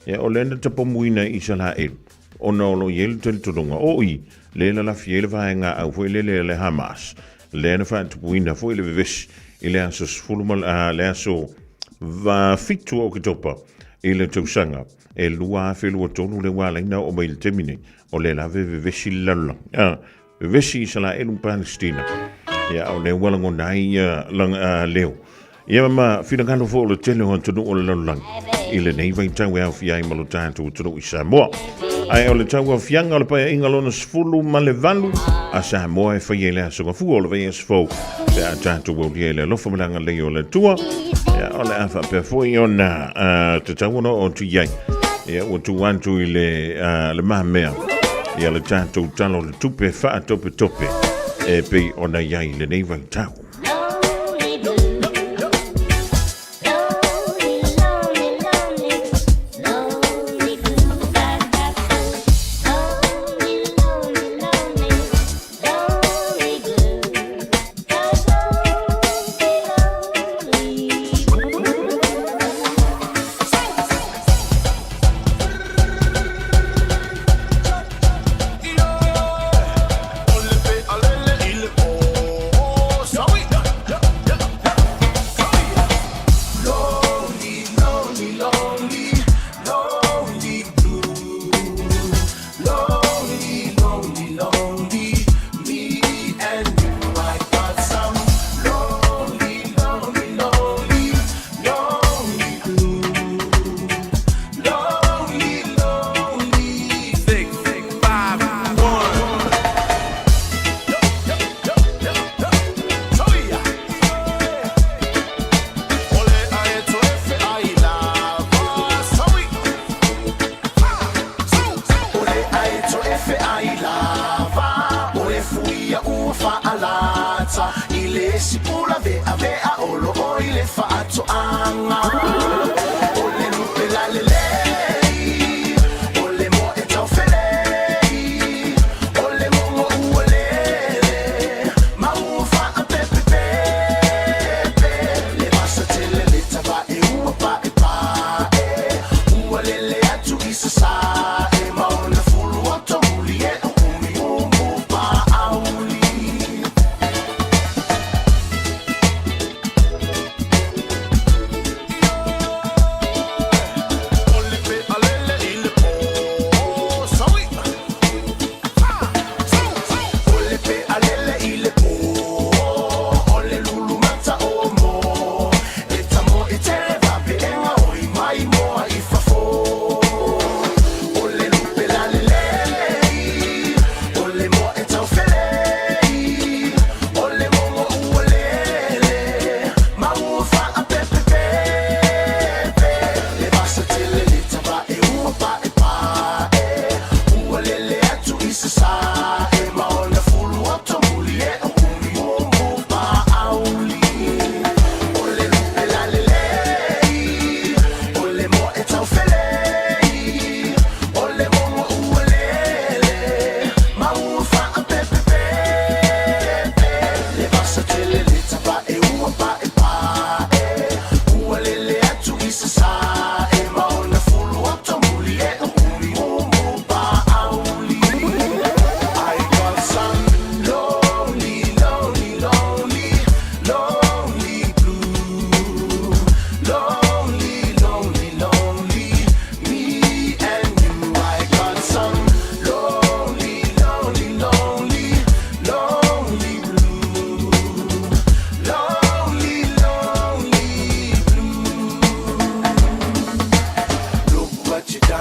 ia o lena tapomuina i sala elu. O nolo yele tele tolonga. O i, lela la fiele vaenga au fwe le Hamas. Lena fa tapomuina fwe le vevesi. I le aso sfulumal, le aso va fitu o kitopa. I le tausanga. E lua afe lua tonu le wala ina o mai le temine. O le la vevesi lala. Vevesi i sala elu Palestina. Ia o le walango nai leo. Ia ma finagalo fo le tele o tonu o le lalang. I le nei vai tau e au fiai malo tātou tonu i Samoa. Ai o le tau au fianga o le paia ingalona sfulu ma le valu a Samoa e whai ele a songafu o le vai asfau. Pe a tātou au lia le lofa malanga lei o le tua. Ia o le awha pe foi ona te tau ono o tu iai. Ia o tu antu i le mahamea. Ia le tātou talo le tupe wha tope tope. E pe ona iai le nei vai tau. So we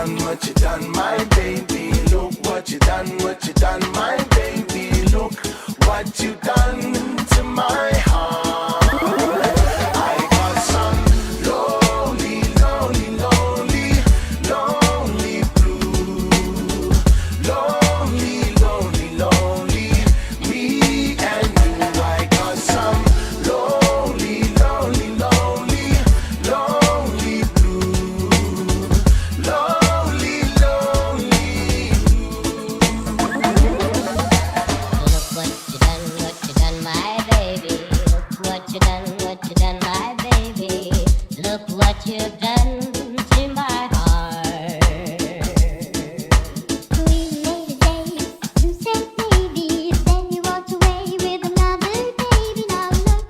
done, what you done, my baby. Look what you done, my baby. Look what you done to my heart. I got some lonely, lonely, lonely, lonely blue. Lonely, lonely, lonely, me and you. I got some lonely, lonely, lonely, lonely blue. Lonely, lonely. Look what you done, my baby. Look what you done to my heart. We made a date, you said maybe, then you walked away with another baby. Now look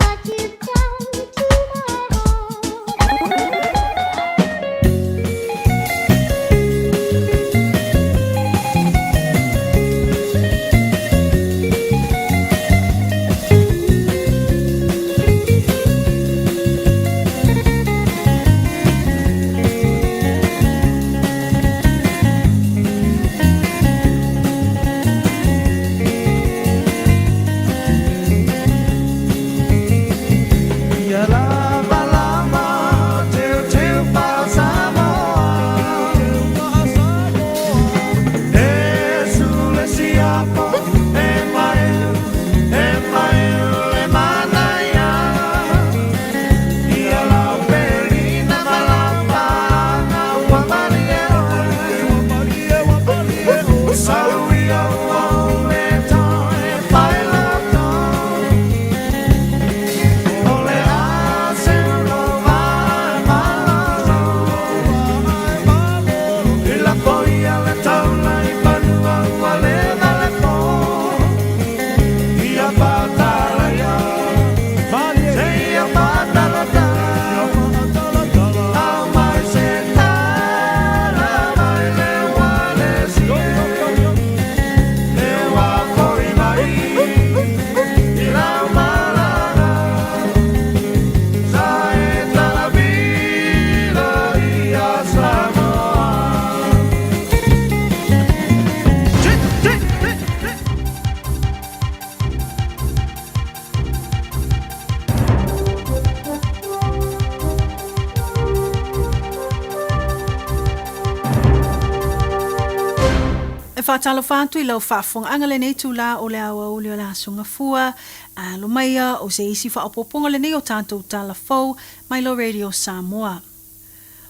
what you've done to my Ia lava lava teu Samoa. E sulle siapo e mai e manaya. Ia la perina malapa na wamaria. Sauia e toi baila. Ole asero vai malalo. E la foglia le taula i panua wale vale po. Ia batalha, ia batalha. Ao mais sentada vai le wale si. Le wa foi mai. E la malala. Saeta la vida y a Samoa. E whātalo whātu I lau whāwhonga angale nei tūla o le awa o le la sunga fua, a lo maia o se isi whaapoponga le nei o tātou tāla fau, mai lo Radio Samoa.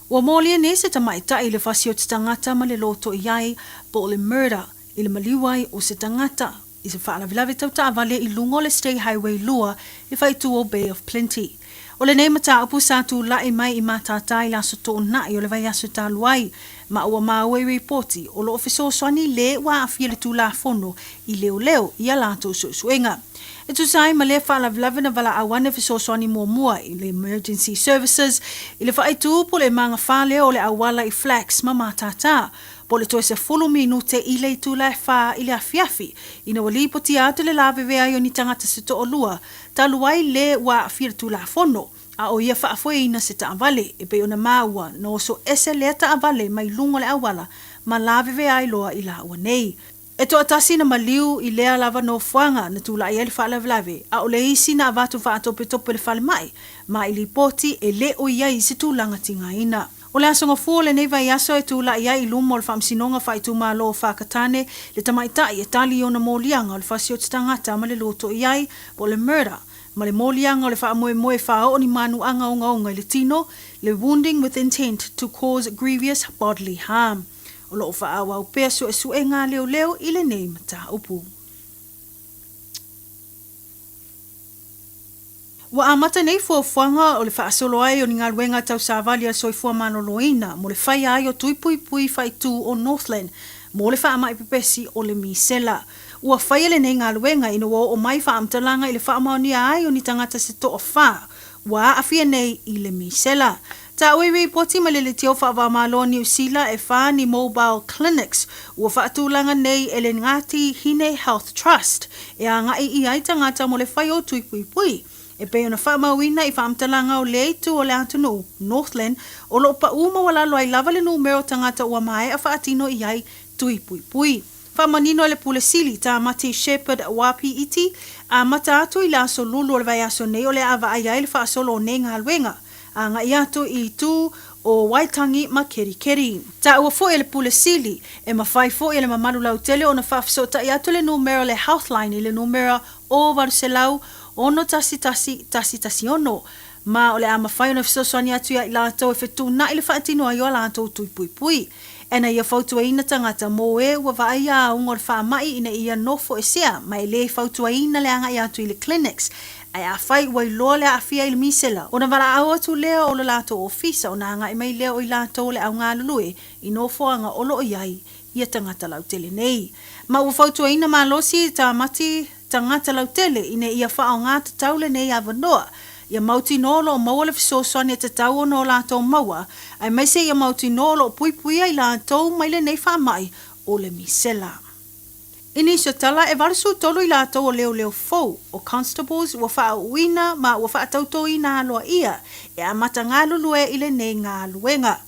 Ua mōlia nei se tamaita I le whasio te tangata ma le loto I ai, po le murder, I le maliwai o se tangata, I se whaalavilawe tau taavale I lungo le State Highway lua, I whaitu o Bay of Plenty. O le nei mata upu sātu lai mai I mātātai la so tō nai o le vai asu tā luai, ma ua māue reporti o lo ofiso swani le wa afia le tū la fono I leo leo I a lātou suenga. E tu sai ma le whaalavilawe na wala awane ofiso swani mua I le emergency services, I le whaitu po le manga whale o le awala I flax ma mātātā, po le toe se 10 minute I le tū la wha I le afiafi, ina wali po ti atu le lawe vea I o ni tangata se to o lua, ta luai le wa afia le tū la fono, a o ia whaafoe ina se taavale e pe ona maua no so ese le taavale mai lungo le awala ma lawe vea I loa I la ua nei. E to atasi na maliu I lea lava no fuanga na tula I ele whaalawe a o le isi na avatu whaatope tope le whale mai ma I li poti e le o iai se tūlanga tinga ina. O le asonga fua le nei vai aso e tula iai I lumo le whamsinonga whai tu maa loo whakatane le tamaitai e tali o na mōlianga o le whasio te tangata ma le loto iai po le murder. Ma le mōlianga o le whaamoe whao ni manu anga o ngaunga I le tino, le wounding with intent to cause grievous bodily harm. O loo whaawa o pea su e ngā leo leo I le nei mata upu. Wa amata nei fuafuanga o le whaasolo ai o ni ngā ruenga tau sāvali a soifua manoloina mo le whai ai o tuipui whaitu o Northland mo le whaamai pepesi o le misela. Ua whai le nei ngā ruenga ina o mai whaamtalanga I le whaamaonia ai o ni tangata se to o wha. Wa awhia nei I le misela. Ta oi reporti ma le teo whaamalo New Zealand e wha ni mobile clinics. Ua whaatulanga nei e le Ngati Hine Health Trust. E a ngai I ai tangata mo le whai o tuipui. E pe ona whaamawina i whaamtalanga o le tu o le atunu, Northland, o lo pa uma wala loai lava le numero tangata ua mai a whaatino i ai tui pui pui. Whamanino le pule sili ta mati Shepherd Wapi iti, a mata atu i la aso lulu o le vai aso nei o le awa ai ai le wha asolo o nei ngā luenga, a ngā i atu i tu o Waitangi ma keri keri. Ta ua fo e le pule sili, e ma fai fo e le mamalu lau tele o na whafso ta i atu le numero le Healthline i le numero o Varuselau, ono tasi ono. Ma o le ama whai o na fisoswani atu ia i lato e whetu na i le whaatino a i o lato tui pui pui. Ena ia fautua ina tangata mo e ua vai a ungor wha mai ina ia nofo e sea, mai le fautua ina le anga i atu i le clinics. Ai a whai ua i loa le awhia i le misela. O na wala au atu leo o le lato ofisa o na anga i mai leo i lato le au ngā lulue i nofo anga olo o iai ia tangata lau tele nei. Ma ua fautua ina ma losi ta mati tangata lau tele ina ia wha o ngā tataule nei a vanoa. Ia mauti nolo o maua le fisoswani e te tau o no lato maua, ai mai se ia mauti nolo o pui pui ai lato mai le nei wha mai o le misela. Ini so tala e varisu tolu i lato o leo fou, o constables ua wha uina ma ua wha tauto ina aloa ia, e a mata ngā lulue i le nei ngā luenga.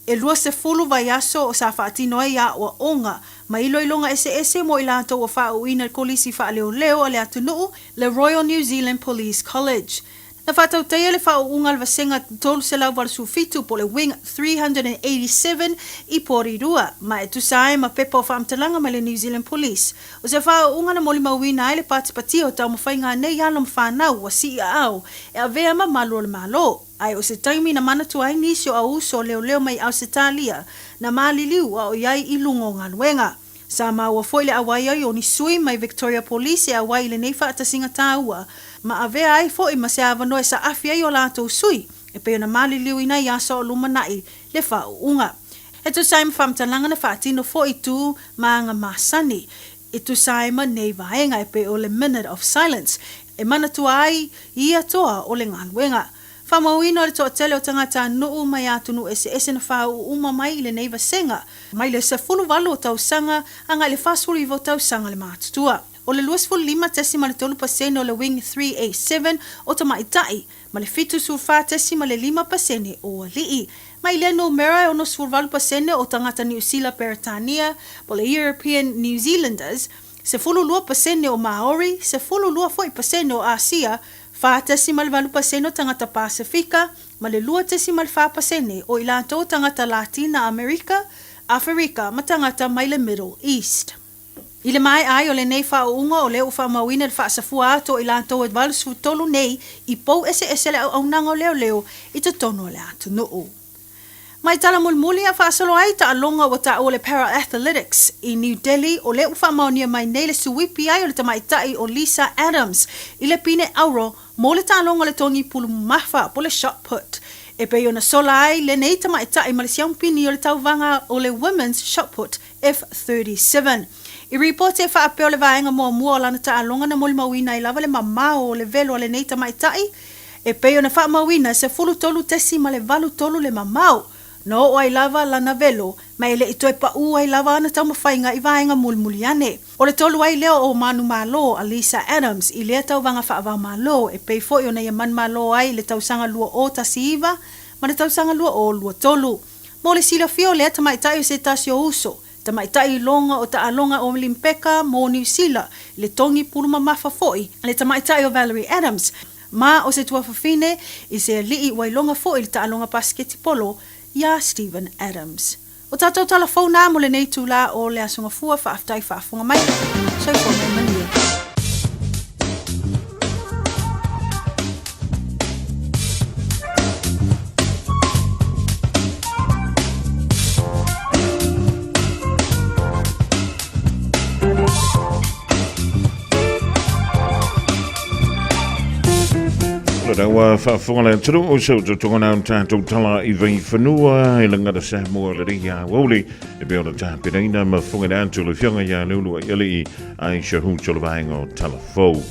E lua se fulu vai aso o sa whaatino e a ua onga, ma ilo ilonga ese mo i lato o wha uina kolisi wha leo le atunuu le Royal New Zealand Police College. Na whatau teia le whao ungal vasenga tolu se lau varsu fitu po le wing 387 i Porirua, ma e tusae ma pepa o whaamtalanga ma le New Zealand Police. O se whao unga na moli mawina ai le patipati o tau mawhainga nei alom whanau wa si a au, e a vea ma malo le malo. Ai o se taimi na manatu ai nisi o au so leo mai au se talia, na maliliu a o iai i lungo ngā luenga. Sa ma ua foi le awai ai o ni sui mai Victoria Police e awai le nei whaatasinga tāua, ma avea ai foi ma se awano e sa afi ai o lātou sui, e peo na mali liu ina i aso o lumanai le whao unga. E tu saima whamtalanga na whaatino foi tu maanga masani, e tu saima nei vaenga e peo le minute of silence, e manatua ai i atoa o le ngaluenga. Whamauina o le toa tele o tangata nuu mai atunu ese na whao uma mai le neiva senga, mai le se fulu walu o tau sanga, anga le fasfulu i vo tau sanga le mātutua. O le 2.5% o le wing 387 o ta maitai, ma le 5.5% le 5% o alii. Mai le numera o no 2.5% o tangata New Zealand Peritania, po le European New Zealanders, se 2% o Maori, se 2% o Asia, 5% o tangata Pasifika, ma le 2% o ilato tangata Latina America, Afrika, ma tangata mai le Middle East. I le mai ai o le nei whaunga o le uwha mawina le whaasafua ato i lato e walusu tolu nei i pou ese le au nanga o leo i te tono le ato nuu. Mai tala mulmuli a whaasalo ai ta alonga o ta o le para-athletics i New Delhi o le uwha maunia mai nei le suwipi ai o le tamaitai o Lisa Adams i le pine auro mo le ta alonga le tongi pulu mahwa po le shot put. E pe ona sola ai le nei tamaitai ma le siampini o le tauvanga o le women's shot put F37. I ripote wha apeo le vaenga mua lana ta alonga na moli mawina i lava le mamao o le velo le neita maitai. E peo na wha mawina se fulu tolu tesi ma le valu tolu le mamao. No o ai lava lana velo, ma ele i toi pa ua i lava ana tau mawhainga i vaenga mulmuli ane. O le tolu ai leo o manu malo a Lisa Adams i lea tau vanga wha malo e pei fo i ona ia man malo ai le tau sanga lua o tasi iwa, ma le tau sanga lua o lua tolu. Mo le sila fio lea tamaitai o se tasi o uso. Tamaitai longa o ta alonga o Limpeka mo New Zealand, le tongi puluma mafa foi, le tamaitai o Valerie Adams, ma o se tuafafine i se lii wailonga foi le ta alonga basketi polo ya Stephen Adams. O tatou talafona mo le nei tula o le asonga fua whaaftai whaafunga mai, so i fona mania. Rawa whaafunga le turu o sau to tongana un tātou tala I vei whanua I langara sa mua le ria wauli e beo na tāpiraina ma whunga na antu le whianga ia leulua I ali ai shahu to le vaenga o tala fau.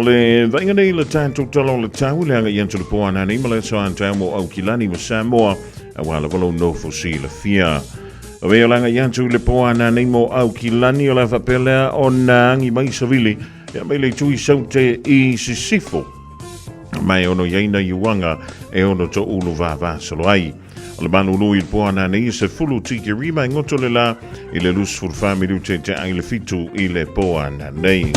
Le vaenga nei le tātou tala o le tau le anga I antu le poana ni ma le so anta mo au kilani ma Samoa a wala walo no fosi le fia. O veo langa I antu le poana ni mo au kilani o la whapelea o na angi mai savili e mai le tui saute I sisifo. mai ono yaina yuanga e ono to ulu va solo ai. O le malulu il poana nei se fulu tiki rima ngoto le la i le lusful family te ai le fitu i le poana nei.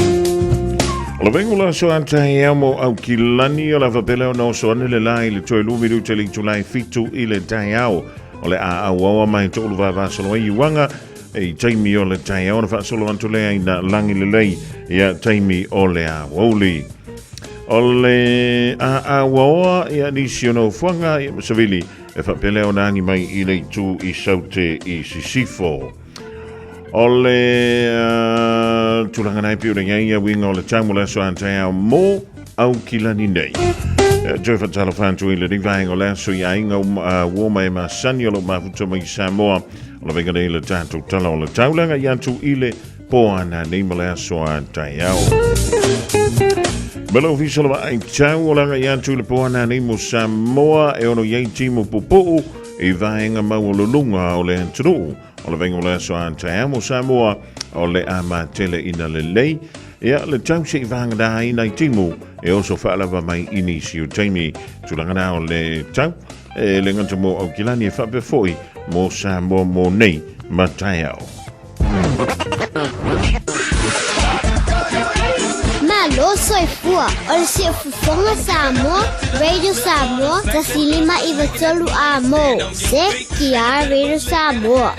O le vengula so anta e amo au kilani o la vapele o no so ane le la i le toi lumiru te li tulai fitu i le tai au. O le a awa mai to ulu va solo ai yuanga e taimi o le tai au na fa solo anto le ai na langi le lei ia taimi o le a woli. O le a waoa ia nisi ono fuanga ia masavili e whapele o nani mai i le tu i saute i sisifo. O le tulanga nai piu ringa ia winga o le taimula so antai au mō au kilani nei. Joe whatalo whantu i le rivaeng o le so ia inga woma e masani o lo mafuto mai Samoa o le venga nei le tātou tala o le taulanga i antu i le poana nei ma le so antai au. Belo official wa ai tau o langa ia tu le poana nei mo Samoa e ono yei timo popo e vaenga mau o lunga o le antru o le vengo le so anta mo Samoa o le ama tele ina le lei ia le tau se vanga da ina timo e oso fala va mai inisio taimi tu langa na o le tau e le ngata mo o kilani e fa be foi mo Samoa mo nei mataiao. Malo soy fua, ol si fufonga Samoa, Radio Samoa, tasilima ivatolu amo, se kia Radio Samoa.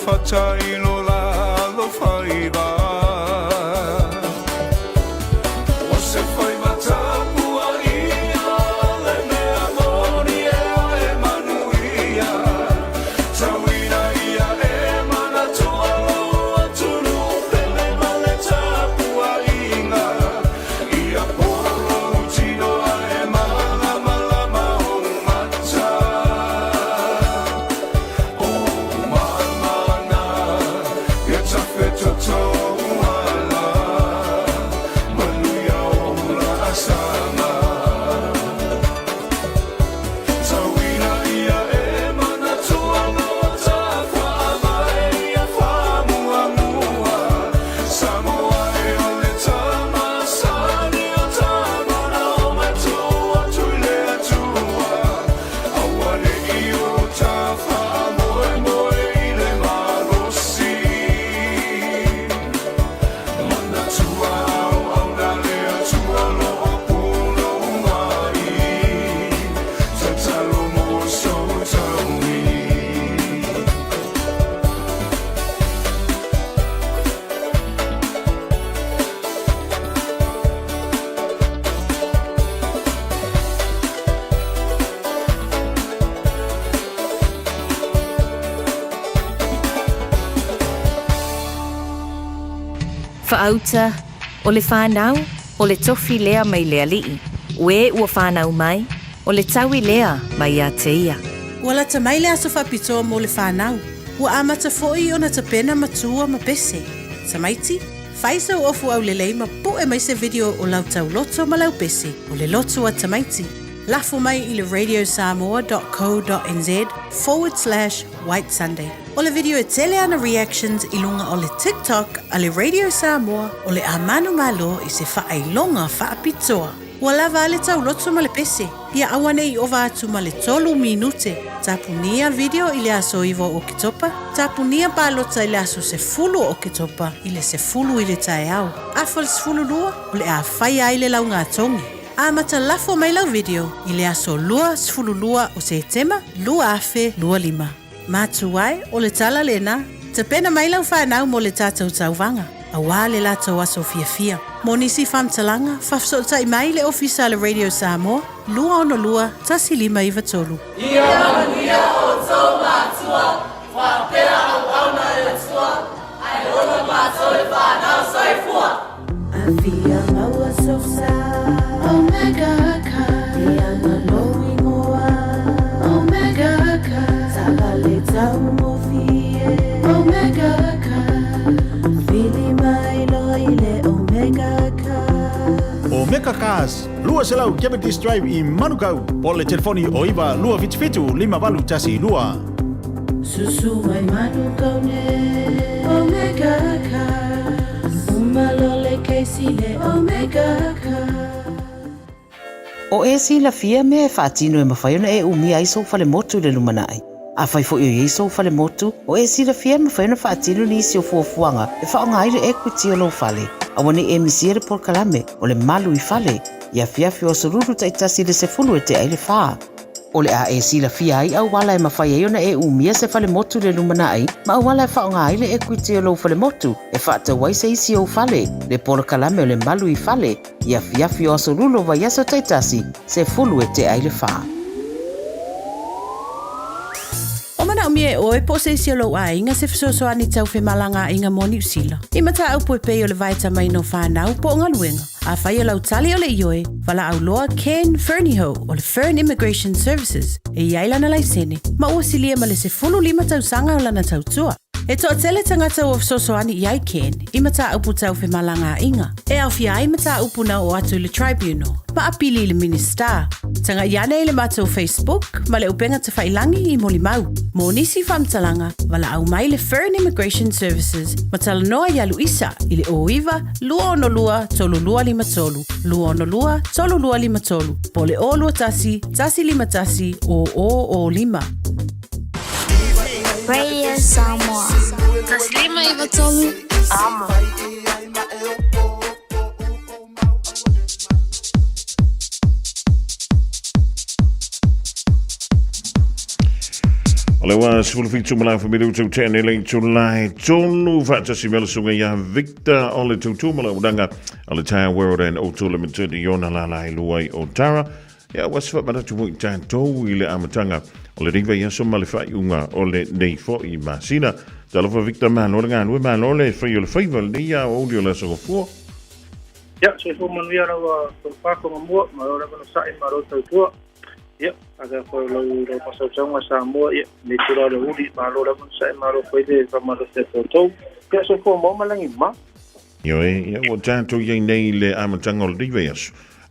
whatai lo la lo whaiva. O se whai matapua ia, le mea mori e manuia. Tauina ia e mana tua loa tunu, pele male tapua inga. Ia polo tino e mana malama o mata. O mamana, ia tafe toto ala, manuia o la asama. Tauina ia e mana tua loa ta whamai ia whamuamua. Samoa e ole tama sani o tamona o matua tuile atua. Awane i o ta whamoe moe i le marosi. Mana tua au na le atua lo o puno mai. Tatalo mo so taui. Whaauta, o le whanau, o le tofi lea mai le alii. Ue ua whanau mai, o le taui lea mai a te ia. Ua la tamai le aso whapitoa mo le whanau. Ua amata foi ona ta pena matua ma pese. Tamaiti, whaisa o ofu au le leima po e mai se video o lau tau loto ma lau pese. O le loto a tamaiti. Lafo mai i le radiosamoa.co.nz/White Sunday. O le video e tele ana reactions i lunga o le TikTok a le Radio Samoa o le amanu malo i se whaailonga whaapitoa. Ua lava le tau loto ma le pese. Ia awane i ova atu ma le 3 minute. Tapunia video i le aso iwo o kitopa. Tapunia palota i le aso se fulu o kitopa i le se fulu i le tae au. Afal se fulu lua o le a whai ai le launga atongi. A mata lafo mai lau video i le aso lua sfulu lua o se tema lua afe lua lima. Matu ai o le tala lena, te pena mai lau whanau mo le tātou tauvanga. A wā le lātou aso fia. Mo nisi whamtalanga, whafsota i mai le ofisa le Radio Samoa, lua ono lua, tasi lima iwa tolu. Ia manuia o tō mātua, whapea au auna e tua, ai ona mātou e whanau soifua. Avia maua sofsa, Omega ka, Diana lowi moa, Omega ka, Sabale tau mofie, Omega ka, Fili mai loile Omega ka. O Meka Cars, lua selau Cavendish Drive i Manukau. Po le telefoni o iwa lua fitu 5 tasi lua. Susu mai Manukau ne, Omega ka, Umalole keisile Omega ka. O e si la fia me e whaatino e mawhaiona e umia i sou fale motu le lumanai. A whai fo i sou fale motu, o e si la fia mawhaiona whaatino ni isi o fuafuanga e whaongaire equity o lo fale. A wane e misiere por kalame o le malu i fale, ia fiafi o sururu taitasi le se fulu e te aile whaa. O le a e si la fia ai au wala e mawhaiona e umia se fale motu le lumanai, ma au wala e whaongaire equity o lo fale motu, e whaatawai se isi o fale, le por kalame o le malu i fale, ia fiafi o sururu vai aso taitasi, se fulu e te aile whaa. Mana umie o e po se isi o lo a inga se fisoso ani tau fe malanga inga moni usila. I mata au po e pei o le vaita mai no whanau po o ngaluenga. A whai o lau tali o le ioe, wala au loa Ken Ferniho o le Fern Immigration Services e iailana laisene. Ma ua silia ma le se 15 tau sanga o lana tau tua. E toa tele tangata o fisoso ani iai Ken, i mata au tau fe malanga inga. E au fia ai mata au puna o atu le tribunal. Ma apili le minister. Tanga iane i le matou Facebook, ma le upenga te whailangi i molimau. Mo nisi whamtalanga, wala au mai le Fern Immigration Services, ma tala noa ia Luisa, i le oiwa, lua ono lua, tolu lua lima tolu. Lua ono lua, tolu lua lima tolu. Po le o lua tasi, tasi lima tasi, o lima. Radio Samoa. Taslima iwa tolu. Amo. O le wa sifulu fitu mala familu tu tene le tulai tonu fatasi mele sunga ya Victor o le tutu mala udanga o le Tire World and Auto Limited yona la la luai o Tara ya wasfa mata tu mo tanto ile amatanga o le riva ya so male fa unga o le nei fo I masina talo fa Victor man o nga no man o le fa yo le favor le ya o le so fo ya se fo man via la fa ko mo ma ora no sai ma ro tu ya aga ko lo pasau chama Samoa ya me tira le uri ma lo ra sai ma ro foi de fa ma ro se to que se fo mo malangi ma yo ya o tanto ye nei le amatanga o le riva ya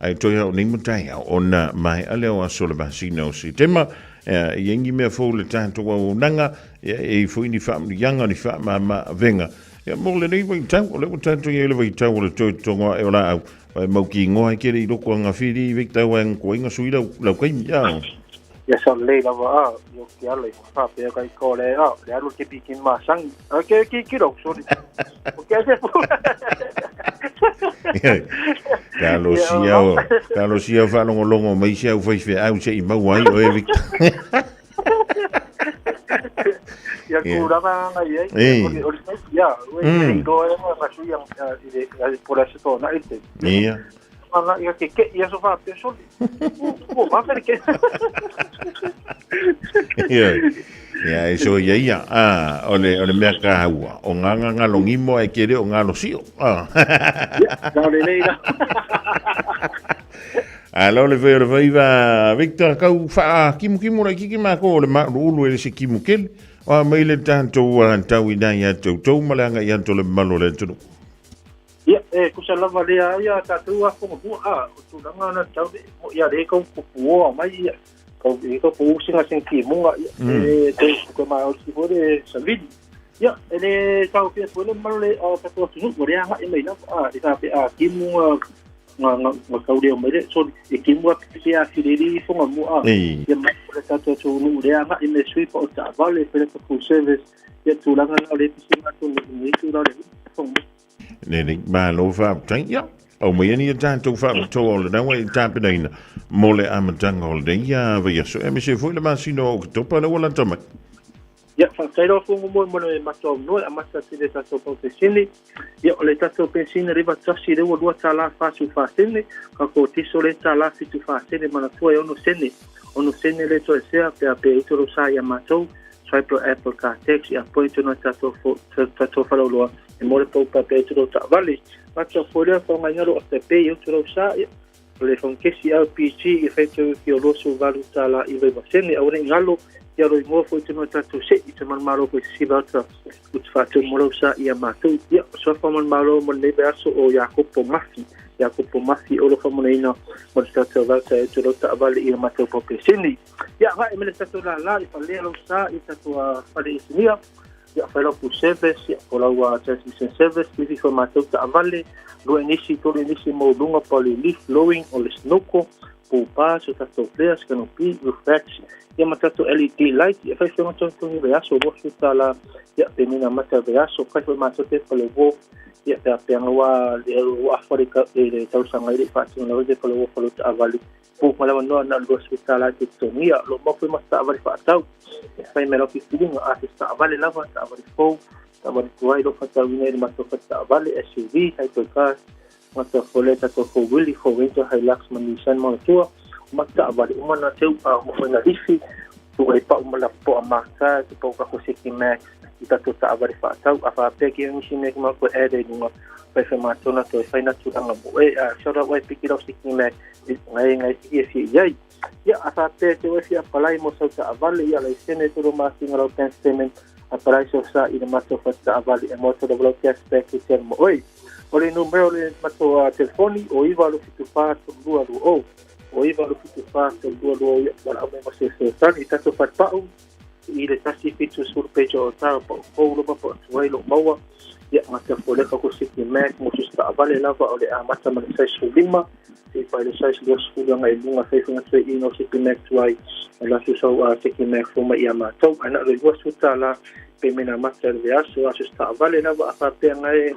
ai to ya ni mutai ona mai ale o so le basino si tema yengi me fo le tanto o nanga e fo ni fa yanga ni fa ma venga ya mo le nei vai tanto le tanto ye le vai tanto le to ngo e ola mau ki ngoa ke ri loko nga firi Victor wen ko inga suira la kai ya ya sa le la va yo ki ale fa pe kai ko le le alu ke pikin ma sang ke ki ro so o ke se fu Carlos sia fa longo mai sia fai fe au se mau ai o Victor ya kura va ai ya we do e ma su ya por eso to na este ya ala ya que ya so fa pe so o va fer que ya eso ya ole me ka hawa o nga longimo e kere o nga lo sio dale leira alo le va Victor ka fa kimu la kikima ko le ma ulu le sikimu kel o mai le tanto tau ina ya tau malanga ya to le malo le tu ya ku sa lava le ya ta tu a ko mo tu nga na tau ya le ko ku mai ya ko pu singa sen ki mo te ko ma o si bode sa vid ya ele tau pe so le malo le o ta to tu mo ya ha e mai na di ta pe ki mo nga kau dia mai so e ki mo pe ya si le fo mo ya mai le ta to tu no le ha e me sui po ta vale pe ko service ya tu la nga le singa tu ni tu la le ne ma lo fa tan ya o mai ni tanto fa to le na wa tampe dina mole amatanga o le ya va so e me se foi le masino to pa le wala tama ya fa kairo fu mo e mato no a massa si de tato professioni ya le tato pensine riva tassi de wo tala fa su fa sene ka ko ti sole tala fi tu fa sene ma tu e ono sene le to se pe to sa ya mato sai pro Apple Car Taxi a point no tato fa lo e mo le po pa pe to ta vale ma to fuori fa ngalo te pe io to sa le fon che si LPG effetto che lo su valuta la il va sene ora ngalo ya lo mo fo tino tato se i man malo ko si valta ut fatto mo sa ia mato ya so fa man malo mo le verso o Jacopo Maffi o lo fa mo ina mo stato valta e to ta vale ia mato poche sini ya va e me stato la fa le lo sa i tato a fare ismia ya fa lo fu service ya ko la wa transmission service vi formato ta vale lo inisi mo lunga poli leaf blowing o le snoko po pa so tato players canopy refresh ya matato LED light e fai sono tanto ni veaso bo la ya penina mata veaso kai ma so te pole wo ya te apianga wa le Afrika e tau sanga ile fa no de pole wo pole ta vali po mala no na lo la te tonia lo mo foi masta vali fa tau e fai me lo ki tidinga a sta vali lava ta vali fo ta vali tuai lo fa tau ni ma so fa vali SUV tai to ka mata pole ta to fo wili fo winter Hilux Nissan mo tua mata vale uma na teu mo na rifi tu ai pa uma la po amaka tu po ka ko siki max ita tu ta vale fa tau afa pe ki ni sine ma ko ede ni ma pe fe ma tona to fa na tu anga bo e a shora wai piki ro siki max ngai si yai ya afa pe te wa si apalai mo sa ta vale ya la sine tu ma singa ro ten statement apalai so sa ina ma to fa ta vale e mo to do block aspect ki mo oi ore numero le ma to telefoni o iva lo fitu fa tu o o iva lo fitu fa tu lo wala mo se tan ita to fa pa i le tasi fitu sur pejo ta po lo pa po wai lo maua ya ma te fole ka ko siki mek mo sta vale lava o le amata ma se su lima e fa le sai lo su nga i bunga fe funga se ino siki mek tuai la su so siki mek fuma ia ma to ana le wa su ta la pe mena mata le aso sta vale na va fa pe ngai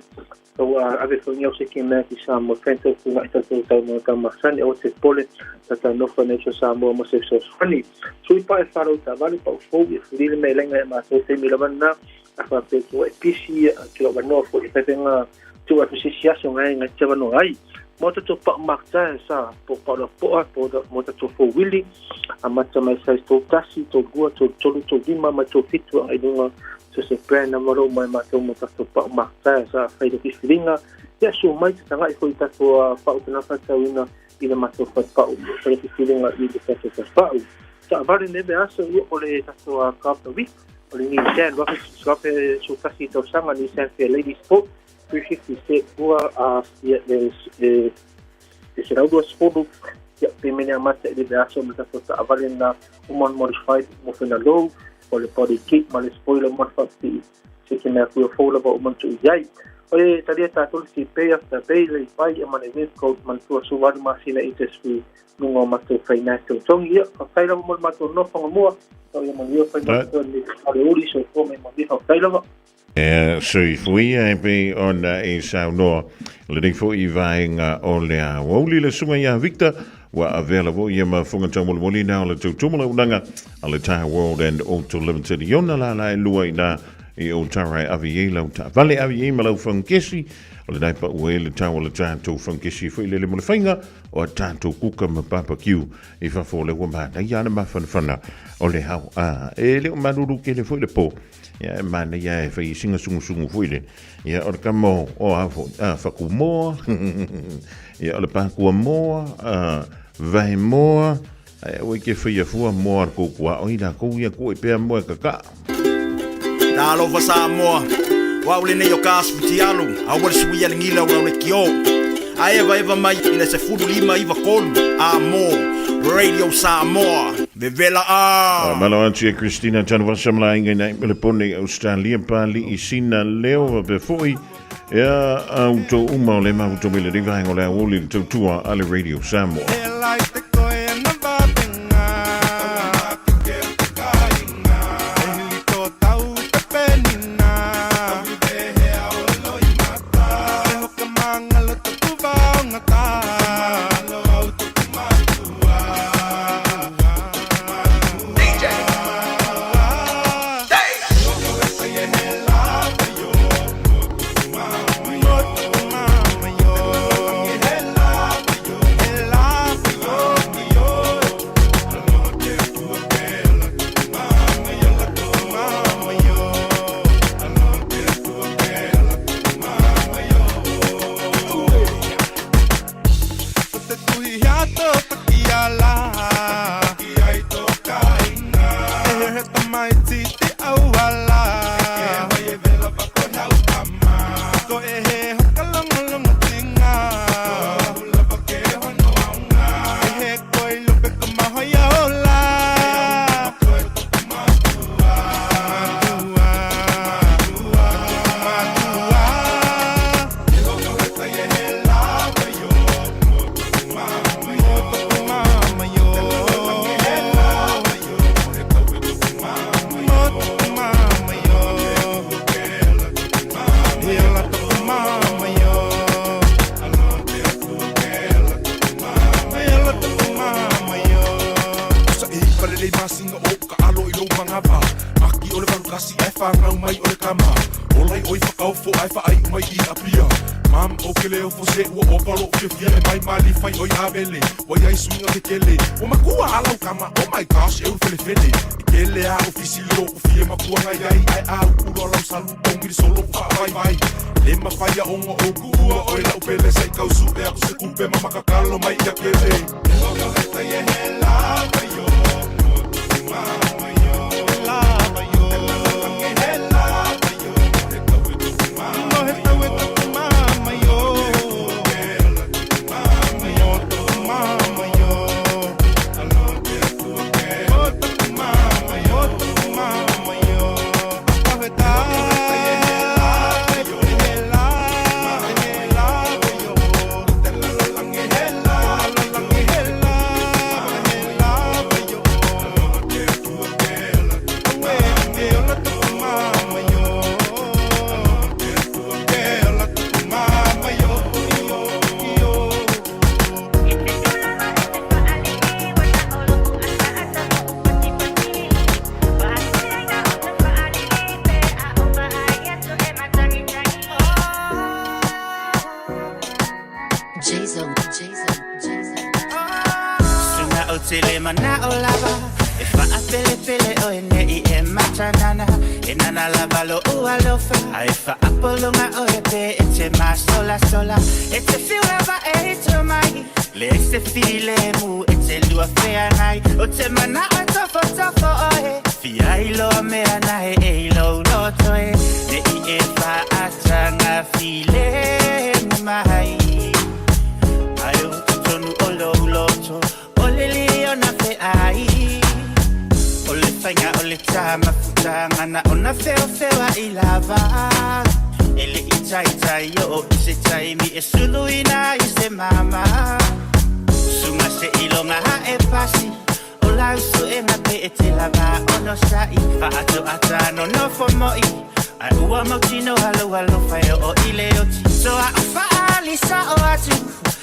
o ave fonio se ki me ki sa mo fento ku na ita to no ka masani o te pole ta no fa ne so mo se so fani sui pa faro ta vale pa fo li me lenga ma so se mi la na fa pe ko e pisi ki lo no fo i pe nga tu a se sia so ngai nga te no ai mo to pa makta sa po mo to fo willi amata mai sa to kasi to gua to dima ma to fitu ai dunga so se plan na moro mai ma to mo to pa makta sa fai de filinga ya so mai tanga i ko ta to pa utana fa tawina ina ma to pa fai de filinga i de to pa sa vale ne be aso i ole ta to ka wi ole ni sen wa so so kasi to sanga ni sen fe ladies sport 356 gua ya será o sport ya pemene amata de aso mata foto avalena umon modified mo fenalo o le body kick mal spoiler mo fasti se que me fui fola ba umon tu jai oi tadia ta tul si pay after pay le pai e man event code man tu so war ma sina industry nungo mato financial tong ia kai la mo mato no fa mo o ia mo ia fa mato ni ale uri so come mo di fa kai la so if we be on a sao no letting for evaing on le woli le sunga ya Victor wa available yema funga tomo moli na le tomo unanga ale tai world and auto limited yona la lua na e o tarai aviela ta vale aviela lo funkesi o le dai pa we le tau le tanto funkesi foi le mo finga o tanto kuka ma barbecue e fa fo le wama na yana ma fana o le hau e le maduru ke le foi le po ya mana ya e fai singa sungu fuile ya o ka mo o fa ku mo ya o le pa ku mo vai mo o ke fai fu mo ko kwa o ina ko ya ko pe mo ka Da lova Samoa wa ule ne yo kasputi alu a wale sui ya ngila wa le kio a eva mai ina se fudu lima iva kolu Radio Samoa Vevela Malawantia Christina Janvashamla inga na melepone Australia pali isina leo befoi ya auto uma le mauto mele riva ngola woli tua ale Radio Samoa Suna o tele mana o lava. E fa'a pele pele o e nei e matanana. E nana lava lo ualofa. Ai fa'a polonga o e pe e te masola sola. E te fiurava e ito mai. Le se file mu e te lua fea nai. O te mana o tofo tofo o e. Fia ilo a mea nai e ilo loto e. Ne i e fa'a tanga file mu mai. Ai o tonu o lo loto. O le lio na fe ai. O le whainga o le tama futanga na o na feo feo a i lava. E le i tai tai o se tai mi e sulu ina i se mama. Sunga se ilonga ha e pasi. O la usu e na pe e te lava o no sai. Fa ato atano no fo moi. Ai ua mautino halo halo whae o i leo ti. So a ufa alisa o atu.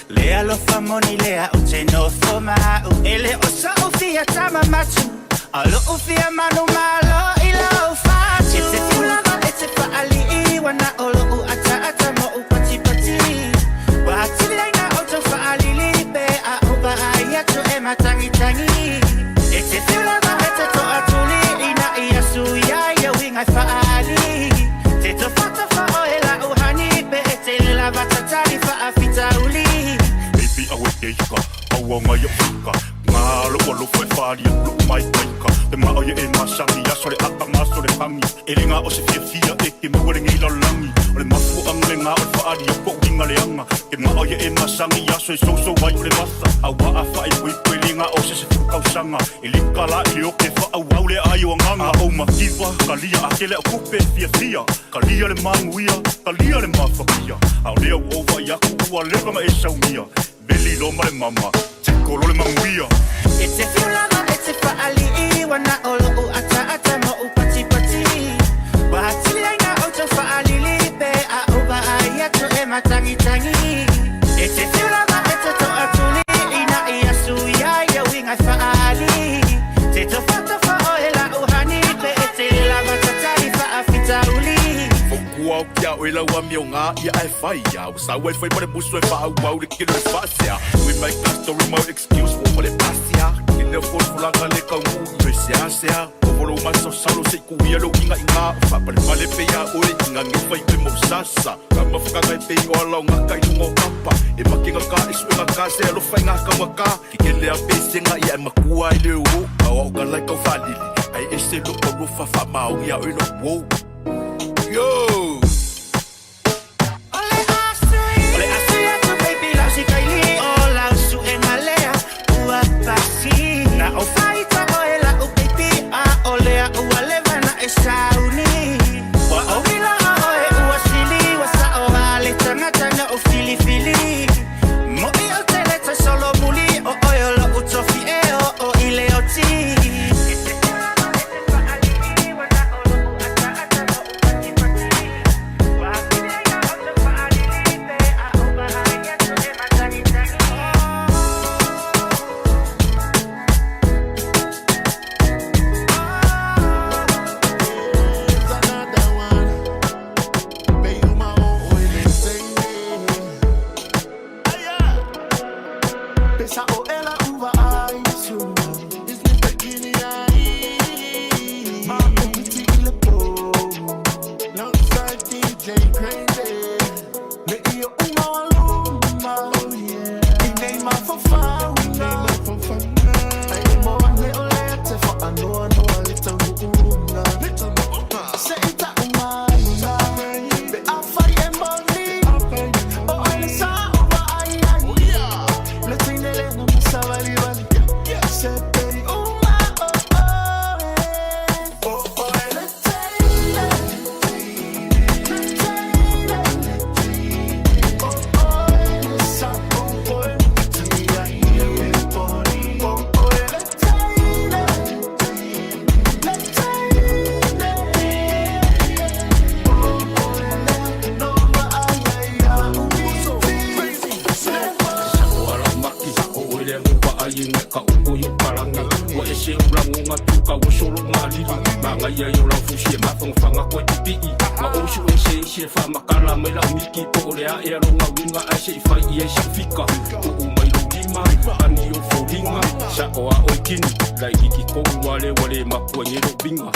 Lea lo fa moni lea o te no fo mau. E le o sa o fia tama matu. Alo ufia manu malo ila ufati. E te fulava e te faali iwana olo u ata ata mo u pati pati. Wati leina o to faali libe a uba ayatu e matangi tangi. E te fulava e te to atuli ina ia suya ya winga faali. Te to fata fa o ela uhani be e te lava tatari fa afita uli. Baby awe keika, awa ngai afika. Ngalo olo fue fari lo mai kaika. Te mao ye e masangi ya sore aka maso le pangi. E ringa o se fia e ke muere ngi la langi. O le mafu ang le nga o fari ko winga le anga. Ke mao ye e masangi ya so so wai le masa. Awa afa i pui pui ringa o se fuka usanga. E likala i o ke fa awa le ayo nganga. O makiwa kalia akele kupe fia. Kalia le manguia, kalia le mafakia. Au leo ova ya ku le ma e saumia. Beli lo mare mama. Kolo le manguia. E te fiulava e te faali iwana olo u ata ata mo u pati pati. Wati leina o to faali libe a uba ayatu e matangi tangi. E te fiulava e te to atuli ina ia suya ya winga faali. Te to fata fa o ela uhani be e te lava tatari fa afita uli. Fokua o kia o ela ua mionga ia e whaia. Usa ue whai pare busu e wha au le kilo e whaasea. We make that story more excuse for pare pasia. Kine fosfulanga le kaungu i sea sea. Ovolo maso salo se kuia lo inga inga. Wha pare pale pea o le inga nge whai pe mo sasa. Kama whakanga e pei o alau ngaka i lungo kapa. E makinga ka e suenga ka se alo whai ngaka waka. Kike lea pesenga ia e makua i le uro. Kau au ka lai kau whalili. Ai e se lo o rufa wha mao ia o ino wow. Yo! O faita o ela o pipi a olea o aleva na e sauni. Wa o vila o e ua sili wa sa o hale tanga tanga o fili fili. Mo i o teleta solo muli o oiolo o tofi e o ile o ti. She fa makala me la miki po le a e ronga winga a she fa e shafika o mai lo lima ani o folinga sa o a oikini lai ki ko wale wale makuanye lo binga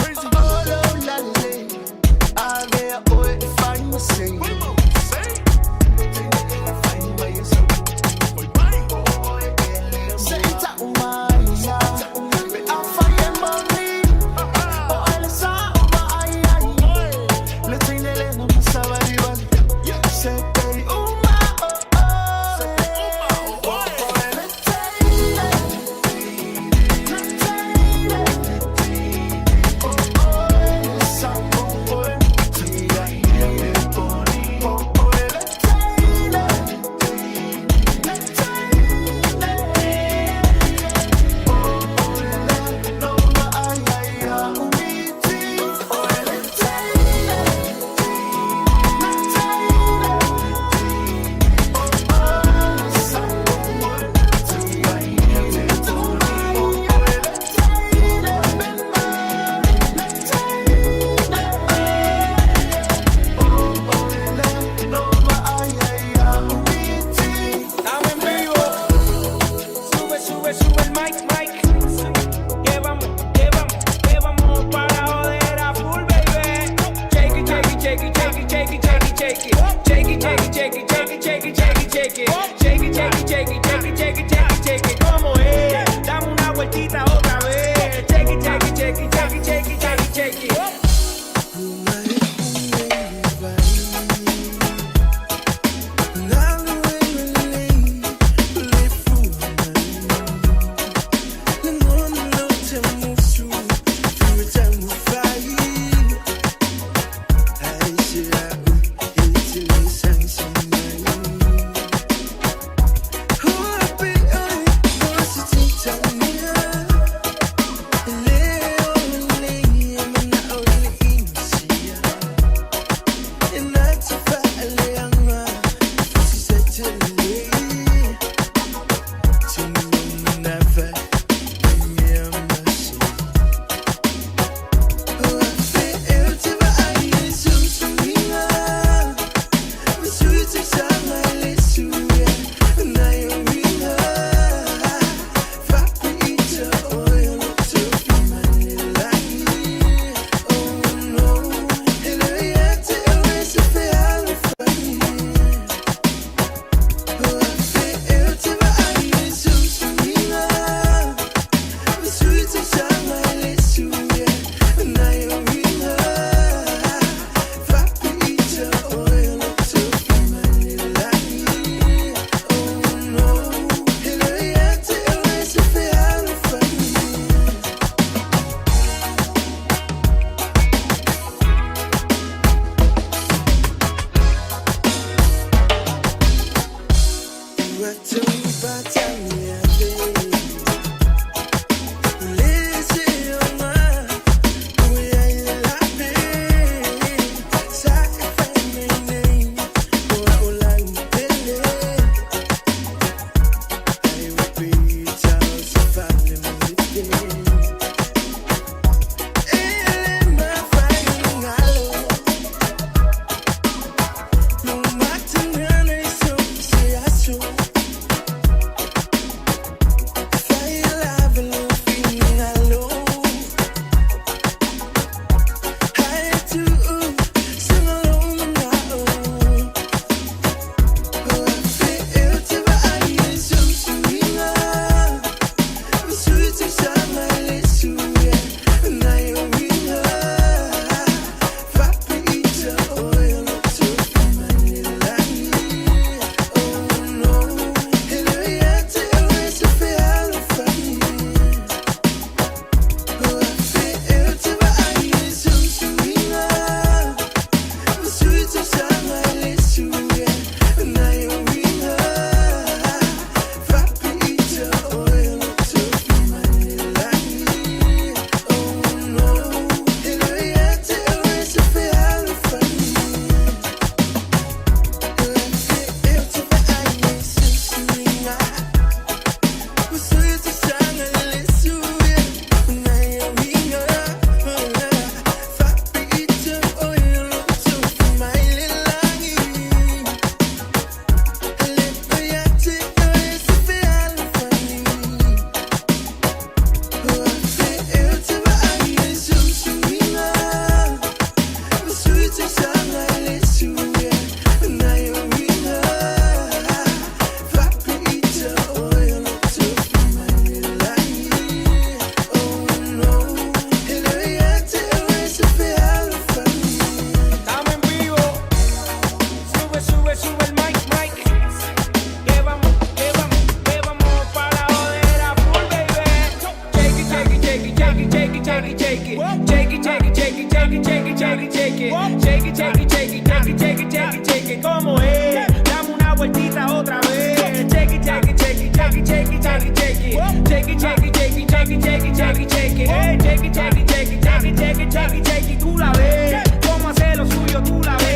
Shake it, shake it, shake it, shake it, shake it, shake it, shake it, como es. Dame una vueltita otra vez. Shake it, shake it, shake it, shake it, shake it, shake it, shake it. Shake it, shake it, shake it, shake it, shake it, shake it, shake it. Shake it, shake it, shake it, shake it, shake it, shake it, shake it. Tú la ves. Cómo hacer lo suyo, tú la ves.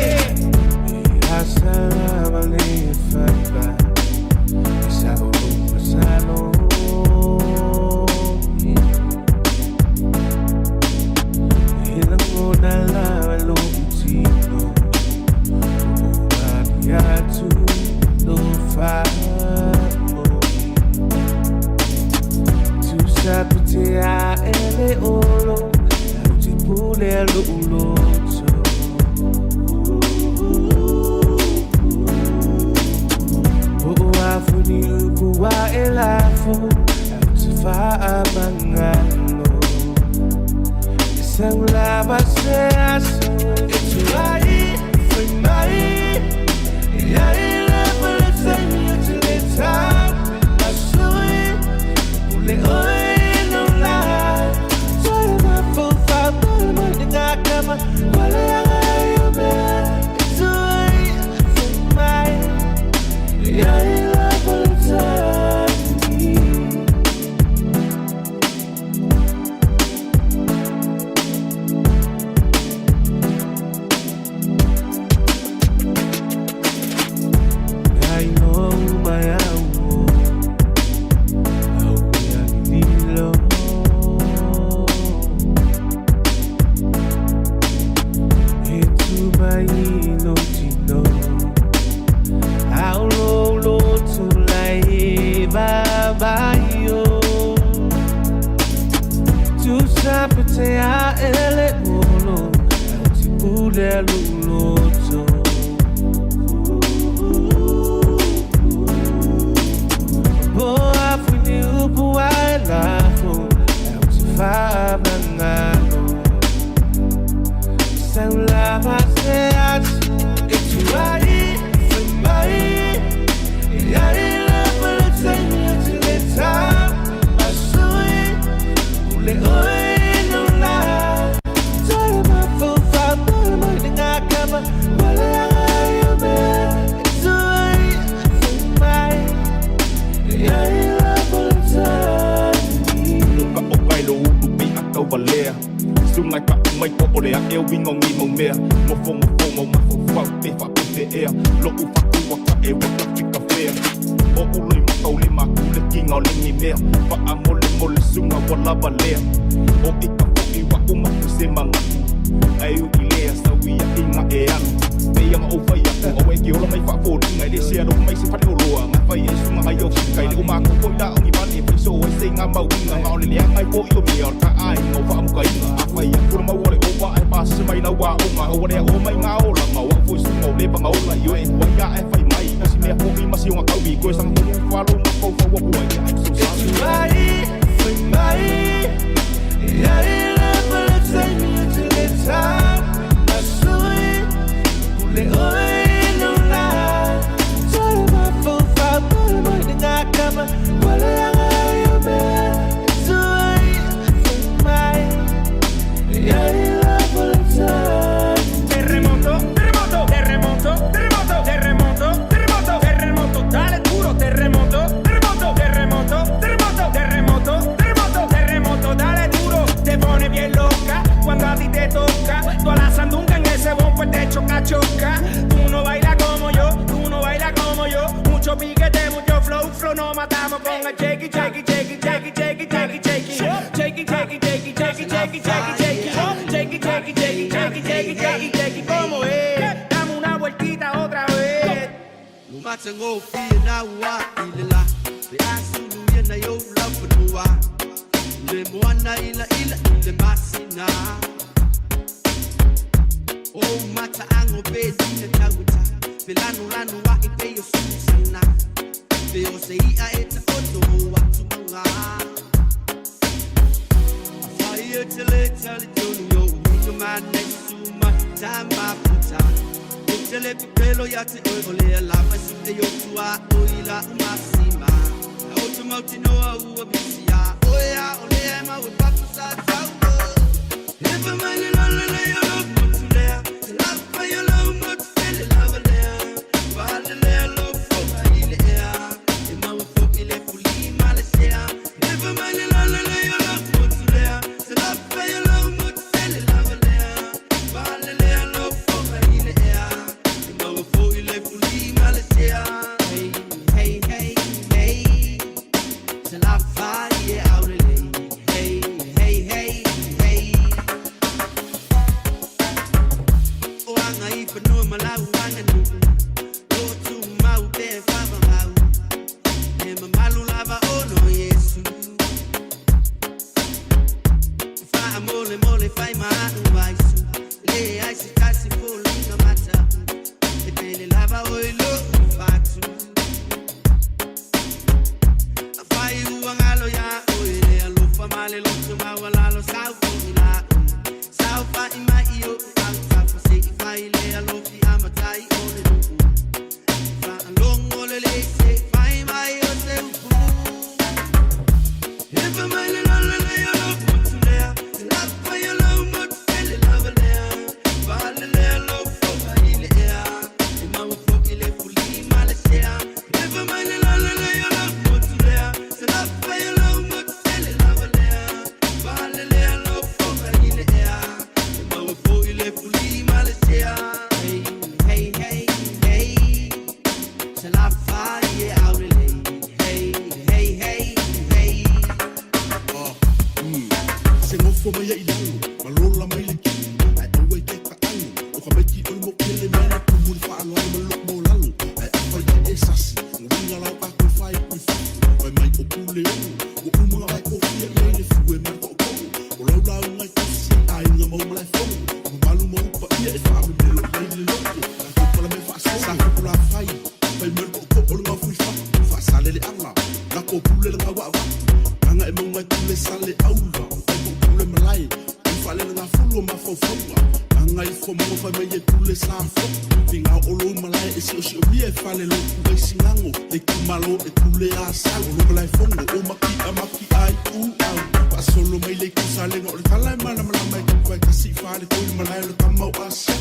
le o uma vai ko fia e le fu e mar ko o lo la ngai ko si ai nga mo lai fo o malu mo pa ia e fa me le lo ko para me fa sa ko la fai pai mer ko o lo fu fa sa le ala la ko pule le wa anga e mo mai pule sale aula ko pule malai fa le na fu ma fo ngai fo mo fa me ye pule sa fo finga o lo malai e si o mi e fa le lo ku singango e ku malo e pule a sa o lo malai fo o maki ai u au pa solo mai le ku sa le no le kala mana mai ku ka si fa le ku malai lo tamo a sa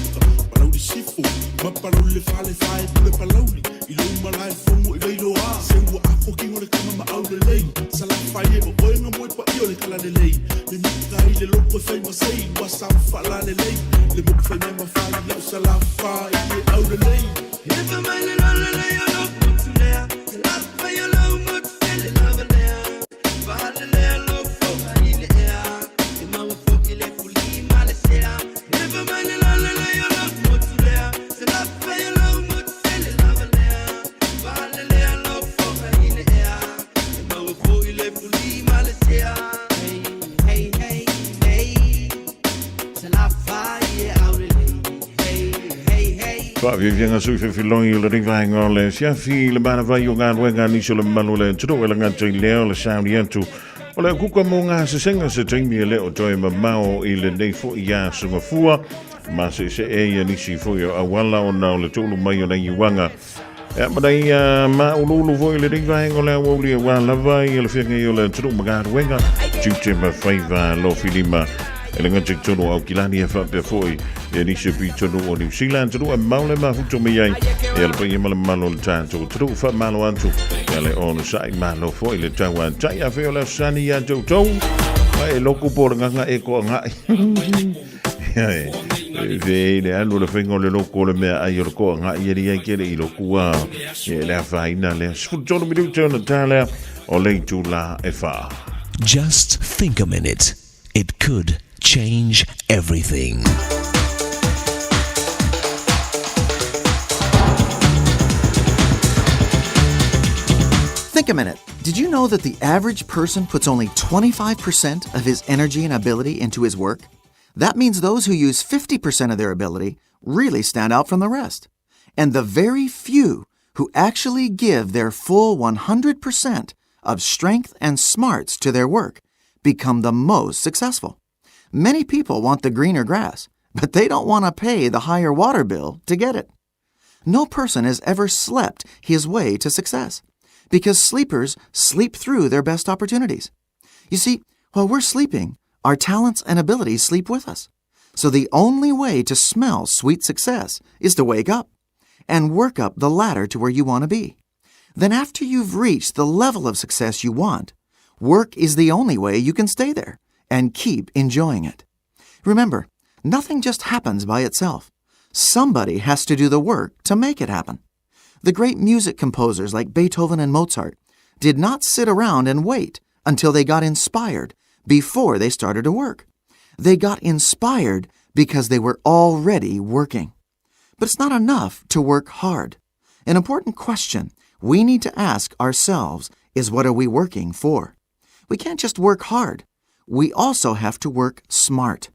pa lo di sifu ma pa lo le fa le fa e pule pa lo i lo malai fo mo i lo a se wo a fo ki o le kama ma au le lei sa la fa ye o nga mo pa i o le kala le lei me mi kai le lo ko fa ma sei wa sa fa la le lei le mo fa me ma fa le sa la fa i au le lei if a man le la le ya lo put there la fa yo lo mo le la le fa le lo fo i le ya e ma wo fo i le fuli ma le sera if a man le la le ya lo put there la fa yo lo mo le la le fa le lo fo i le ya e ma wo fo i le fuli ma le sera hey hey hey se la fa i au le Fa vi vianga su fe filong yo le riva ngole sia fi le bana va yo ngan wenga ni so le manu le tro le ngan tui le le sound yentu o le kuka mo nga se senga se timi le o toi ma mao i le nei fo ia su ma fua ma se e ya ni si fo yo awala o na le tulu mai o na iwanga e ma dai ma ulu vo le riva ngole o le wa la vai le fianga yo le tro ma ga wenga tute ma faiva lo filima ele nga tik tono au kilani e fa pe foi e ni se pi tono o New Zealand tono e maule ma huto me yai e le pe mal malo le tanto tono fa malo antu e le on sai malo foi le tawa tai a fe le sani ya to e loku por nga e ko nga ve le anu le fengo le loku le me ai ko nga i ri ke le loku a e le fa ina le su tono mi tono tala o le tu la e fa. Just think a minute. It could change everything. Think a minute. Did you know that the average person puts only 25% of his energy and ability into his work? That means those who use 50% of their ability really stand out from the rest. And the very few who actually give their full 100% of strength and smarts to their work become the most successful. Many people want the greener grass, but they don't want to pay the higher water bill to get it. No person has ever slept his way to success, because sleepers sleep through their best opportunities. You see, while we're sleeping, our talents and abilities sleep with us. So the only way to smell sweet success is to wake up and work up the ladder to where you want to be. Then after you've reached the level of success you want, work is the only way you can stay there and keep enjoying it. Remember, nothing just happens by itself. Somebody has to do the work to make it happen. The great music composers like Beethoven and Mozart did not sit around and wait until they got inspired before they started to work. They got inspired because they were already working. But it's not enough to work hard. An important question we need to ask ourselves is, what are we working for? We can't just work hard. We also have to work smart.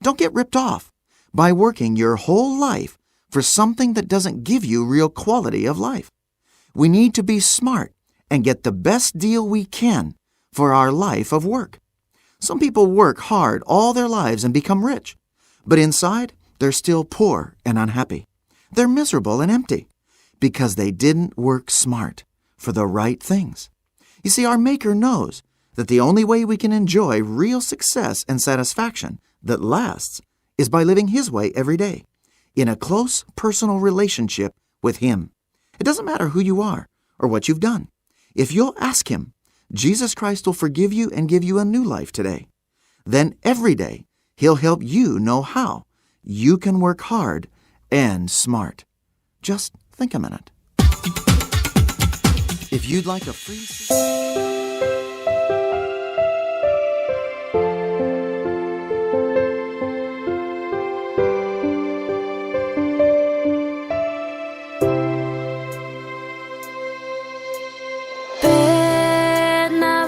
Don't get ripped off by working your whole life for something that doesn't give you real quality of life. We need to be smart and get the best deal we can for our life of work. Some people work hard all their lives and become rich, but inside they're still poor and unhappy. They're miserable and empty because they didn't work smart for the right things. You see, our Maker knows that the only way we can enjoy real success and satisfaction that lasts is by living His way every day, in a close personal relationship with Him. It doesn't matter who you are or what you've done. If you'll ask Him, Jesus Christ will forgive you and give you a new life today. Then every day, He'll help you know how you can work hard and smart. Just think a minute. If you'd like a free... Pena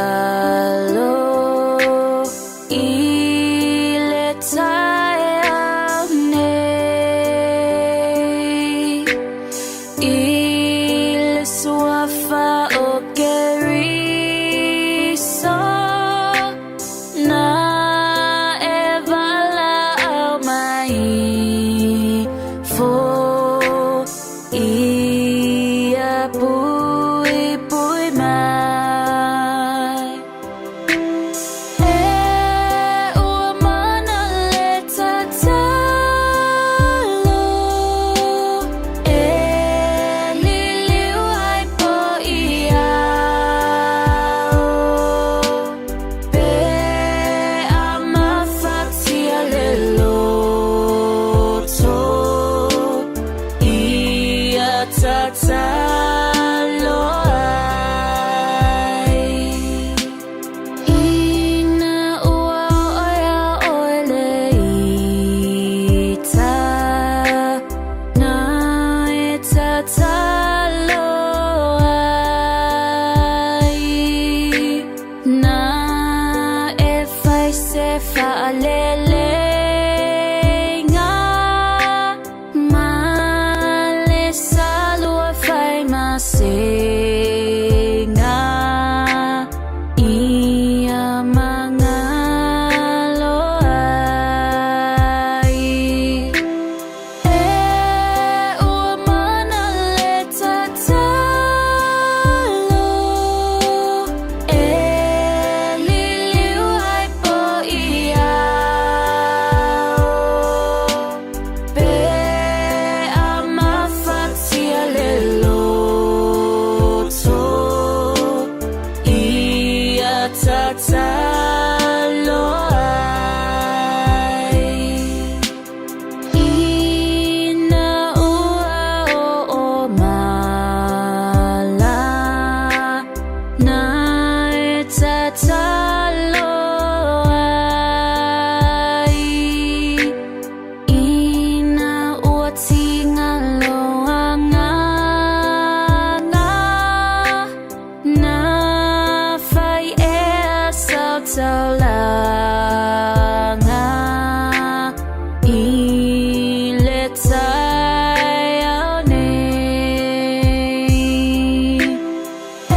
tatalo ile tayane ile swafa okeriso na evala au mai fo ia pui pui mai e ua mana le tatalo e liliu ai po ia pe ama fatia le loto ia tatalo ai ina ua oia oele ita na e tatalo ai na e fai se fa'alelenga ma le salua fai masenga ia mangalo ai e ua mana le tatalo e liliu ai po ia pe ama fatia le loto ia tatalo ai ina ua o mala na e tatalo ai ina ua tingaloanga na fai e asautaulanga i le taione e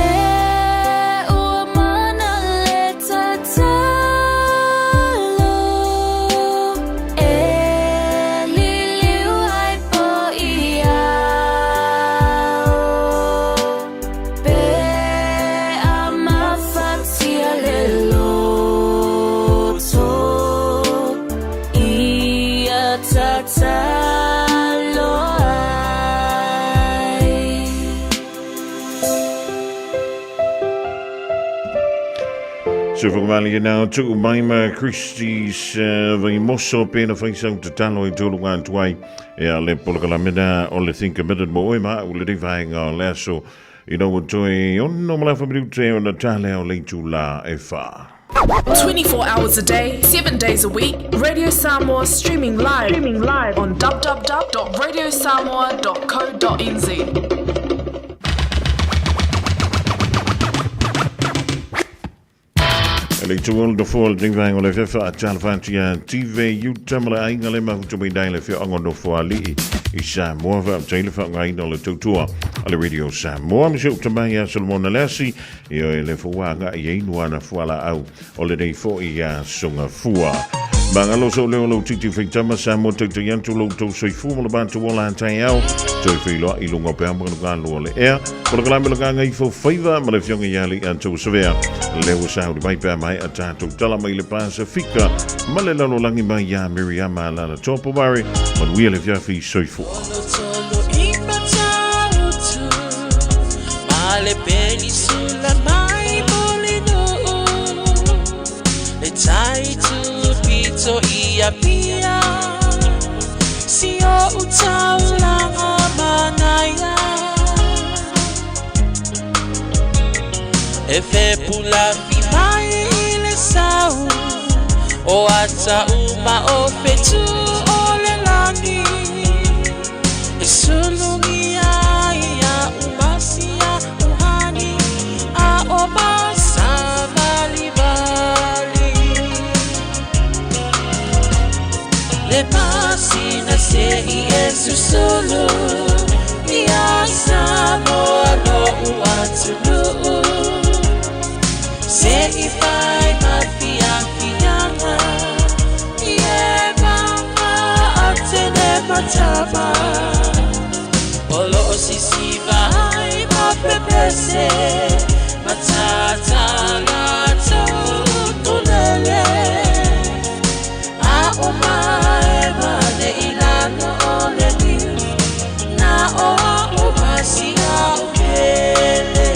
ua mana le tatalo e liliu ai po ia pe ama fatia le loto ia tatalo ai So whakamali now tuku maima Christie's vai moso pena whaisau te talo i tolu ngā tuai e a le polakala mena o le think a minute mo oima u le rewhai ngā lea so i nau toi ono malafa miru te o na tale o leitu la e wha. 24 hours a day, 7 days a week. Radio Samoa streaming live on www.radiosamoa.co.nz. Le tuol do fol ding vang ole fefa tal fantia TV you tamala ainga le ma to be dai le fe angon do fo ali i sa mo va tele fa ngai no le tutua ale radio sa mo am se tamaya Solomon Lesi e le fo wa nga ye no na fo ala au ole dei fo ia sunga fua bangalo so le lo titi fe tama sa mo te yantu lo to so fu mo ba to wala tai au to fe lo i lungo pe mo ga lo le e por la me lo ga ngai fo faiva ma le fionga yali anto severe le wo sa mai pe mai ata to tala mai le Pasifika ma le lalo langi mai ya Miriam ala la topo mari ma wi le fia fi so fu Male penisula mai molino le tai tu pito ia pia si o utaula manaya e fe pula fi mai le sau o ata uma o fetu o le lani e sulu ia umasi a uhani a o i susulu ia Samoa no uatulu se I fai mafiafianga ie mama atene matama olo sisi vai mapepese matata lato tunele a umae mane ilano ole ni na o umasi a upele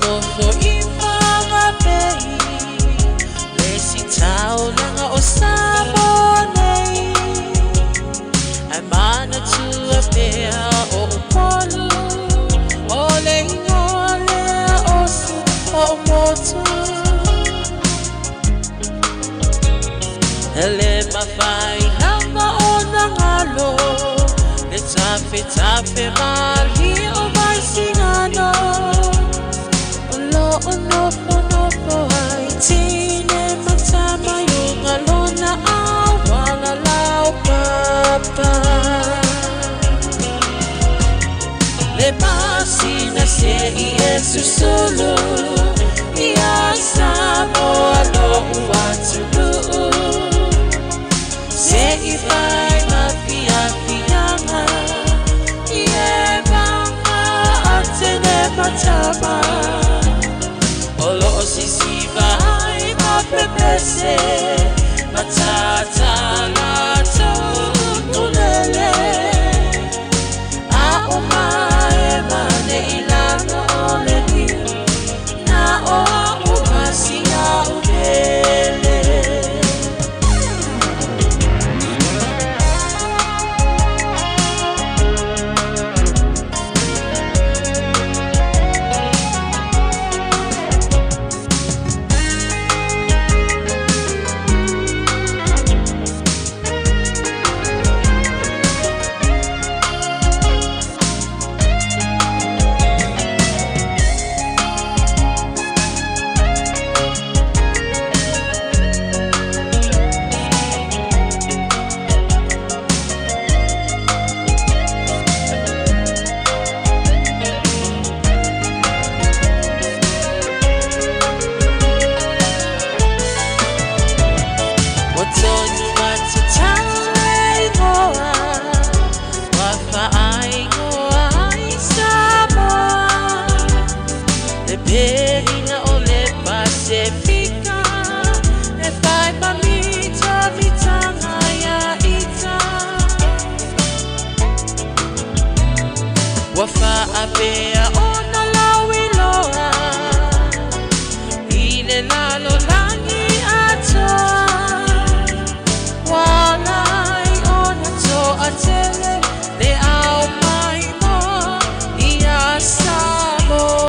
nofo ifama pei lesi tau langa o sabonei ai mana tua pea o upolu ole ingole o su o motu ele mafai nanga o nangalo le tape mali o vai singano Onofo ai tine matama yung alona awala lau papa le pasina se I susulu ia Samoa no uatulu se I fai mafiafianga ie mama atene matama Olo sisi vai mapepese matata lato tunele a umae mane ilano ole ni na o umasi a upele Wafa abe